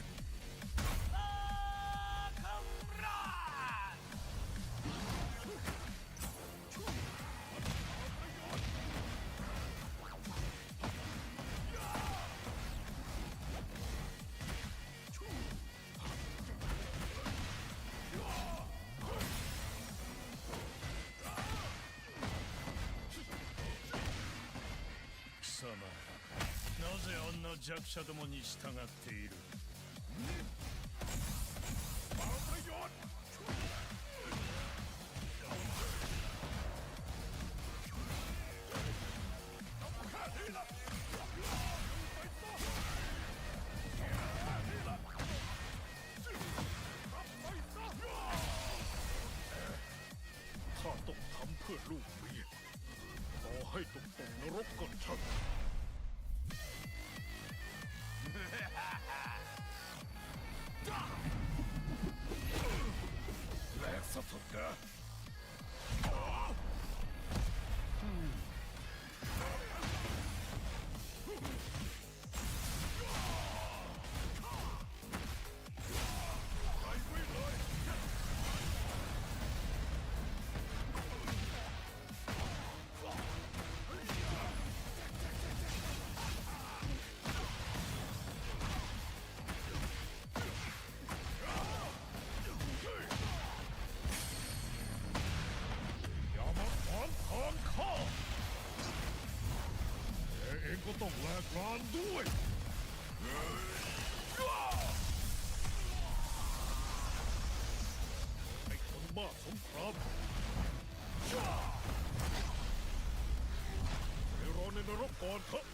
貴様なぜあんな弱者どもに従っているバカよข้าต้องทำเพื่อลูกเมียต่อให้ตกนรกก็ช่าง แหลกซะเถอะนะ อย่ามาขวางทางข้าแกเองก็ต้องแลกลานด้วยไอ้คนบ้าสงครามไปรอในนรกก่อนเถอะ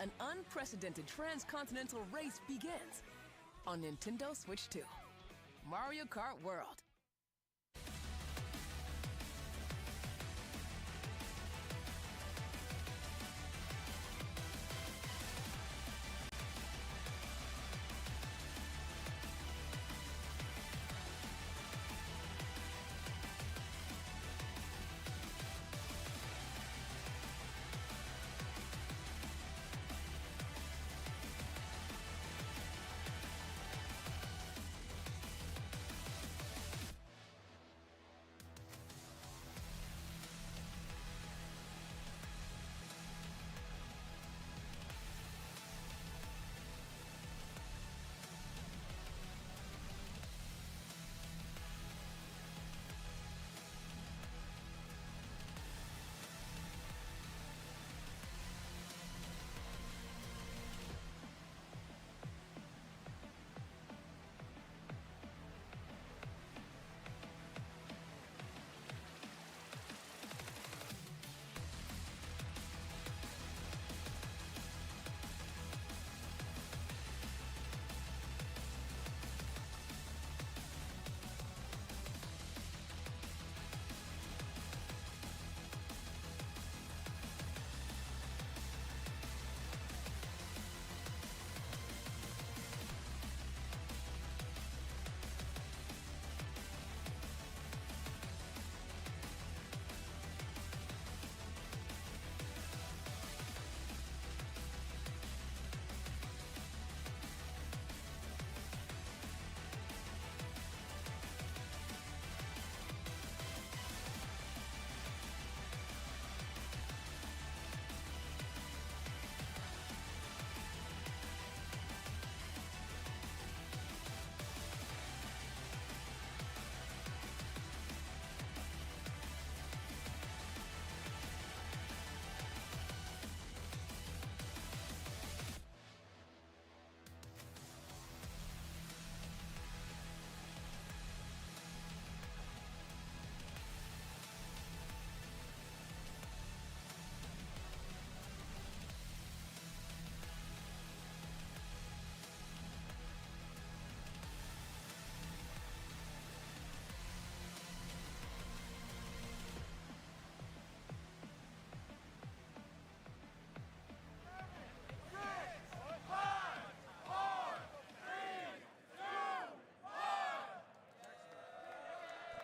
An unprecedented transcontinental race begins on Nintendo Switch 2. Mario Kart World.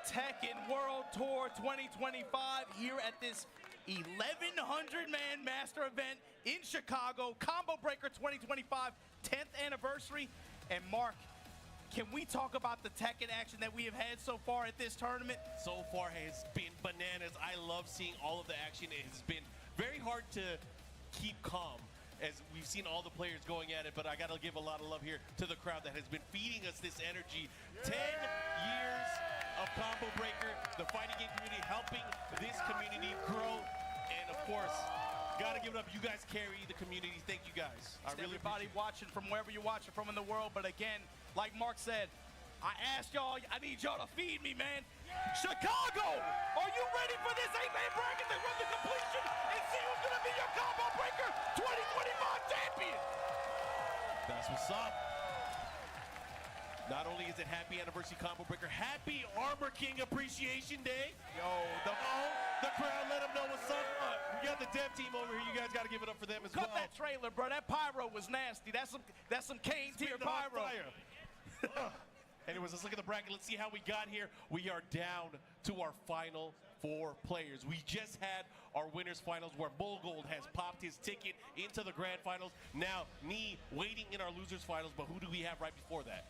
Tekken World Tour 2025 here at this 1,100-man master event in Chicago. Combo Breaker 2025, 10th anniversary. And Mark, can we talk about the Tekken action that we have had so far at this tournament? So far has been bananas. I love seeing all of the action. It has been very hard to keep calm as we've seen all the players going at it, but I got to give a lot of love here to the crowd that has been feeding us this energy. 10 years of Combo Breaker, the fighting game community helping this community grow, and of course, got to give it up. You guys carry the community. Thank you guys. I really Everybody watching from wherever you're watching from in the world, but again, like Mark said, I asked y'all, I need y'all to feed me, man. Chicago, are you ready for this 8-man bracket to run the completion and see who's gonna be your Combo Breaker 2025 champion? That's what's up. Not only is it happy anniversary Combo Breaker, happy Armor King Appreciation Day. Yo, The crowd, let them know what's up. We got the dev team over here. You guys got to give it up for them as cut well. that trailer, bro. That pyro was nasty. That's some Kane tier Spitting hot pyro. fire. Anyways, let's look at the bracket. Let's see how we got here. We are down to our final 4 players. We just had our winners finals where Bullgold has popped his ticket into the grand finals. Now, Nee waiting in our losers finals, but who do we have right before that?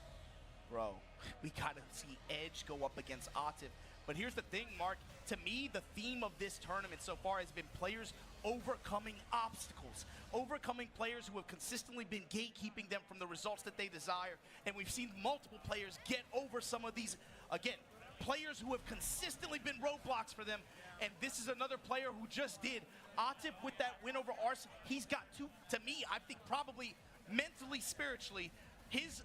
Bro, we gotta see Edge go up against Atif. But here's the thing, Mark. To me, the theme of this tournament so far has been players overcoming obstacles, overcoming players who have consistently been gatekeeping them from the results that they desire. And we've seen multiple players get over some of these, again, players who have consistently been roadblocks for them. And this is another player who just did. Atif with that win over Ars, he's got to me, I think probably mentally, spiritually, his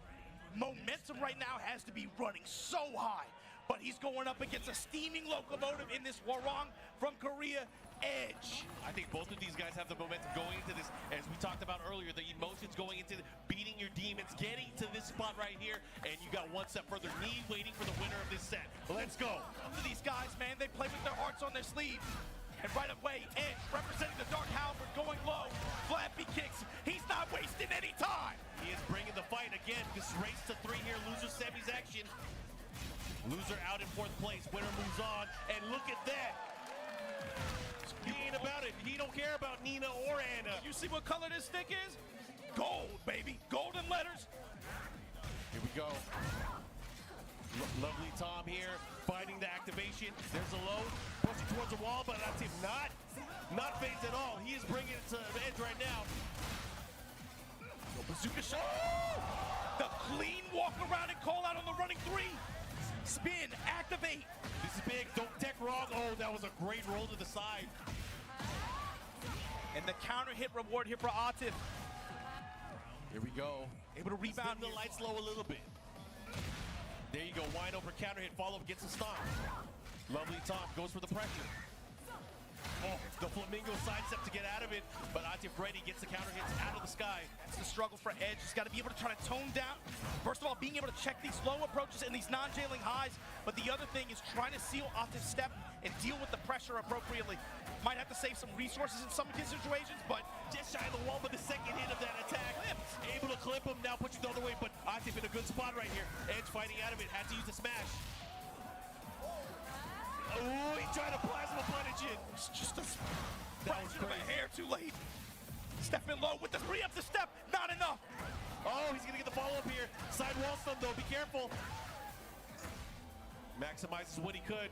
momentum right now has to be running so high. But he's going up against a steaming locomotive in this Warong from Korea, Edge. I think both of these guys have the momentum going into this, as we talked about earlier, the emotions going into beating your demons, getting to this spot right here, and you got one step further. Nee waiting for the winner of this set. Let's go. These guys, man, they play with their hearts on their sleeve. And right away, Edge representing the Dark Halberd going low. Flappy kicks. He's not wasting any time. He is bringing the fight again. This race to 3 here, loser semis action. Loser out in 4th place, winner moves on, and look at that. He ain't about it. He don't care about Nina or Anna. You see what color this stick is? Gold, baby. Golden letters. Here we go. Lovely Tom here, fighting the activation. There's a low, pushing towards the wall, but Atif not phased at all. He is bringing it to the edge right now. Bazooka shot. The clean walk around and call out on the running 3. Spin, activate. This is big, don't deck wrong. Oh, that was a great roll to the side. And the counter hit reward here for Atif. Here we go. Able to rebound. Spin the lights low a little bit. There you go, wide open counter hit, follow up, gets a stomp. Lovely Tom goes for the pressure. Oh, the flamingo sidestep to get out of it, but Atif ready, gets the counter hits out of the sky. That's the struggle for Edge. He's got to be able to try to tone down. First of all, being able to check these low approaches and these non-jailing highs. But the other thing is trying to seal Atif's step and deal with the pressure appropriately. Might have to save some resources in some of these situations, but Just shy of the wall, but the second hit of that attack, able to clip him, now pushing the other way, but Atif in a good spot right here. Edge fighting out of it, had to use the smash. Oh, he tried to plasma punish it. it's just a fraction of a hair too late. Stepping low with the 3 up the step, not enough. Oh, he's gonna get the follow-up here. Side wall stun though, be careful. Maximizes what he could.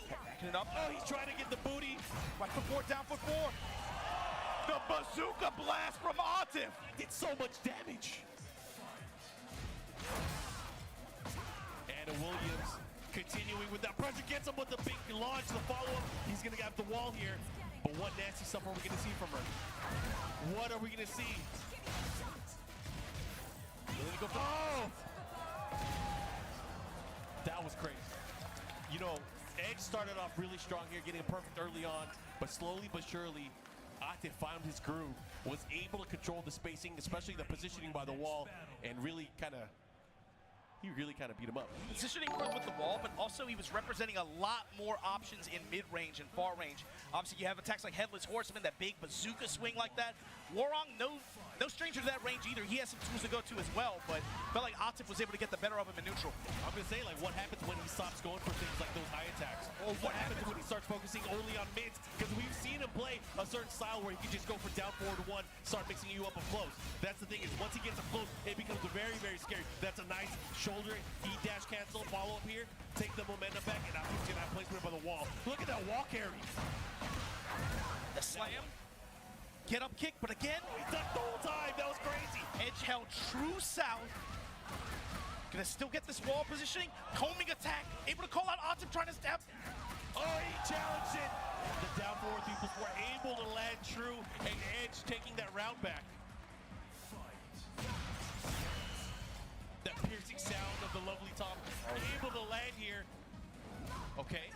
Backing it up. Oh, he's trying to get the booty. Right foot 4, down foot 4. The bazooka blast from Atif. Did so much damage. Anna Williams continuing with that pressure, gets him with the big launch, the follow-up. He's gonna have the wall here. But what nasty stuff are we gonna see from her? What are we gonna see? Oh! That was crazy. You know, Edge started off really strong here, getting it perfect early on, but slowly but surely, Atif found his groove, was able to control the spacing, especially the positioning by the wall, and really kind of beat him up. Positioning worked with the wall, but also he was representing a lot more options in mid-range and far range. Obviously, you have attacks like Headless Horseman, that big bazooka swing like that. Warong, no stranger to that range either. He has some tools to go to as well, but felt like Atif was able to get the better of him in neutral. I'm gonna say, like, what happens when he stops going for things like those high attacks? Or what happens when he starts focusing only on mids? Because we've seen him play a certain style where he can just go for down forward one, start mixing you up up close. That's the thing, is once he gets up close, it becomes very, very scary. That's a nice shoulder, dash cancel, follow up here, take the momentum back, and Atif's gonna have placement by the wall. Look at that wall carry. The slam. Get up kick, but again, He ducked the whole time. That was crazy. Edge held true south. Gonna still get this wall positioning. Combing attack. Able to call out Atif trying to step. Oh, he challenged it. The down forward people were able to land true, and Edge taking that round back. That piercing sound of the lovely Tom able to land here. Okay.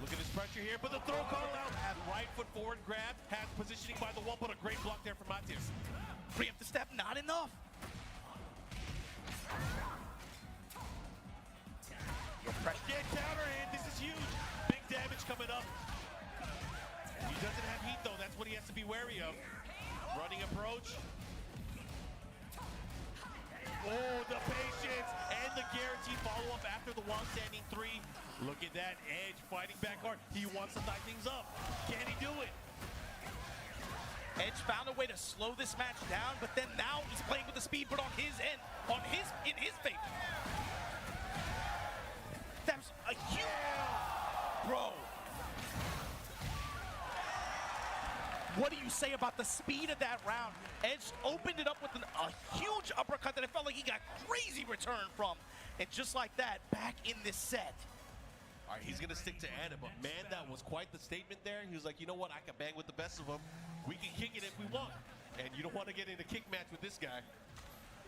Look at his pressure here, but the throw call out. Right foot forward grab, has positioning by the wall, but a great block there from Atif. Preemptive step, not enough. Again, counter hit. This is huge. Big damage coming up. He doesn't have heat though. That's what he has to be wary of. Running approach. Oh, the patience and the guaranteed follow-up after the while standing three. Look at that, Edge fighting back hard. He wants to tie things up. Can he do it? Edge found a way to slow this match down, but then now he's playing with the speed, but on his end, in his favor. That's a huge, bro. What do you say about the speed of that round? Edge opened it up with a huge uppercut that it felt like he got crazy return from. And just like that, back in this set. All right, he's going to stick to Anna, but man, that was quite the statement there. He was like, you know what, I can bang with the best of them. We can kick it if we want. And you don't want to get in a kick match with this guy.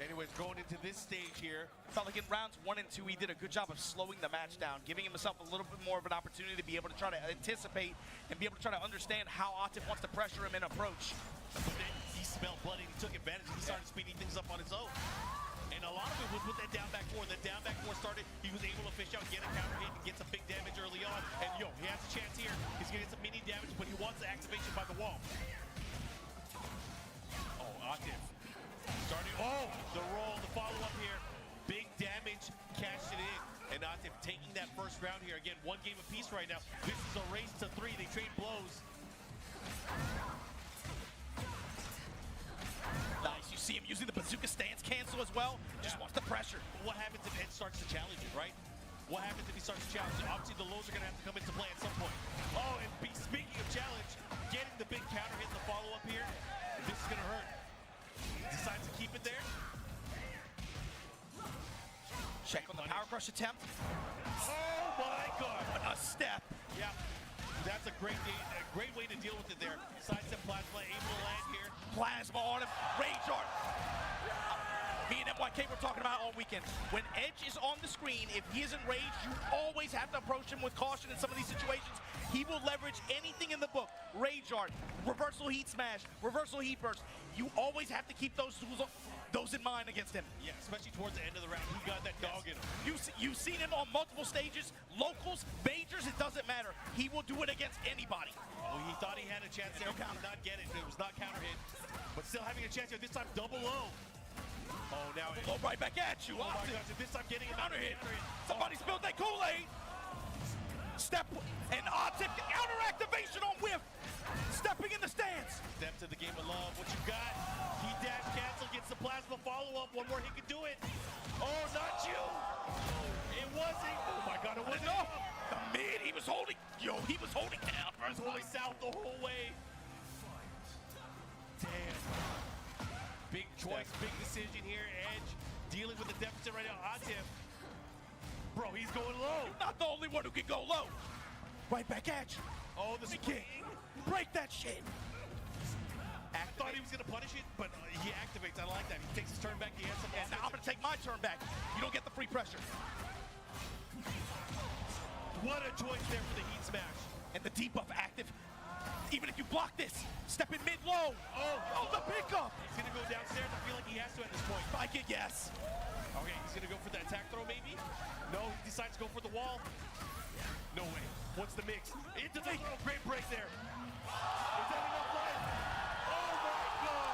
Anyways, going into this stage here. Felt like in rounds 1 and 2, he did a good job of slowing the match down, giving himself a little bit more of an opportunity to be able to try to anticipate and be able to try to understand how Atif wants to pressure him and approach. But then he smelled blood and he took advantage. He started speeding things up on his own. And a lot of it was with that down back four. The down back four started, he was able to fish out, get a counter hit, and get some big damage early on. And yo, he has a chance here. He's gonna get some mini damage, but he wants the activation by the wall. Oh, Atif. Starting, oh, the roll, the follow-up here. Big damage, cashed it in. And Atif taking that first round here. Again, one game apiece right now. This is a race to 3. They trade blows. Nice, you see him using the bazooka stance cancel as well. Just wants the pressure. What happens if Edge starts to challenge it, right? What happens if he starts to challenge it? Obviously, the lows are going to have to come into play at some point. Oh, and speaking of challenge, getting the big counter hit in the follow-up here, this is going to hurt. Decides to keep it there. Check on the power crush attempt. Oh my God! What a step. Yeah, that's a great way to deal with it there. Sidestep plasma, able to land here. Plasma on him. Rage art. Me and MYK were talking about all weekend. When Edge is on the screen, if he is enraged, you always have to approach him with caution in some of these situations. He will leverage anything in the book. Rage art, reversal heat smash, reversal heat burst. You always have to keep those tools, those in mind against him. Yeah, especially towards the end of the round. He got that dog in him. You've seen him on multiple stages, locals, majors, it doesn't matter. He will do it against anybody. Oh, he thought he had a chance there. He did not get it. It was not counter hit. But still having a chance here. This time double low. Oh, now Low right back at you. Oh my gosh, and this time getting him Counter hit. counter hit. Somebody spilled that Kool-Aid. Step and Atif counter activation on whiff. Stepping in the stance. Step to the game of love. What you got? He dash cancel, gets the plasma follow-up. One more, he can do it. Oh, not you. It wasn't. Oh my God, it wasn't. Enough. The mid, he was holding. Yo, he was holding down. He was holding south the whole way. Damn. Big choice, big decision here. Edge dealing with the deficit right now. Atif. Bro, he's going low. You're not the only one who can go low. Right back at you. Oh, the Kick. Break that shit. I thought he was going to punish it, but he activates. I like that. He takes his turn back. He has some And now I'm going to take my turn back. You don't get the free pressure. What a choice there for the heat smash. And the debuff active. Even if you block this, step in mid-low. Oh, the pickup. He's going to go downstairs. I feel like he has to at this point. Spike it, yes. Okay, he's going to go for that attack throw maybe. No, he decides to go for the wall. No way. What's the mix? Into the throw. Great break there. Is that enough life? Oh my God.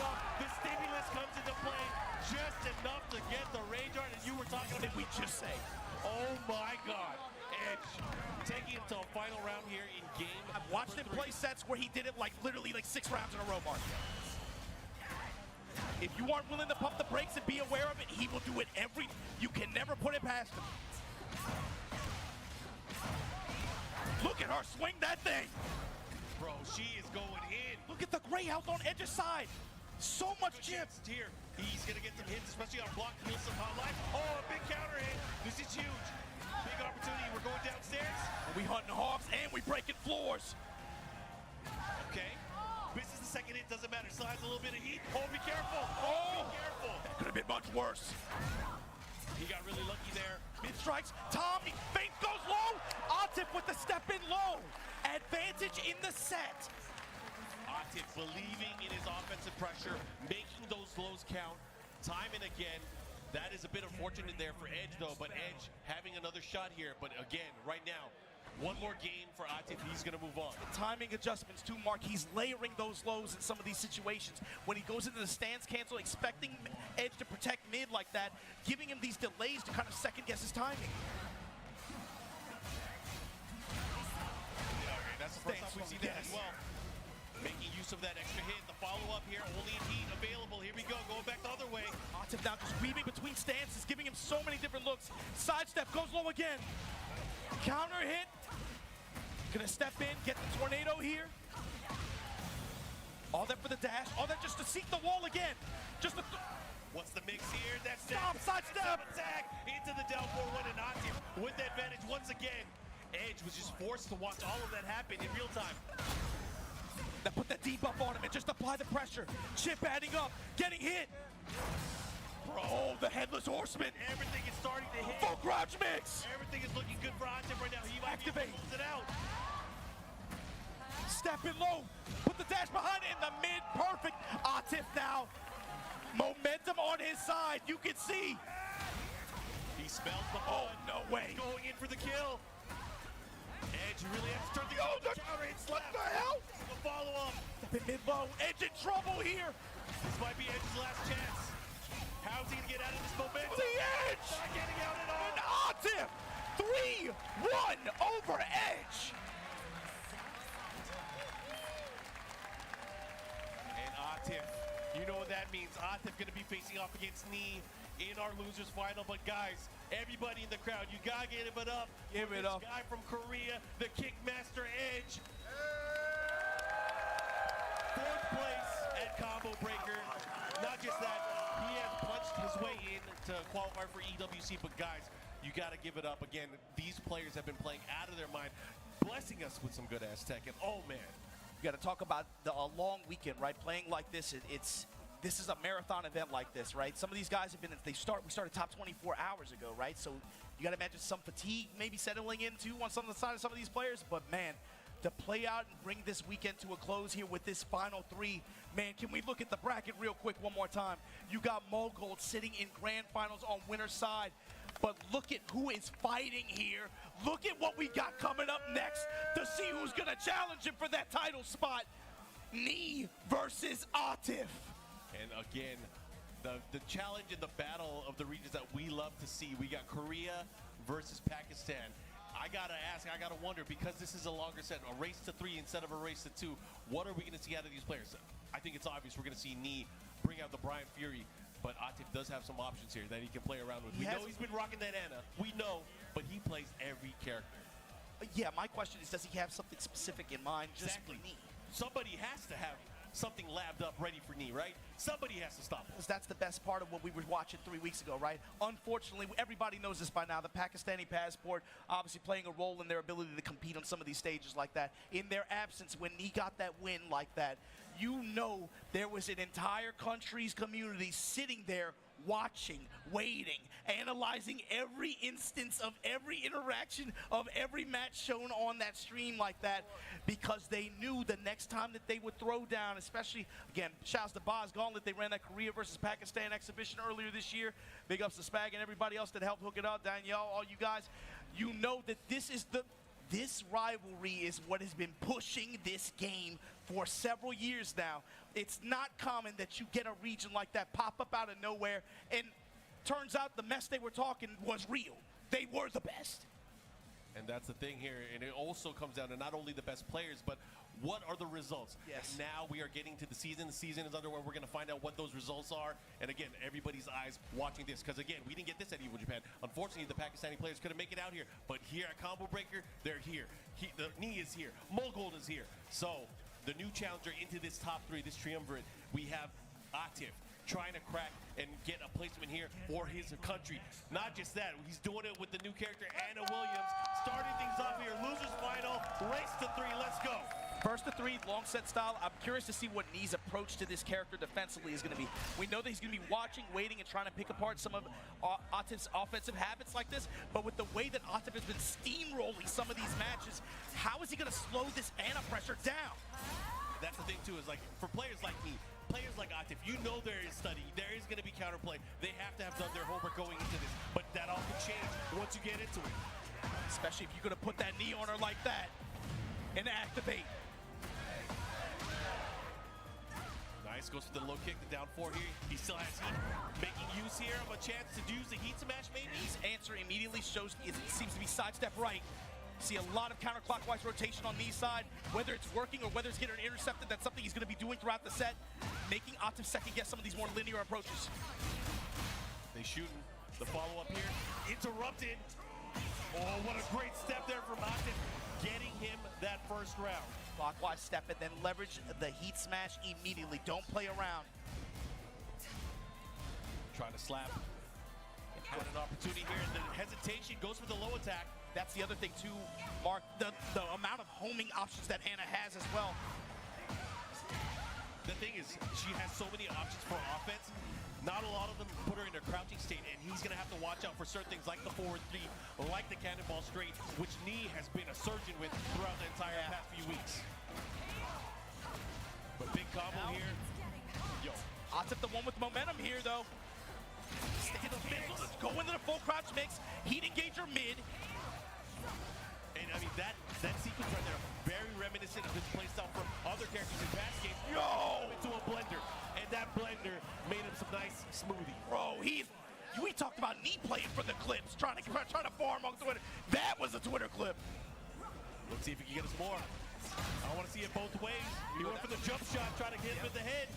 up. The stimulus comes into play just enough to get the range art, and you were talking about. Did we just say? Oh my God. Edge taking it to a final round here in game. I've watched him play sets where he did it like literally like 6 rounds in a row, Mark. If you aren't willing to pump the brakes and be aware of it, he will do it every. You can never put it past him. Look at her swing that thing. Bro, she is going in. Look at the gray health on Edge's side. So much chip. Here, he's gonna get some hits, especially on block, heal some hot life. Oh, a big counter hit. This is huge. Big opportunity. We're going downstairs. We hunting hogs and we breaking floors. Okay. Misses the second hit. Doesn't matter. Slides a little bit of heat. Oh, be careful. Oh, be careful. That could have been much worse. He got really lucky there. Mid strikes. Tommy. Feint goes low. Atif with the step in low. Advantage in the set. Atif believing in his offensive pressure, making those lows count time and again. That is a bit unfortunate there for Edge, though, but Edge having another shot here. But again, right now, one more game for Atif, he's going to move on. Timing adjustments too, Mark. He's layering those lows in some of these situations. When he goes into the stance cancel, expecting Edge to protect mid like that, giving him these delays to kind of second guess his timing. That's the first time we've seen that as well. Making use of that extra hit. The follow-up here, only in heat available. Here we go, going back the other way. Atif now just weaving between stances, giving him so many different looks. Sidestep, goes low again. Counter hit. Gonna step in, get the tornado here. All that for the dash, all that just to seek the wall again. Just to What's the mix here? That's Stop, sidestep. Attack into the down 4-1 and Atif with the advantage once again. Edge was just forced to watch all of that happen in real time. Now put that debuff on him and just apply the pressure. Chip adding up, getting hit. Bro, oh, the Headless Horseman. Everything is starting to hit. Full crouch mix. Everything is looking good for Atif right now. He might Activate. be able to close it out. Step in low. Put the dash behind it in the mid. Perfect. Atif now. Momentum on his side. You can see. He smells the Oh, blood. no way. He's going in for the kill. Edge really has to turn the counter hit What slap. the hell? The follow-up. Step in mid low. Edge in trouble here. This might be Edge's last chance. How's he gonna get out of this momentum? The Edge. Not getting out at all. And Atif. 3-1 over Edge. And Atif, you know what that means. Atif gonna be facing off against Knee in our losers final. But guys, everybody in the crowd, you gotta give it up. Give for it this up. guy from Korea, the Kickmaster Edge. 4th place at Combo Breaker. Not just that, he has punched his way in to qualify for EWC. But guys, you gotta give it up again. These players have been playing out of their mind, blessing us with some good ass tech. And oh man, You got to talk about a long weekend, right? Playing like this, this is a marathon event like this, right? Some of these guys have been, we started top 24 hours ago, right? So you got to imagine some fatigue maybe settling in too on some of the side of some of these players. But man, to play out and bring this weekend to a close here with this final 3, man, can we look at the bracket real quick one more time? You got Mogold sitting in grand finals on winner's side. But look at who is fighting here. Look at what we got coming up next to see who's going to challenge him for that title spot. Knee versus Atif. and again, the challenge and the battle of the regions that we love to see. We got Korea versus Pakistan. I gotta ask, I gotta wonder, because this is a longer set, a race to 3 instead of a race to 2, what are we gonna see out of these players? I think it's obvious we're gonna see Knee bring out the Brian Fury, but Atif does have some options here that he can play around with. We know he's been rocking that Ana, we know, but he plays every character. Yeah, my question is, does he have something specific in mind just Exactly. for Knee? Somebody has to have something labbed up ready for Knee, right? Somebody has to stop him. Because that's the best part of what we were watching 3 weeks ago, right? Unfortunately, everybody knows this by now. The Pakistani passport obviously playing a role in their ability to compete on some of these stages like that. In their absence, when he got that win like that, you know there was an entire country's community sitting there watching, waiting, analyzing every instance of every interaction of every match shown on that stream like that, because they knew the next time that they would throw down, especially, again, shouts to Boz Gauntlet, they ran that Korea versus Pakistan exhibition earlier this year. Big ups to Spag and everybody else that helped hook it up, Danielle, all you guys. You know that this is This rivalry is what has been pushing this game for several years now. It's not common that you get a region like that pop up out of nowhere, and turns out the mess they were talking was real. They were the best. And that's the thing here, and it also comes down to not only the best players, but what are the results? Yes. Now we are getting to the season. The season is underway. We're going to find out what those results are. And again, everybody's eyes watching this, because again, we didn't get this at Evo Japan. Unfortunately, the Pakistani players couldn't make it out here. But here at Combo Breaker, they're here. The knee is here. Mogold is here. So the new challenger into this top 3, this triumvirate, we have Atif trying to crack and get a placement here for his country. Not just that, he's doing it with the new character, Anna Williams, starting things off here. Losers final, race to 3, let's go. First to 3, long set style. I'm curious to see what Knee's approach to this character defensively is going to be. We know that he's going to be watching, waiting, and trying to pick apart some of Atif's offensive habits like this, but with the way that Atif has been steamrolling some of these matches, how is he going to slow this Anna pressure down? That's the thing too, is like, for players like me, players like Atif, you know there is study, there is going to be counterplay. They have to have done their homework going into this, but that all can change once you get into it. Especially if you're going to put that knee on her like that and activate. Nice, goes for the low kick, the down 4 here. He still has heat, making use here of a chance to use the heat smash maybe. His answer immediately shows it seems to be sidestep right. See a lot of counterclockwise rotation on Knee's side. Whether it's working or whether it's getting intercepted, that's something he's going to be doing throughout the set, making Atif second guess some of these more linear approaches. They shooting the follow-up here. Interrupted. Oh, what a great step there from Atif, getting him that first round. Clockwise step and then leverage the heat smash immediately. Don't play around. Trying to slap. Had an opportunity here, and the hesitation goes for the low attack. That's the other thing too, Mark, the amount of homing options that Anna has as well. The thing is, she has so many options for offense. Not a lot of them put her in a crouching state, and he's going to have to watch out for certain things like the forward 3, like the cannonball straight, which Knee has been a surgeon with throughout the entire past few weeks. But big combo here. Yo. Atif the one with momentum here though. Stick in the middle, go into the full crouch mix, heat engager mid. And I mean, that sequence right there, very reminiscent of his playstyle from other characters in past games. Yo! Into a blender, and that blender made him some nice smoothie. Bro, we talked about Knee playing for the clips, trying to farm on Twitter. That was a Twitter clip. Let's see if he can get us more. I want to see it both ways. He went for the jump shot, trying to hit him in the head.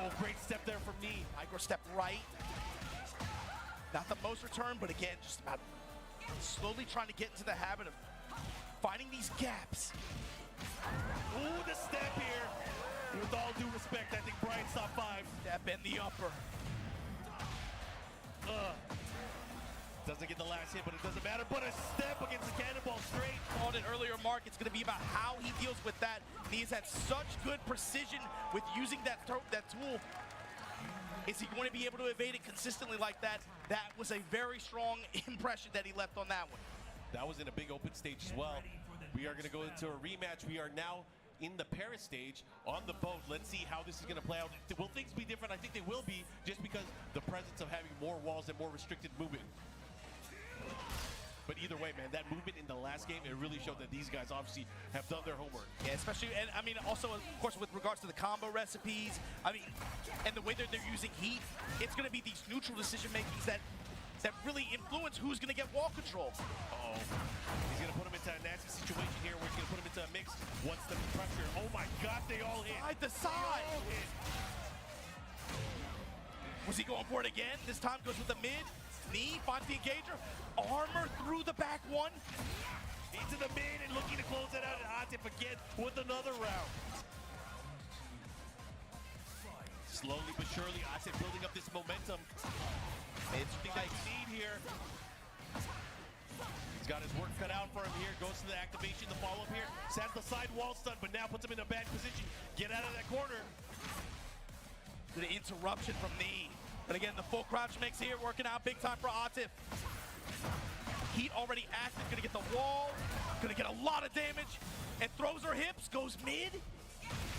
Oh, great step there from Knee. Micro step right. Not the most return, but again, just about slowly trying to get into the habit of finding these gaps. Ooh, the step here. With all due respect, I think Brian's top 5. Step in the upper. Doesn't get the last hit, but it doesn't matter. But a step against the cannonball straight. Called it earlier, Mark. It's going to be about how he deals with that. He's had such good precision with using that tool. Is he going to be able to evade it consistently like that? That was a very strong impression that he left on that one. That was in a big open stage as well. We are going to go into a rematch. We are now in the Paris stage on the boat. Let's see how this is going to play out. Will things be different? I think they will be, just because the presence of having more walls and more restricted movement. But either way, man, that movement in the last game, it really showed that these guys obviously have done their homework. Yeah, especially, and I mean, also, of course, with regards to the combo recipes, I mean, and the way that they're using heat, it's going to be these neutral decision makings that really influence who's going to get wall control. Uh-oh. He's going to put him into a nasty situation here where he's going to put him into a mix. What's the pressure? Oh my God, they all hit. Side to side. Was he going for it again? This time goes with the mid. Knee finds the engager. Armor through the back one. Into the mid and looking to close it out. And Atif again with another round. Slowly but surely, Atif building up this momentum. It's I think that you need here. He's got his work cut out for him here. Goes to the activation, the follow-up here. Has the side wall stun, but now puts him in a bad position. Get out of that corner. The interruption from Knee. But again, the full crouch mix here working out big time for Atif. Heat already active, gonna get the wall, gonna get a lot of damage, and throws her hips, goes mid.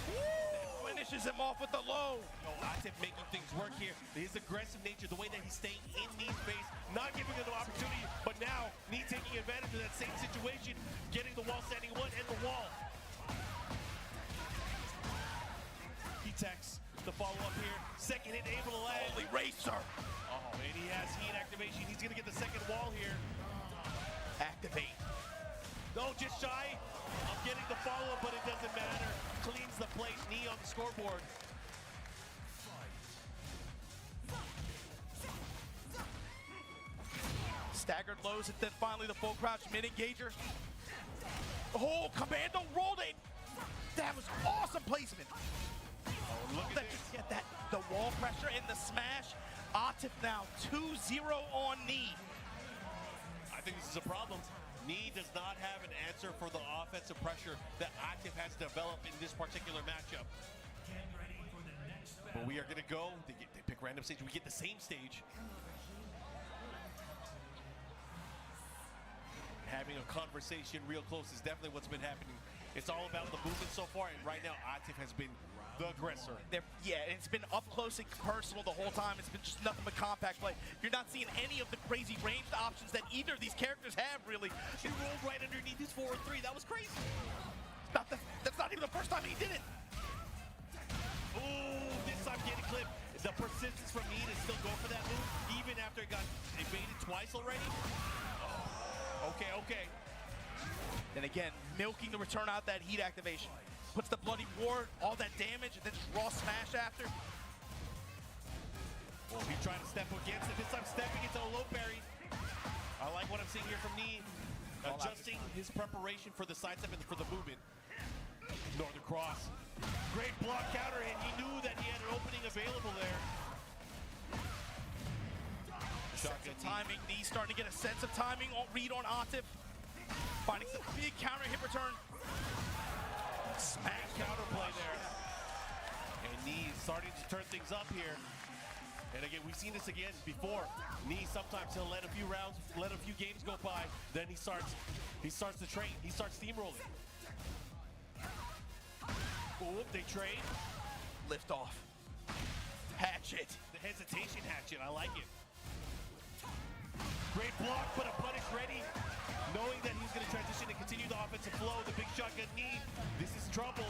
Woo! And finishes him off with the low. Atif making things work here. His aggressive nature, the way that he's staying in Knee's face, not giving him the opportunity, but now Knee taking advantage of that same situation, getting the wall standing one and the wall. He texts the follow-up here. Second hit able to land. Holy racer. Oh, and he has heat activation. He's gonna get the second wall here. Activate. No, just shy of getting the follow-up, but it doesn't matter. Cleans the plate. Knee on the scoreboard. Staggered lows and then finally the full crouch mid-engager. Oh, Commando rolled it. That was awesome placement. Oh, look at this. Get that. The wall pressure and the smash. Atif now 2-0 on Knee. I think this is a problem. Knee does not have an answer for the offensive pressure that Atif has developed in this particular matchup. But we are going to go. They pick random stage. We get the same stage. Having a conversation real close is definitely what's been happening. It's all about the movement so far, and right now Atif has been the aggressor. Yeah, it's been up close and personal the whole time. It's been just nothing but compact play. You're not seeing any of the crazy ranged options that either of these characters have, really. He rolled right underneath his forward three. That was crazy. That's not even the first time he did it. Ooh, this time getting clipped. The persistence from Knee to still go for that move, even after it got evaded twice already. Okay. Then again, milking the return out that heat activation. Puts the bloody ward, all that damage, and then just raw smash after. Well, he's trying to step against it. This time stepping into a low parry. I like what I'm seeing here from Knee. Adjusting his preparation for the sidestep and for the movement. Northern Cross. Great block counter, and he knew that he had an opening available there. Sense of timing. Knee starting to get a sense of timing. Read on Atif. Finding some big counter hit return. Smash counterplay there. And Knee starting to turn things up here. And again, we've seen this again before. Knee sometimes he'll let a few rounds, let a few games go by, then he starts to train. He starts steamrolling. Oh, they trade. Lift off. Hatchet. The hesitation hatchet, I like it. Great block, but a punish ready. Knowing that he's going to transition and continue the offensive flow, the big shotgun Knee. This is trouble.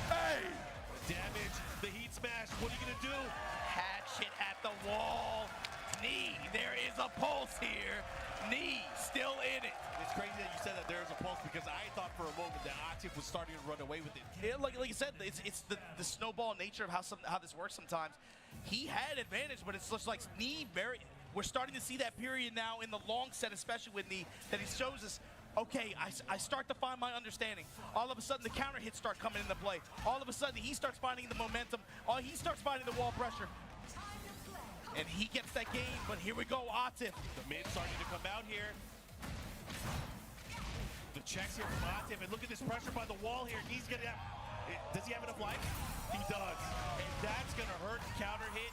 Hey! Damage, the heat smash, what are you going to do? Hatchet at the wall. Knee, there is a pulse here. Knee, still in it. It's crazy that you said that there is a pulse because I thought for a moment that Atif was starting to run away with it. Yeah, like you said, it's the snowball nature of how this works sometimes. He had advantage, but it's just like Knee we're starting to see that period now in the long set, especially with Knee, that he shows us, okay, I start to find my understanding. All of a sudden, the counter hits start coming into play. All of a sudden, he starts finding the momentum. He starts finding the wall pressure. And he gets that game, but here we go, Atif. The mid starting to come out here. The checks here from Atif, and look at this pressure by the wall here. He's gonna does he have enough life? He does. And that's gonna hurt. Counter hit.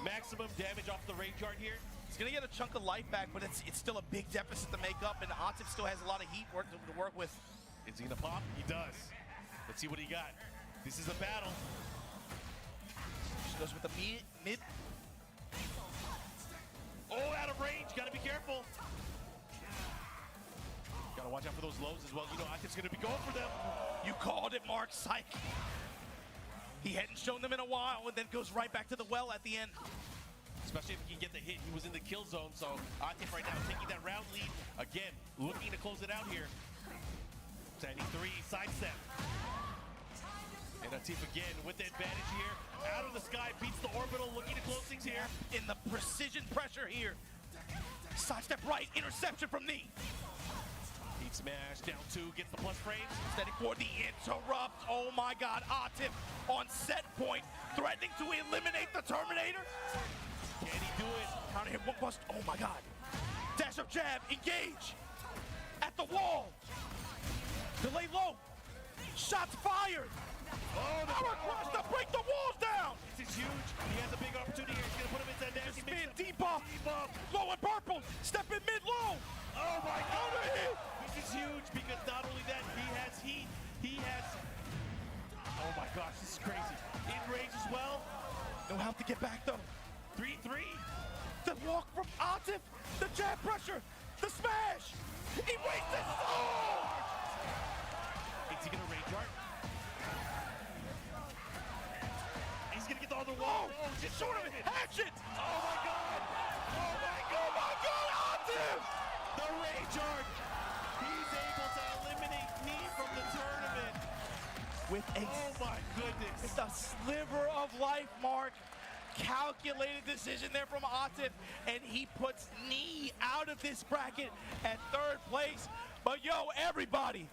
Maximum damage off the range yard here. He's gonna get a chunk of life back, but it's still a big deficit to make up, and Atif still has a lot of heat to work with. Is he gonna pop? He does. Let's see what he got. This is a battle. She goes with the mid. Oh, out of range. Gotta be careful. Gotta watch out for those lows as well. You know, Atif's gonna be going for them. You called it, Mark. Psych. He hadn't shown them in a while, and then goes right back to the well at the end. Especially if he can get the hit. He was in the kill zone, so Atif right now taking that round lead. Again, looking to close it out here. Standing three, sidestep. And Atif again with the advantage here. Out of the sky, beats the orbital, looking to close things here. In the precision pressure here. Sidestep right, interception from Knee. Heat smash, down two, gets the plus frames. Steady for the interrupt. Oh my God, Atif on set point, threatening to eliminate the Terminator. Can he do it? Counter hit, one bust. Oh my God. Dash up jab, engage. At the wall. Delay low. Shots fired. Oh, the Power crush to break the walls down. This is huge. He has a big opportunity here. He's gonna put him into that nasty Spin, mix-up. debuff. Low and purple. Step in mid low. Oh my God. This is huge because not only that, he has heat. He has Oh my gosh, this is crazy. In range as well. No help to get back though. 3-3. The walk from Atif, the jab pressure, the smash. He wastes his sword. Is he gonna range art? He's gonna get the other wall. Oh, just short of it. Hatchet. Oh my god. Oh my God, Atif. The rage art. He's able to eliminate me from the tournament. With a Oh my goodness. It's a sliver of life, Mark. Calculated decision there from Atif, and he puts Knee out of this bracket at 3rd place. But yo, everybody,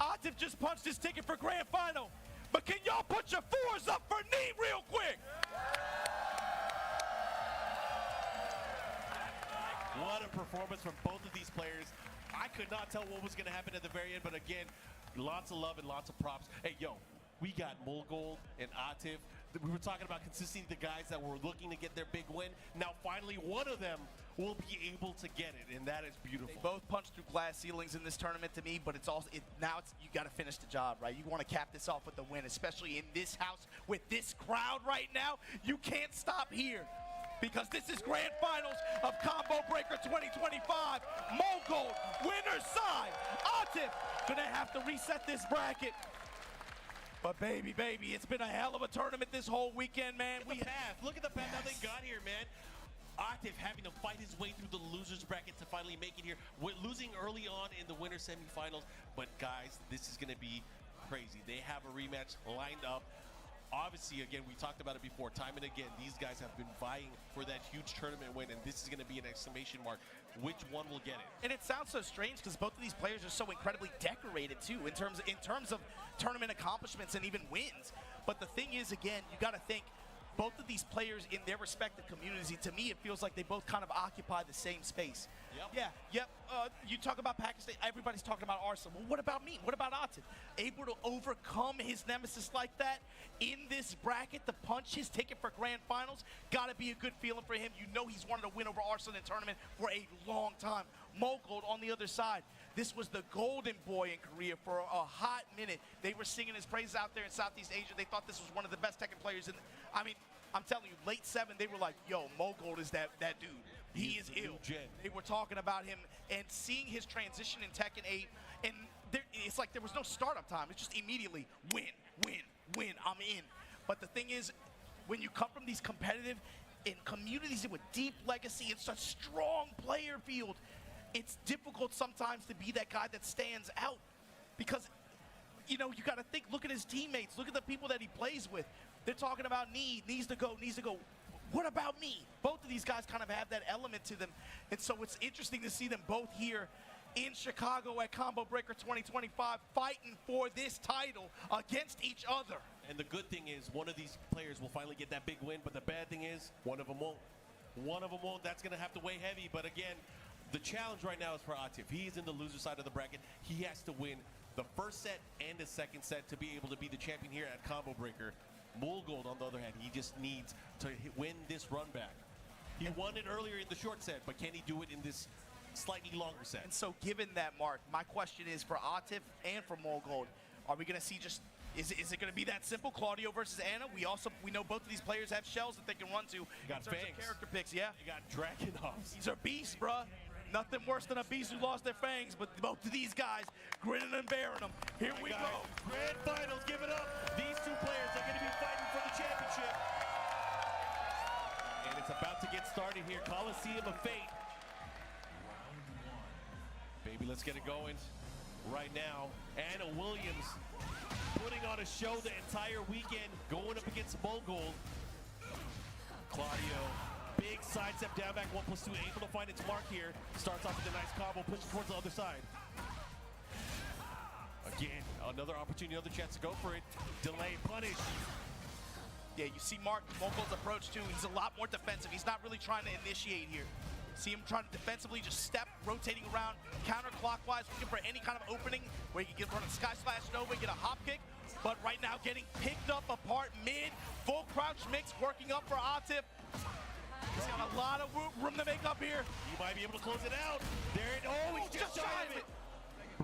Atif just punched his ticket for grand final. But can y'all put your 4s up for Knee real quick? What a performance from both of these players. I could not tell what was going to happen at the very end, but again, lots of love and lots of props. Hey, yo, we got Molgold and Atif. We were talking about consistency, the guys that were looking to get their big win. Now, finally, one of them will be able to get it, and that is beautiful. They both punched through glass ceilings in this tournament to me, but it's also now you got to finish the job, right? You want to cap this off with the win, especially in this house with this crowd right now. You can't stop here, because this is grand finals of Combo Breaker 2025. Molgold, winner's side. Atif gonna have to reset this bracket. But baby, it's been a hell of a tournament this whole weekend, man. Look at the path how they got here, man. Atif having to fight his way through the losers bracket to finally make it here. We're losing early on in the winter semifinals, but guys, this is going to be crazy. They have a rematch lined up. Obviously, again, we talked about it before, time and again, these guys have been vying for that huge tournament win, and this is going to be an exclamation mark. Which one will get it? And it sounds so strange because both of these players are so incredibly decorated too in terms of tournament accomplishments and even wins. But the thing is, again, you got to think both of these players in their respective communities, to me, it feels like they both kind of occupy the same space. Yep. You talk about Pakistan, everybody's talking about Arsenal. Well, what about me? What about Atif? Able to overcome his nemesis like that in this bracket to punch his ticket for grand finals, gotta be a good feeling for him. You know he's wanted to win over Arsenal in tournament for a long time. Molgold on the other side. This was the golden boy in Korea for a hot minute. They were singing his praises out there in Southeast Asia. They thought this was one of the best Tekken players I mean, I'm telling you, late 7, they were like, yo, Molgold is that dude. He is ill. They were talking about him and seeing his transition in Tekken 8, and it's like there was no startup time. It's just immediately win, I'm in. But the thing is, when you come from these competitive in communities with deep legacy and such strong player field, it's difficult sometimes to be that guy that stands out because, you know, you got to think, look at his teammates, look at the people that he plays with. They're talking about needs to go. What about me? Both of these guys kind of have that element to them. And so it's interesting to see them both here in Chicago at Combo Breaker 2025 fighting for this title against each other. And the good thing is one of these players will finally get that big win, but the bad thing is one of them won't. One of them won't. That's going to have to weigh heavy. But again, the challenge right now is for Atif. He's in the loser side of the bracket. He has to win the first set and the second set to be able to be the champion here at Combo Breaker. Molgold, on the other hand, he just needs to win this run back. He won it earlier in the short set, but can he do it in this slightly longer set? And so given that, Mark, my question is for Atif and for Molgold, are we going to see just, is it going to be that simple, Claudio versus Ana? We know both of these players have shells that they can run to. Got in terms fangs. of character picks, yeah. They got Dragunovs. These are beasts, bruh. Nothing worse than a beast who lost their fangs, but both of these guys grinning and bearing them. Here we go. Grand finals, give it up. These two players are going to be fighting for the championship. And it's about to get started here. Coliseum of Fate. Baby, let's get it going right now. Ana Williams putting on a show the entire weekend, going up against Molgold. Claudio. Big side step down back 1+2, able to find its mark here. Starts off with a nice combo, pushes towards the other side. Again, another opportunity, another chance to go for it. Delay, punish. Yeah, you see Mark Molgold's approach too. He's a lot more defensive. He's not really trying to initiate here. See him trying to defensively just step, rotating around counterclockwise, looking for any kind of opening where he can run a Sky Slash Nova, get a hop kick. But right now getting picked up apart mid, full crouch mix, working up for Atif. He's got a lot of room to make up here. He might be able to close it out. There it, oh, he's just shy of it.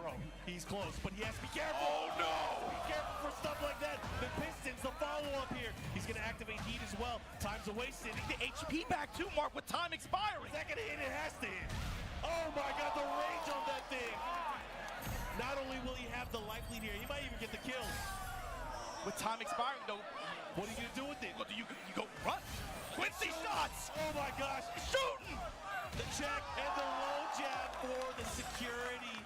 Bro, he's close, but he has to be careful. Oh, no! Be careful for stuff like that. The Pistons, the follow-up here. He's going to activate heat as well. Time's a wasted. The HP back too, Mark, with time expiring. Is that going to hit? It has to hit. Oh, my God, the range on that thing. Not only will he have the life lead here, he might even get the kill. With time expiring, though, What are you going to do with it? what do you go run? Quincy shots! Oh, my gosh. Shooting! The check and the low jab for the security.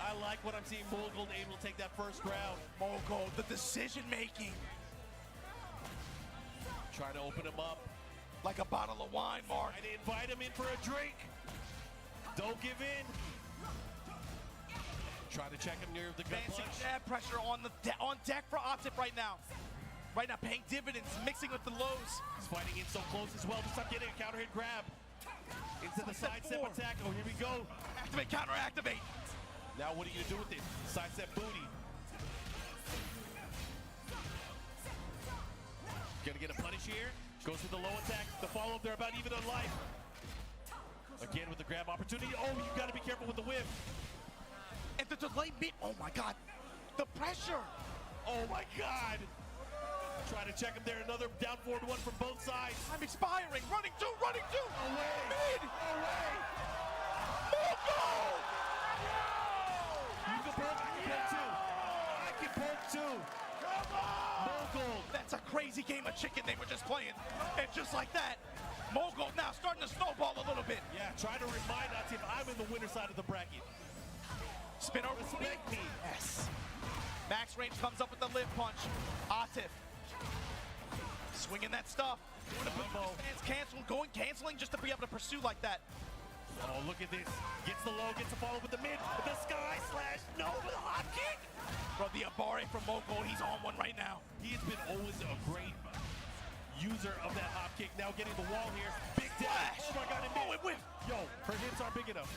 I like what I'm seeing. Mogul able to take that first round. Mogul, the decision making. Trying to open him up. Like a bottle of wine, Mark. I'd invite him in for a drink. Don't give in. Trying to check him near the gut Advancing punch. jab pressure on deck for Atif right now. Right now, paying dividends, mixing with the lows. He's fighting in so close as well. Just not getting a counter hit grab. Into the sidestep attack. Oh, here we go. Activate, counter, activate. Now what are you gonna do with it? Sidestep booty. Gonna get a punish here. Goes with the low attack. The follow-up, they're about even on life. Again with the grab opportunity. Oh, you gotta be careful with the whip. And the delay mid, oh my God. The pressure. Oh my God. Trying to check him there. Another down forward one from both sides. I'm expiring, running two. Away. Mid. Away. Mogul! You can poke, I can poke too. I can poke too. Come on! Mogul. That's a crazy game of chicken they were just playing. And just like that, Mogul now starting to snowball a little bit. Yeah, try to remind Atif I'm in the winner side of the bracket. Spin over. Respect me. Yes. Max Range comes up with the lip punch. Atif swinging that stuff. Doing canceling just to be able to pursue like that. Oh, look at this. Gets the low, gets the follow with the mid. The sky slash. No, with a hot kick. Bro, the Abare from Mogul, he's on one right now. He has been always a great user of that hop kick. Now getting the wall here. Big dash. Oh my God, it whiffed. Yo, her hits aren't big enough.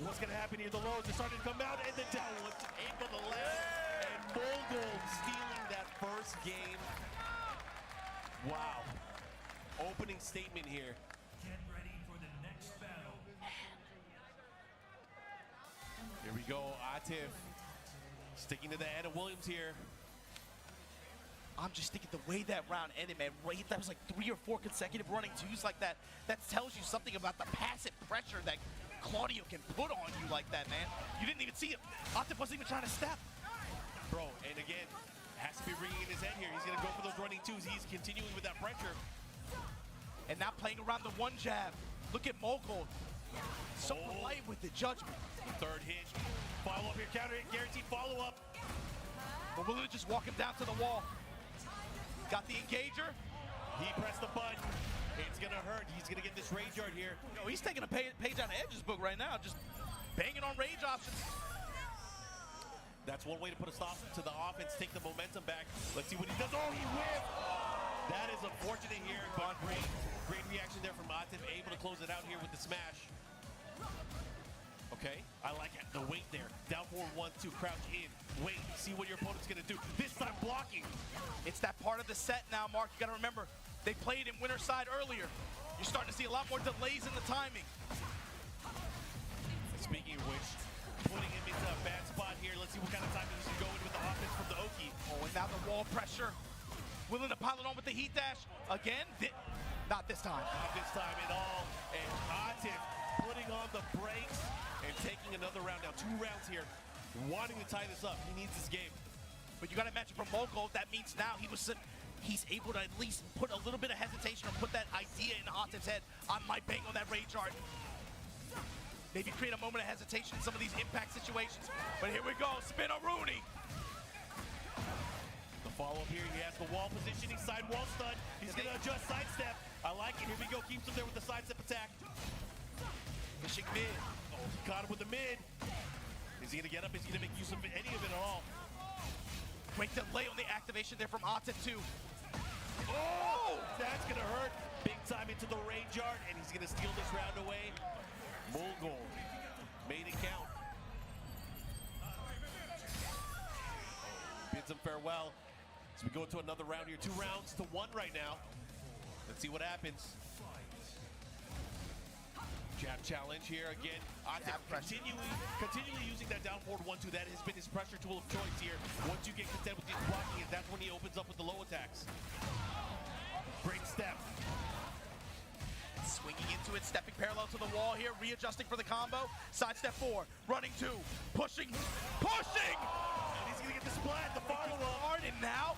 What's gonna happen here? The lows are starting to come out, and the down one to aim for the left. And Mogul stealing that first game. Wow. Opening statement here. Get ready for the next battle. Here we go, Atif. Sticking to the Anna Williams here. I'm just thinking the way that round ended, man. Right, that was like 3 or 4 consecutive running twos like that. That tells you something about the passive pressure that Claudio can put on you like that, man. You didn't even see it. Atif wasn't even trying to step. Bro, and again, has to be ringing in his head here. He's gonna go for those running twos. He's continuing with that pressure. And now playing around the one jab. Look at Mogul. So light with the judgment. Third hit. Follow up here, counter hit, guaranteed follow up. But willing to just walk him down to the wall. Got the engager. He pressed the button. It's gonna hurt. He's gonna get this rage art here. Yo, he's taking a page out of Edge's book right now, just banging on rage options. That's one way to put a stop to the offense, take the momentum back. Let's see what he does. Oh, he whiffed! That is unfortunate here, but great reaction there from Atif, able to close it out here with the smash. Okay, I like it. The weight there. Down forward 1-2, crouch in. Wait, see what your opponent's gonna do. This time blocking. It's that part of the set now, Mark. You gotta remember, they played in winner side earlier. You're starting to see a lot more delays in the timing. Speaking of which, putting him into a bad spot here. Let's see what kind of timing he's gonna go in with the offense from the Oki. Oh, and now the wall pressure. Willing to pile it on with the heat dash. Again, not this time. Not this time at all. And Atif putting on the brakes and taking another round. Now 2 rounds here, wanting to tie this up. He needs this game. But you gotta imagine from Mogul, that means now he's able to at least put a little bit of hesitation or put that idea in Atif's head. I might bang on that rage art. Maybe create a moment of hesitation in some of these impact situations. But here we go, spin a Rooney. The follow-up here, he has the wall positioning, side wall stun. He's gonna adjust sidestep. I like it, here we go, keeps him there with the sidestep attack. Fishing mid. Oh, he caught him with the mid. Is he gonna get up? Is he gonna make use of any of it at all? Great delay on the activation there from Atif too. Oh, that's gonna hurt. Big time into the range art, and he's gonna steal this round away. Mogul made it count. Bids him farewell. As we go into another round here, 2 rounds to 1 right now. Let's see what happens. Jab challenge here again. Atif Jab pressure. continually using that down forward 1-2. That has been his pressure tool of choice here. Once you get content with these blocking, that's when he opens up with the low attacks. Great step. Swinging into it, stepping parallel to the wall here, readjusting for the combo. Side step 4, running 2, pushing, pushing! And he's gonna get the splat, the follow-up. Hard, and now,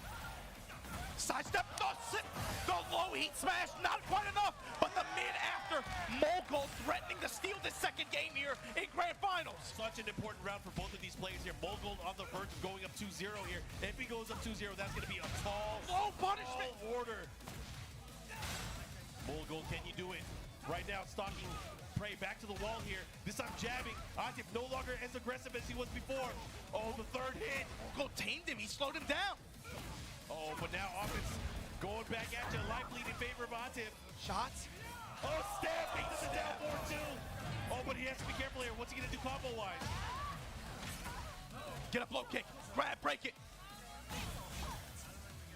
side step, the low heat smash, not quite enough, but the mid after. Mogul threatening to steal this second game here in Grand Finals. Such an important round for both of these players here. Mogul on the verge of going up 2-0 here. If he goes up 2-0, that's gonna be a tall punishment. order. Mogul, can you do it? Right now, stalking prey back to the wall here. This time jabbing. Atif no longer as aggressive as he was before. Oh, the third hit. Mogul tamed him, he slowed him down. Oh, but now offense going back at you. Life lead in favor of Atif. Shots. Oh, stab, makes it down 4-2. Oh, but he has to be careful here. What's he gonna do combo-wise? Get a blow kick, grab, break it.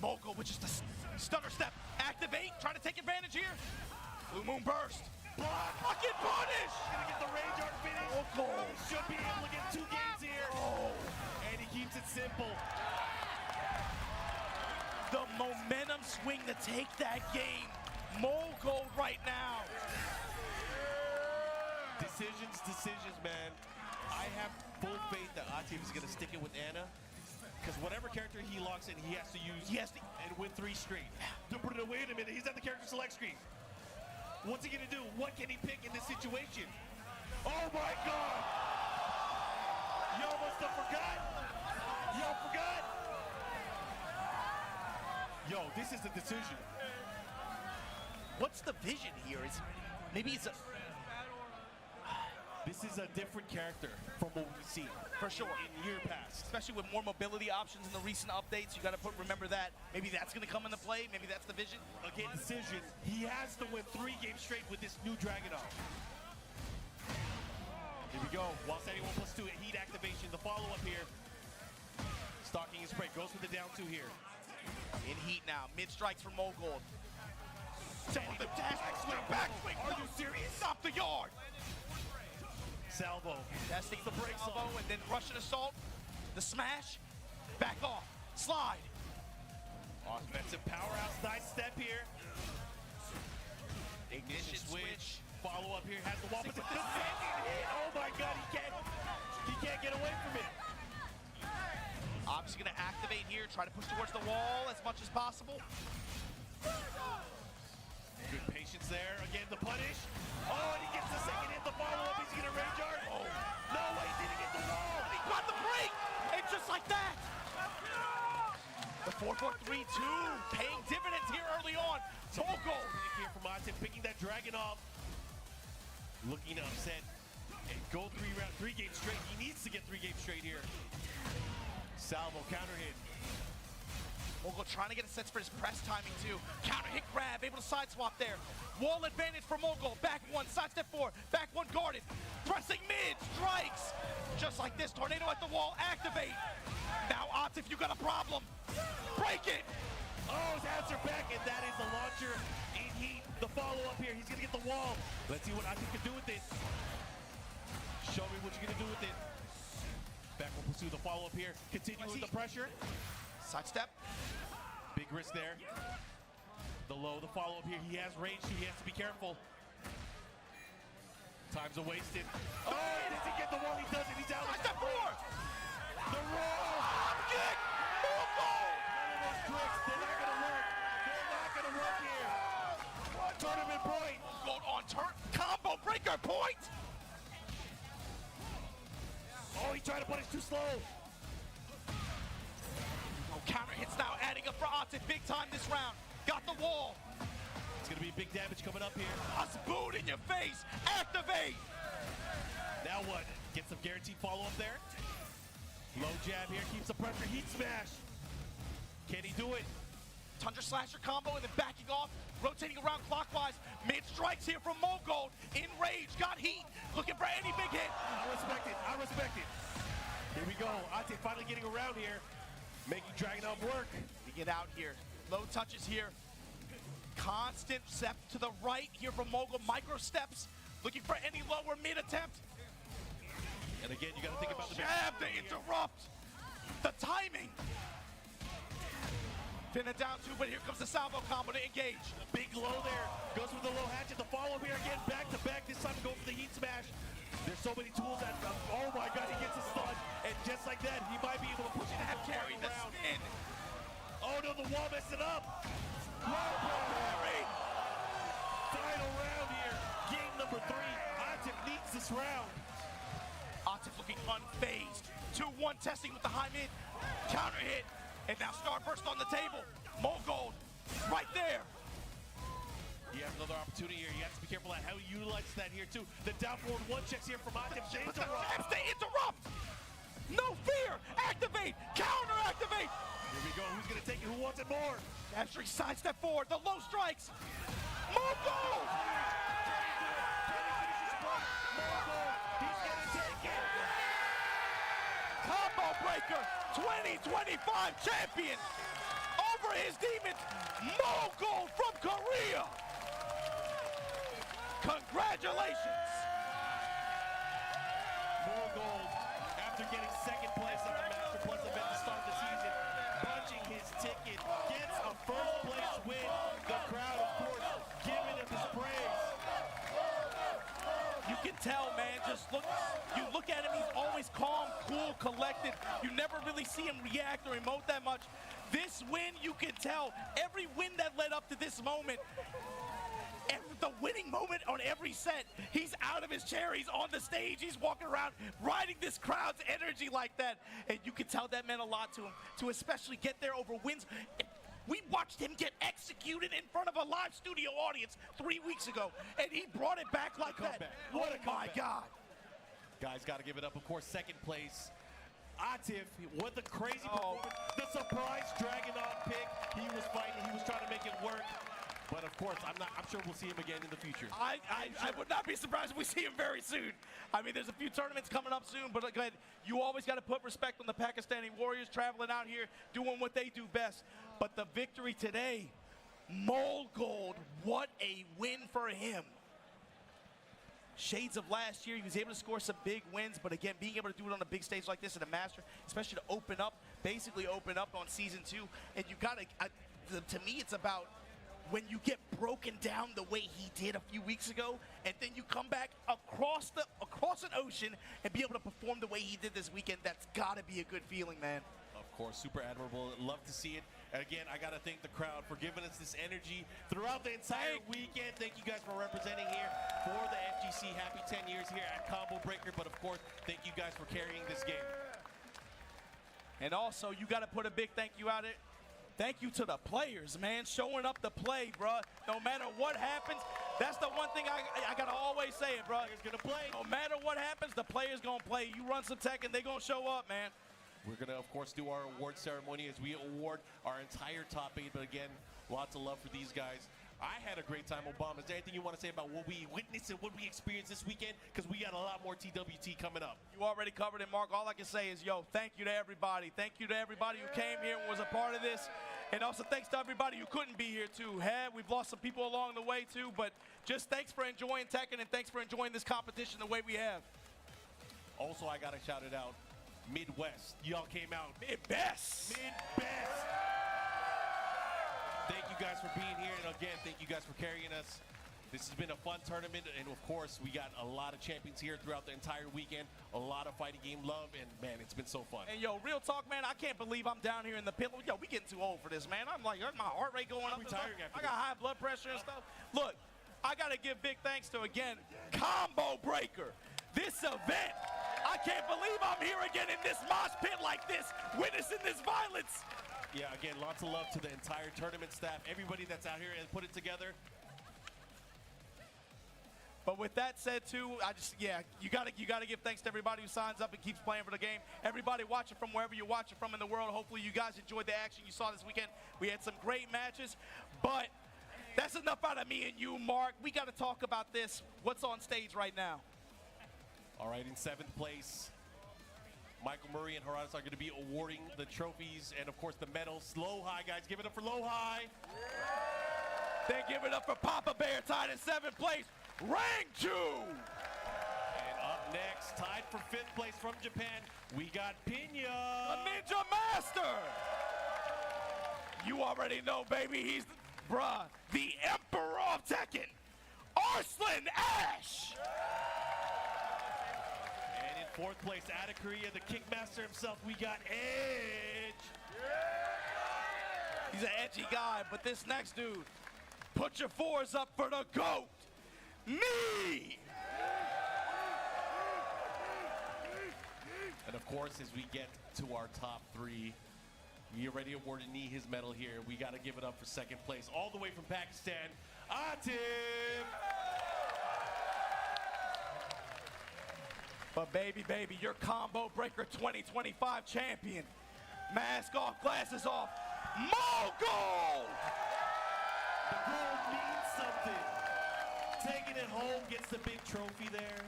Mogul with just a stunner step. Activate, try to take advantage here. Blue Moon burst. Block. Fucking punish! Gonna get the range art finish. Mogul. Should be able to get 2 games here. Oh. And he keeps it simple. The momentum swing to take that game. Mogul right now. Decisions, man. I have full faith that Atif is gonna stick it with Ana. Because whatever character he locks in, he has to use and win 3 straight. Wait a minute, he's at the character select screen. What's he gonna do? What can he pick in this situation? Oh my God! Y'all must have forgot. Y'all forgot. Yo, this is the decision. What's the vision here? Maybe it's a... This is a different character from what we've seen. For sure. In year past. Especially with more mobility options in the recent updates. You got to remember that. Maybe that's going to come into play. Maybe that's the vision. Again, decision. He has to win 3 games straight with this new Dragunov. Here we go. While setting 1+2 heat activation. The follow-up here. Stalking his spray. Goes with the down 2 here. In heat now. Mid strikes from Mogul. The dash swing, backswing. Are you serious? Stop the yard. Salvo. Testing the salvo and then Russian assault. The smash. Back off. Slide. Offensive powerhouse. Nice step here. Ignition switch. Follow up here. Has the wall. But the second hit. Oh my God. He can't get away from it. Obviously going to activate here. Try to push towards the wall as much as possible. Good patience there. Again, the punish. Oh, and he gets the second hit. The follow-up. He's going to range art. Oh, no way. Didn't get the wall. And he got the break. And just like that. The 4-4-3-2 paying dividends here early on. Mogul. Here from Atif, picking that Dragunov. Looking upset. And go 3 games straight. He needs to get 3 games straight here. Salvo, counter hit. Mogul trying to get a sense for his press timing too. Counter hit grab, able to side swap there. Wall advantage for Mogul. Back 1, side step 4, back 1 guarded. Pressing mid, strikes. Just like this, tornado at the wall, activate. Now Atif, you got a problem. Break it. Oh, his hands are back, and that is the launcher in heat. The follow-up here, he's gonna get the wall. Let's see what Atif can do with it. Show me what you're gonna do with it. Back will pursue the follow-up here. Continue with the pressure. Side step. Big risk there. The low, the follow-up here. He has range too. He has to be careful. Time's a wasted. Oh, does he get the wall? He doesn't. He's out. Side step 4. The roll. Kick. Mogul. None of those tricks. They're not gonna work. They're not gonna work here. Tournament point. Gold on turn. Combo breaker point. Oh, he tried to punish too slow. Counter hits now adding up for Atif big time this round. Got the wall. It's gonna be big damage coming up here. A spoon in your face. Activate. Now what? Get some guaranteed follow-up there. Low jab here, keeps the pressure. Heat smash. Can he do it? Tundra slasher combo and then backing off. Rotating around clockwise. Mid strikes here from Mogul. In rage, got heat. Looking for any big hit. I respect it. I respect it. Here we go. Atif finally getting around here. Making Dragunov work. We get out here. Low touches here. Constant step to the right here from Mogul. Micro steps looking for any lower mid attempt. And again, you got to think about the Jab to interrupt. The timing. Pin it down too, but here comes the salvo combo to engage. big low there. Goes with the low hatchet. The follow here again, back to back. This time go for the heat smash. There's so many tools that, oh my God, he gets a stun. And just like that, he might be able to push it Have into the carried the final round. spin. Oh no, the wall messed it up. Carry. Final round here. Game number 3. Atif needs this round. Atif looking unfazed. 2-1 testing with the high mid. Counter hit. And now Starburst on the table. Mogold right there. He has another opportunity here. You have to be careful at how he utilizes that here too. The down forward 1 checks here from Atif. But the jabs to interrupt. No fear. Activate. Counter activate. Here we go. Who's going to take it? Who wants it more? Astrid sidestep forward. The low strikes. Mogold. He's going to take it. Combo breaker. 2025 champion. Over his demons. Mogold from Korea. Congratulations. Mogold, after getting second place at the Master Plus event to start the season, punching his ticket, gets a first place win. The crowd, of course, giving him his praise. You can tell, man, just look, you look at him, he's always calm, cool, collected. You never really see him react or emote that much. This win, you can tell, every win that led up to this moment, the winning moment on every set, he's out of his chair, he's on the stage, he's walking around, riding this crowd's energy like that. And you can tell that meant a lot to him, to especially get there over wins. We watched him get executed in front of a live studio audience 3 weeks ago, and he brought it back like that. What a my comeback. God. Guys, got to give it up. Of course, second place. Atif, what the crazy performance. The surprise Dragon on pick. He was fighting, he was trying to make it work. But of course, I'm sure we'll see him again in the future. I would not be surprised if we see him very soon. I mean, there's a few tournaments coming up soon, but again, you always got to put respect on the Pakistani Warriors traveling out here, doing what they do best. But the victory today, Mogold, what a win for him. Shades of last year, he was able to score some big wins, but again, being able to do it on a big stage like this in a Master, especially to open up, basically open up on Season 2, and you got to me, it's about when you get broken down the way he did a few weeks ago, and then you come back across an ocean and be able to perform the way he did this weekend, that's got to be a good feeling, man. Of course, super admirable. Love to see it. And again, I got to thank the crowd for giving us this energy throughout the entire weekend. Thank you guys for representing here for the FGC. Happy 10 years here at Combo Breaker. But of course, thank you guys for carrying this game. And also, you got to put a big thank you out there. Thank you to the players, man, showing up to play, bro. No matter what happens, that's the one thing I got to always say it, bro. Players going to play. No matter what happens, the players going to play. You run some tech and they going to show up, man. We're going to, of course, do our award ceremony as we award our entire top 8. But again, lots of love for these guys. I had a great time, Obama. Is there anything you want to say about what we witnessed and what we experienced this weekend? Because we got a lot more TWT coming up. You already covered it, Mark. All I can say is, yo, thank you to everybody. Thank you to everybody who came here and was a part of this. And also thanks to everybody who couldn't be here, too. We've lost some people along the way, too. But just thanks for enjoying Tekken and thanks for enjoying this competition the way we have. Also, I got to shout it out. Midwest. Y'all came out. Midwest. Midwest. Thank you guys for being here. And again, thank you guys for carrying us. This has been a fun tournament. And of course, we got a lot of champions here throughout the entire weekend. A lot of fighting game love. And man, it's been so fun. And yo, real talk, man, I can't believe I'm down here in the pit. Yo, we getting too old for this, man. I'm like, my heart rate going up. I got high blood pressure and stuff. Look, I got to give big thanks to, again, Combo Breaker. This event. I can't believe I'm here again in this mosh pit like this, witnessing this violence. Yeah, again, lots of love to the entire tournament staff, everybody that's out here and put it together. But with that said, too, you gotta give thanks to everybody who signs up and keeps playing for the game. Everybody watching from wherever you're watching from in the world. Hopefully you guys enjoyed the action you saw this weekend. We had some great matches, but that's enough out of me and you, Mark. We got to talk about this. What's on stage right now? All right, in 7th place, Michael Murray and Horadas are going to be awarding the trophies and, of course, the medals. Low High, guys. Give it up for Low High. Then give it up for Papa Bear, tied in 7th place. Rank 2. And up next, tied for 5th place from Japan, we got Pinya. A Ninja Master. You already know, baby. He's, the Emperor of Tekken. Arslan Ash. And in 4th place, out of Korea, the Kickmaster himself, we got Edge. He's an edgy guy, but this next dude, put your 4s up for the GOAT, me! And of course, as we get to our top 3, we already awarded Nee his medal here. We got to give it up for 2nd place, all the way from Pakistan, Atif. But baby, your Combo Breaker 2025 champion. Mask off, glasses off, Mogul! The gold means something. Taking it home, gets the big trophy there.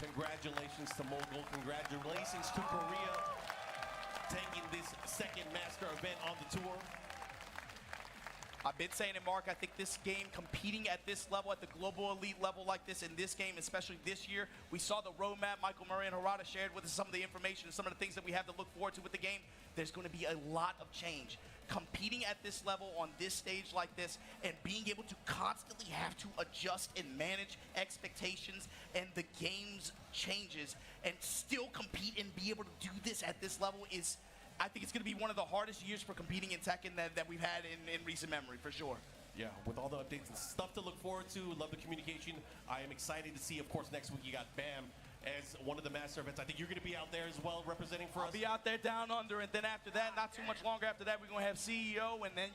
Congratulations to Mogul. Congratulations to Korea, taking this 2nd Master event on the tour. I've been saying it, Mark. I think this game, competing at this level, at the global elite level like this, in this game, especially this year, we saw the roadmap Michael Murray and Harada shared with us, some of the information and some of the things that we have to look forward to with the game. There's going to be a lot of change. Competing at this level on this stage like this and being able to constantly have to adjust and manage expectations and the game's changes and still compete and be able to do this at this level is, I think it's going to be one of the hardest years for competing in Tekken that we've had in recent memory, for sure. Yeah, with all the updates and stuff to look forward to, love the communication. I am excited to see, of course, next week you got BAM as one of the master events. I think you're going to be out there as well representing for us. I'll be out there down under, and then after that, not too much longer after that, we're going to have CEO, and then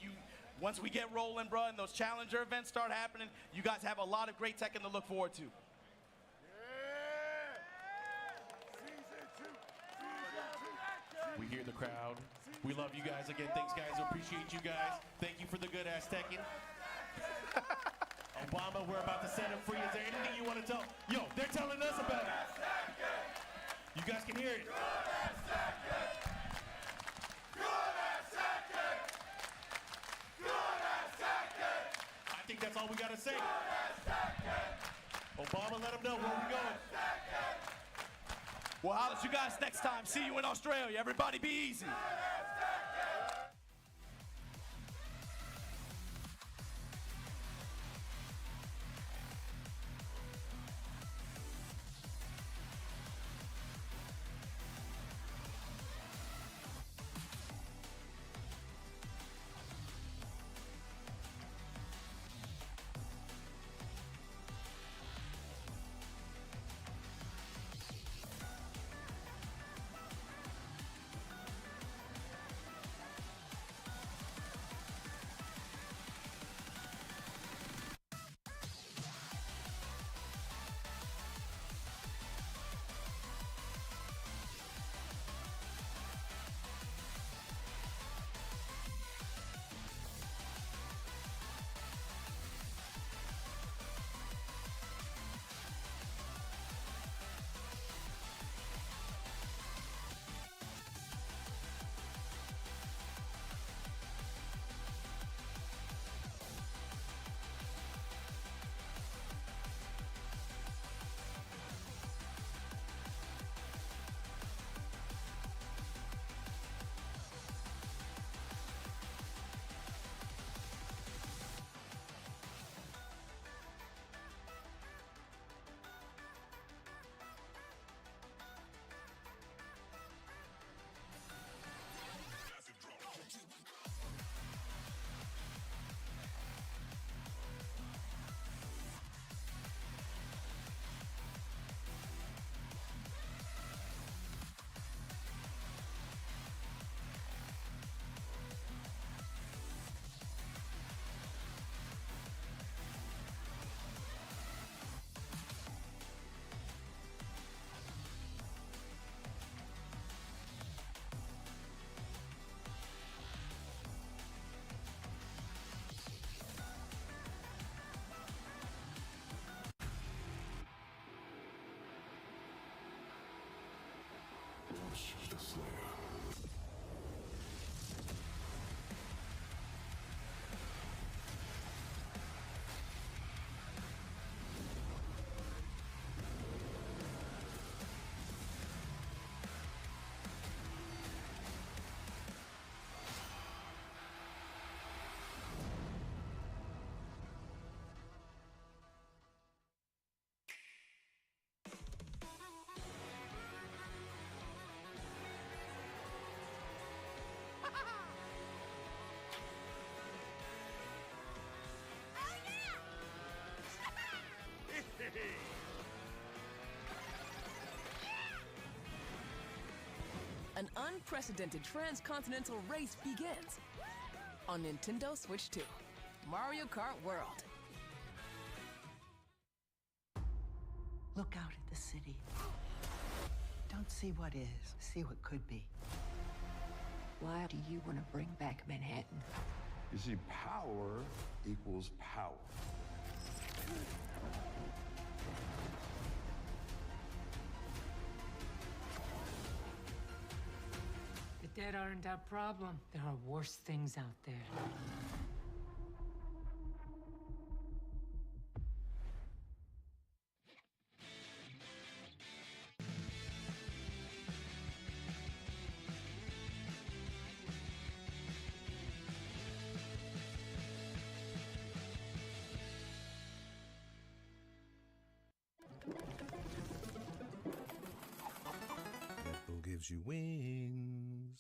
once we get rolling, bro, and those challenger events start happening, you guys have a lot of great Tekken to look forward to. We hear the crowd. We love you guys. Again, thanks, guys. Appreciate you guys. Thank you for the good ass Tekken. Obama, we're about to set him free. Is there anything you want to tell? Yo, they're telling us about it. You guys can hear it. I think that's all we got to say. Obama, let them know where we're going. We'll holler at you guys next time. See you in Australia. Everybody be easy. An unprecedented transcontinental race begins on Nintendo Switch 2. Mario Kart World. Look out at the city. Don't see what is, see what could be. Why do you want to bring back Manhattan? You see, power equals power. The dead aren't our problem. There are worse things out there. Red Bull gives you wings.